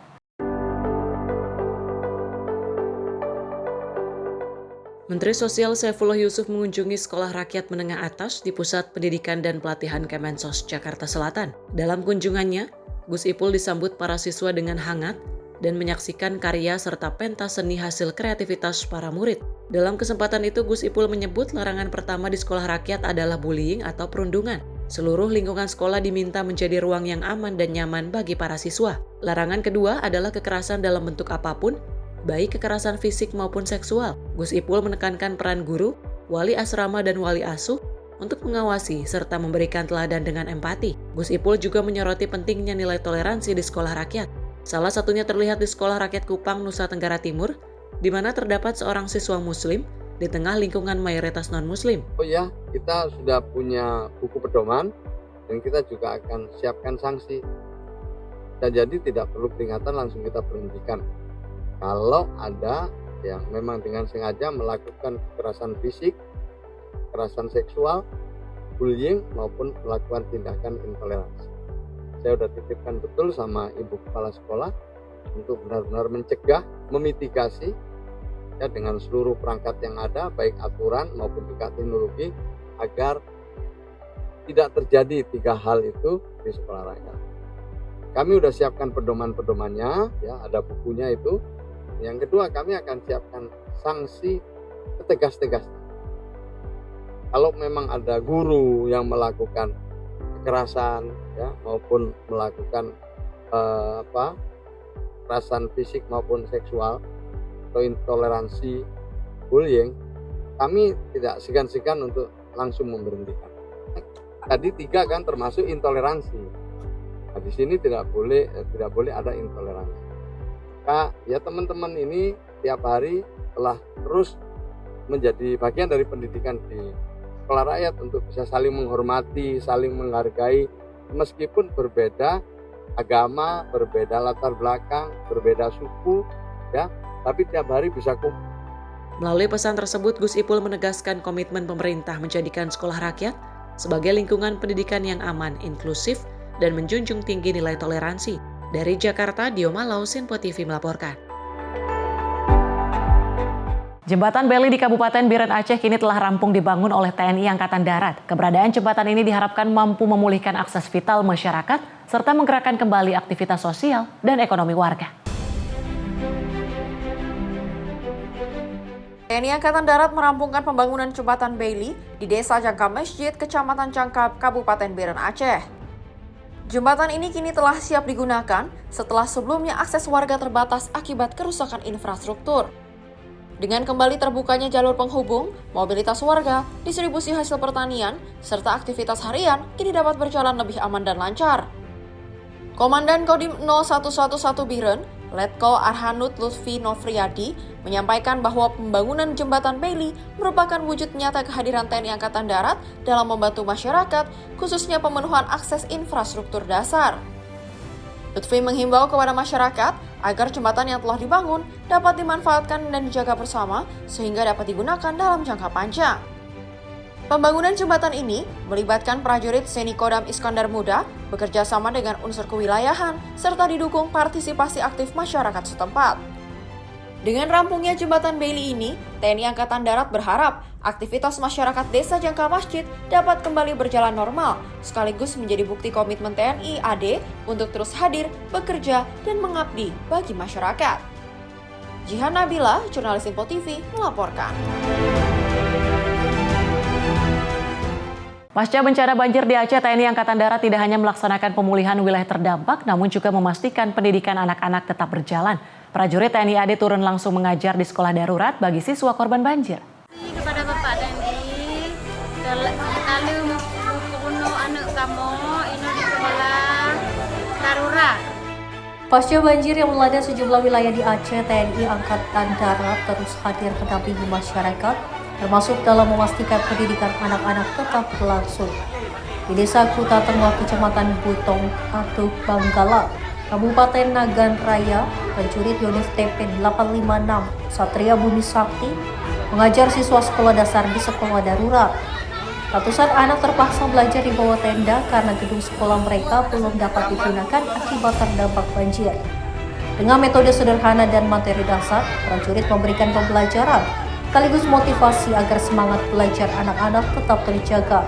Speaker 13: Menteri Sosial Saifullah Yusuf mengunjungi sekolah rakyat menengah atas di Pusat Pendidikan dan Pelatihan Kemensos, Jakarta Selatan. Dalam kunjungannya, Gus Ipul disambut para siswa dengan hangat dan menyaksikan karya serta pentas seni hasil kreativitas para murid. Dalam kesempatan itu, Gus Ipul menyebut larangan pertama di sekolah rakyat adalah bullying atau perundungan. Seluruh lingkungan sekolah diminta menjadi ruang yang aman dan nyaman bagi para siswa. Larangan kedua adalah kekerasan dalam bentuk apapun, baik kekerasan fisik maupun seksual. Gus Ipul menekankan peran guru, wali asrama dan wali asuh untuk mengawasi serta memberikan teladan dengan empati. Gus Ipul juga menyoroti pentingnya nilai toleransi di sekolah rakyat. Salah satunya terlihat di Sekolah Rakyat Kupang, Nusa Tenggara Timur, di mana terdapat seorang siswa muslim di tengah lingkungan mayoritas non-muslim.
Speaker 22: Oh ya, kita sudah punya buku pedoman dan kita juga akan siapkan sanksi. Dan jadi tidak perlu peringatan, langsung kita berhentikan. Kalau ada yang memang dengan sengaja melakukan kekerasan fisik, kekerasan seksual, bullying maupun melakukan tindakan intoleransi. Saya sudah titipkan betul sama Ibu Kepala Sekolah untuk benar-benar mencegah, memitigasi ya, dengan seluruh perangkat yang ada, baik aturan maupun juga teknologi, agar tidak terjadi 3 hal itu di sekolah rakyat. Kami sudah siapkan pedoman-pedomannya, ya, ada bukunya itu. Yang kedua, kami akan siapkan sanksi setegas-tegasnya. Kalau memang ada guru yang melakukan kekerasan ya, maupun melakukan kekerasan fisik maupun seksual atau intoleransi, bullying, kami tidak segan-segan untuk langsung memberhentikan. Tadi 3 kan termasuk intoleransi. Nah, di sini tidak boleh ada intoleransi. Maka ya teman-teman ini tiap hari telah terus menjadi bagian dari pendidikan di sekolah rakyat untuk bisa saling menghormati, saling menghargai, meskipun berbeda agama, berbeda latar belakang, berbeda suku, ya, tapi tiap hari bisa kumpul.
Speaker 13: Melalui pesan tersebut, Gus Ipul menegaskan komitmen pemerintah menjadikan sekolah rakyat sebagai lingkungan pendidikan yang aman, inklusif, dan menjunjung tinggi nilai toleransi. Dari Jakarta, Dio Malau, Sinpo TV melaporkan.
Speaker 1: Jembatan Beli di Kabupaten Biren Aceh kini telah rampung dibangun oleh TNI Angkatan Darat. Keberadaan jembatan ini diharapkan mampu memulihkan akses vital masyarakat serta menggerakkan kembali aktivitas sosial dan ekonomi warga.
Speaker 5: TNI Angkatan Darat merampungkan pembangunan jembatan Beli di Desa Jangkap Masjid, Kecamatan Jangkap, Kabupaten Biren Aceh. Jembatan ini kini telah siap digunakan setelah sebelumnya akses warga terbatas akibat kerusakan infrastruktur. Dengan kembali terbukanya jalur penghubung, mobilitas warga, distribusi hasil pertanian, serta aktivitas harian kini dapat berjalan lebih aman dan lancar. Komandan Kodim 0111 Biren, Letko Arhanud Lutfi Nofriyadi, menyampaikan bahwa pembangunan jembatan Beli merupakan wujud nyata kehadiran TNI Angkatan Darat dalam membantu masyarakat, khususnya pemenuhan akses infrastruktur dasar. Lutfi menghimbau kepada masyarakat agar jembatan yang telah dibangun dapat dimanfaatkan dan dijaga bersama sehingga dapat digunakan dalam jangka panjang. Pembangunan jembatan ini melibatkan prajurit Seni Kodam Iskandar Muda bekerja sama dengan unsur kewilayahan serta didukung partisipasi aktif masyarakat setempat. Dengan rampungnya jembatan Bailey ini, TNI Angkatan Darat berharap aktivitas masyarakat Desa Jangkar Masjid dapat kembali berjalan normal, sekaligus menjadi bukti komitmen TNI AD untuk terus hadir, bekerja, dan mengabdi bagi masyarakat. Jihan Nabila, jurnalis Info TV, melaporkan.
Speaker 1: Pasca bencana banjir di Aceh, TNI Angkatan Darat tidak hanya melaksanakan pemulihan wilayah terdampak, namun juga memastikan pendidikan anak-anak tetap berjalan. Prajurit TNI AD turun langsung mengajar di sekolah darurat bagi siswa korban banjir.
Speaker 18: Kepada Bapak TNI, kalau buku anak kamu ini di sekolah darurat.
Speaker 11: Pasca banjir yang melanda sejumlah wilayah di Aceh, TNI Angkatan Darat terus hadir mendampingi masyarakat, termasuk dalam memastikan pendidikan anak-anak tetap berlangsung. Di Desa Kuta Tengah, Kecamatan Butong, Atuk Banggala, Kabupaten Nagan Raya, prajurit unit TP 856 Satria Bumi Sakti mengajar siswa sekolah dasar di sekolah darurat. Ratusan anak terpaksa belajar di bawah tenda karena gedung sekolah mereka belum dapat digunakan akibat terdampak banjir. Dengan metode sederhana dan materi dasar, prajurit memberikan pembelajaran sekaligus motivasi agar semangat belajar anak-anak tetap terjaga.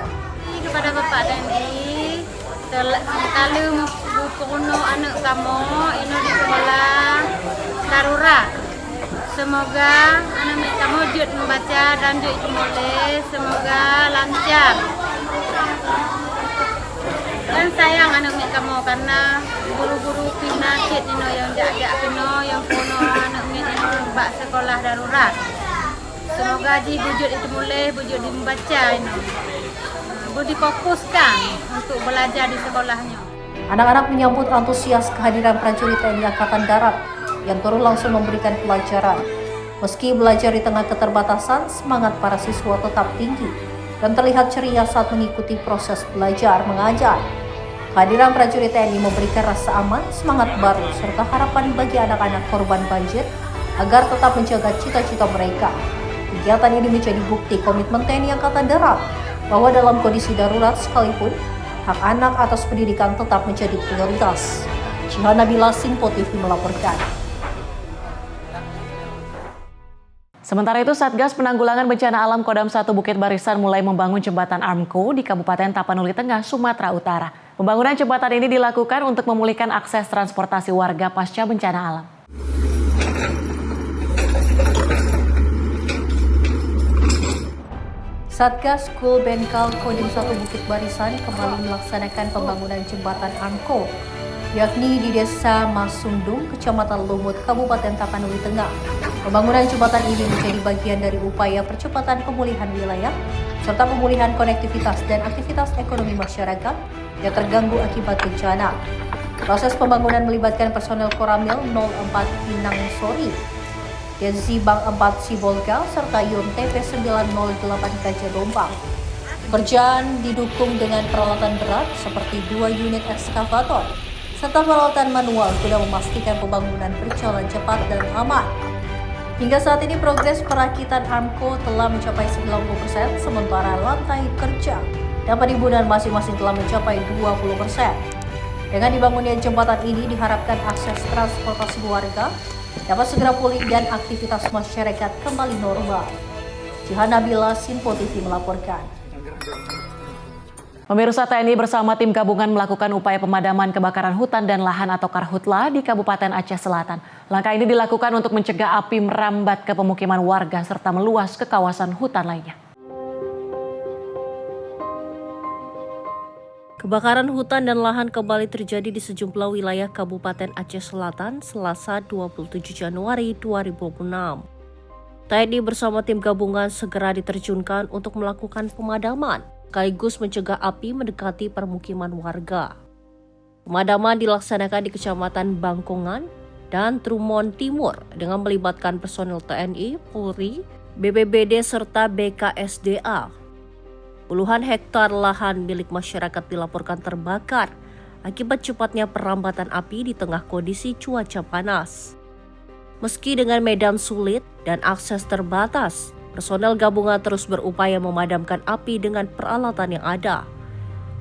Speaker 18: Kepada Bapak TNI, kalau buku anak kamu ini di sekolah darurat. Semoga anak kamu jut membaca dan jut menulis, semoga lancar. Dan sayang anak kamu karena guru-guru penyakit ini yang jaga kena yang puno anak ini bak sekolah darurat. Semoga di bujut itu mulai bujut membaca ini. Difokuskan untuk belajar di sekolahnya.
Speaker 11: Anak-anak menyambut antusias kehadiran prajurit TNI Angkatan Darat yang turun langsung memberikan pelajaran. Meski belajar di tengah keterbatasan, semangat para siswa tetap tinggi dan terlihat ceria saat mengikuti proses belajar mengajar. Kehadiran prajurit TNI memberikan rasa aman, semangat baru, serta harapan bagi anak-anak korban banjir agar tetap menjaga cita-cita mereka. Kegiatan ini menjadi bukti komitmen TNI Angkatan Darat bahwa dalam kondisi darurat sekalipun, hak anak atas pendidikan tetap menjadi prioritas. Jihan Nabila, Info TV melaporkan.
Speaker 1: Sementara itu, Satgas Penanggulangan Bencana Alam Kodam 1 Bukit Barisan mulai membangun jembatan Armco di Kabupaten Tapanuli Tengah, Sumatera Utara. Pembangunan jembatan ini dilakukan untuk memulihkan akses transportasi warga pasca bencana alam.
Speaker 11: Satgas Kul Benkal Kodim 1 Bukit Barisan kembali melaksanakan pembangunan jembatan Armco, yakni di Desa Masundung, Kecamatan Lumut, Kabupaten Tapanuli Tengah. Pembangunan jembatan ini menjadi bagian dari upaya percepatan pemulihan wilayah, serta pemulihan konektivitas dan aktivitas ekonomi masyarakat yang terganggu akibat bencana. Proses pembangunan melibatkan personel Koramil 04 Pinang Sori, Densi Bank 4 Sibolga, serta Yun TP 908 Gajah Dompang. Pekerjaan didukung dengan peralatan berat seperti 2 unit ekskavator, serta peralatan manual guna memastikan pembangunan berjalan cepat dan aman. Hingga saat ini progres perakitan Armco telah mencapai 90%, sementara lantai kerja dan penimbunan masing-masing telah mencapai 20%. Dengan dibangunnya jembatan ini diharapkan akses transportasi warga dapat segera pulih dan aktivitas masyarakat kembali normal. Jihan Nabila, Info TV melaporkan.
Speaker 1: Pemirsa, TNI bersama tim gabungan melakukan upaya pemadaman kebakaran hutan dan lahan atau Karhutla di Kabupaten Aceh Selatan. Langkah ini dilakukan untuk mencegah api merambat ke pemukiman warga serta meluas ke kawasan hutan lainnya.
Speaker 11: Kebakaran hutan dan lahan kembali terjadi di sejumlah wilayah Kabupaten Aceh Selatan Selasa 27 Januari 2026. TNI bersama tim gabungan segera diterjunkan untuk melakukan pemadaman, sekaligus mencegah api mendekati permukiman warga. Pemadaman dilaksanakan di Kecamatan Bangkongan dan Trumon Timur dengan melibatkan personel TNI, Polri, BPBD serta BKSDA. Puluhan hektar lahan milik masyarakat dilaporkan terbakar akibat cepatnya perambatan api di tengah kondisi cuaca panas. Meski dengan medan sulit dan akses terbatas, personel gabungan terus berupaya memadamkan api dengan peralatan yang ada.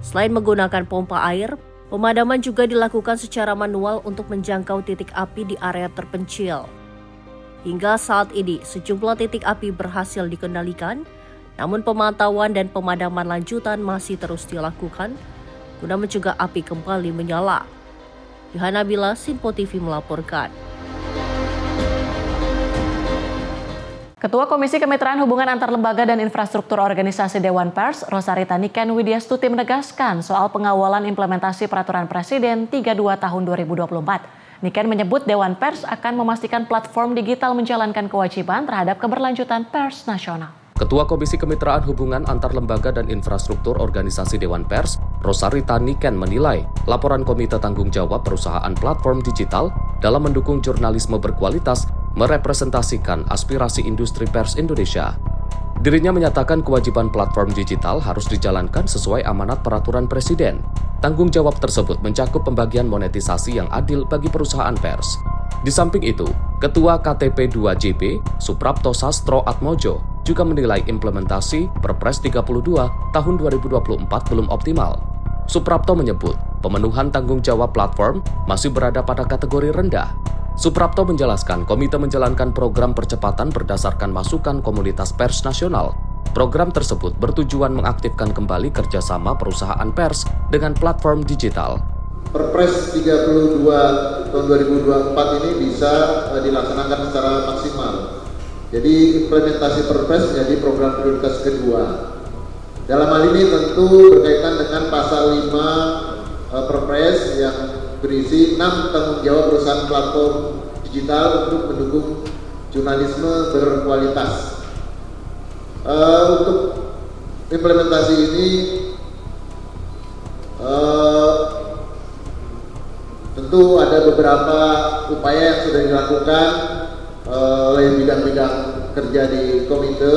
Speaker 11: Selain menggunakan pompa air, pemadaman juga dilakukan secara manual untuk menjangkau titik api di area terpencil. Hingga saat ini, sejumlah titik api berhasil dikendalikan, namun pemantauan dan pemadaman lanjutan masih terus dilakukan guna mencegah api kembali menyala. Yohana Bila, Sinpo TV melaporkan.
Speaker 1: Ketua Komisi Kemitraan Hubungan Antar Lembaga dan Infrastruktur Organisasi Dewan Pers, Rosarita Niken Widyastuti menegaskan soal pengawalan implementasi Peraturan Presiden 32 tahun 2024. Niken menyebut Dewan Pers akan memastikan platform digital menjalankan kewajiban terhadap keberlanjutan pers nasional.
Speaker 4: Ketua Komisi Kemitraan Hubungan Antar Lembaga dan Infrastruktur Organisasi Dewan Pers, Rosarita Niken menilai laporan Komite Tanggung Jawab Perusahaan Platform Digital dalam mendukung jurnalisme berkualitas merepresentasikan aspirasi industri pers Indonesia. Dirinya menyatakan kewajiban platform digital harus dijalankan sesuai amanat peraturan Presiden. Tanggung jawab tersebut mencakup pembagian monetisasi yang adil bagi perusahaan pers. Di samping itu, Ketua KTP 2JB, Suprapto Sastro Atmojo, juga menilai implementasi Perpres 32 tahun 2024 belum optimal. Suprapto menyebut pemenuhan tanggung jawab platform masih berada pada kategori rendah. Suprapto menjelaskan komite menjalankan program percepatan berdasarkan masukan komunitas pers nasional. Program tersebut bertujuan mengaktifkan kembali kerjasama perusahaan pers dengan platform digital.
Speaker 19: Perpres 32 tahun 2024 ini bisa dilaksanakan secara maksimal. Jadi implementasi Perpres menjadi program prioritas kedua. Dalam hal ini tentu berkaitan dengan pasal 5 Perpres yang berisi 6 tanggung jawab perusahaan platform digital untuk mendukung jurnalisme berkualitas. Untuk implementasi ini tentu ada beberapa upaya yang sudah dilakukan oleh bidang-bidang kerja di komite.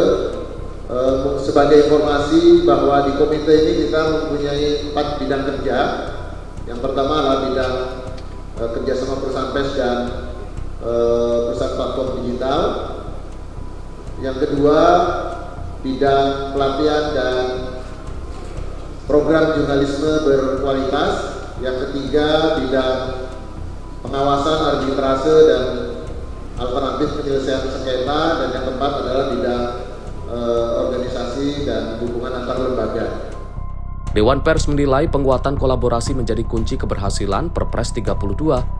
Speaker 19: Sebagai informasi bahwa di komite ini kita mempunyai 4 bidang kerja. Yang pertama adalah bidang kerjasama perusahaan pers dan perusahaan platform digital. Yang kedua, bidang pelatihan dan program jurnalisme berkualitas. Yang ketiga, bidang pengawasan arbitrase dan alternatif penyelesaian sengketa. Dan yang keempat adalah bidang organisasi dan hubungan antar lembaga.
Speaker 4: Dewan Pers menilai penguatan kolaborasi menjadi kunci keberhasilan Perpres 32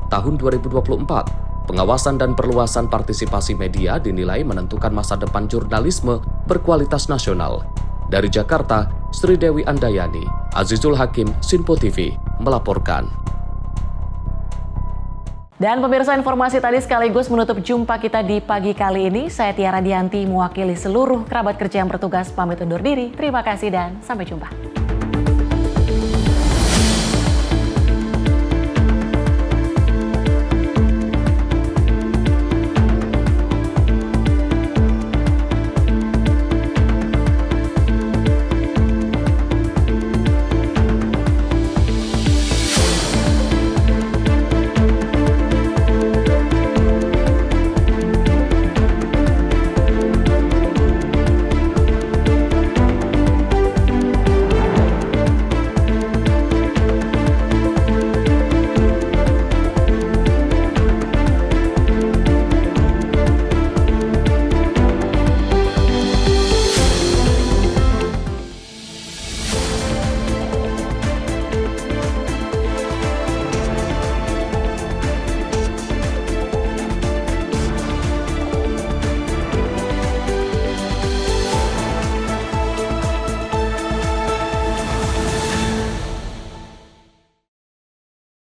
Speaker 4: tahun 2024. Pengawasan dan perluasan partisipasi media dinilai menentukan masa depan jurnalisme berkualitas nasional. Dari Jakarta, Sri Dewi Andayani, Azizul Hakim, Sinpo TV melaporkan.
Speaker 1: Dan pemirsa, informasi tadi sekaligus menutup jumpa kita di pagi kali ini. Saya Tiara Dianti mewakili seluruh kerabat kerja yang bertugas pamit undur diri. Terima kasih dan sampai jumpa.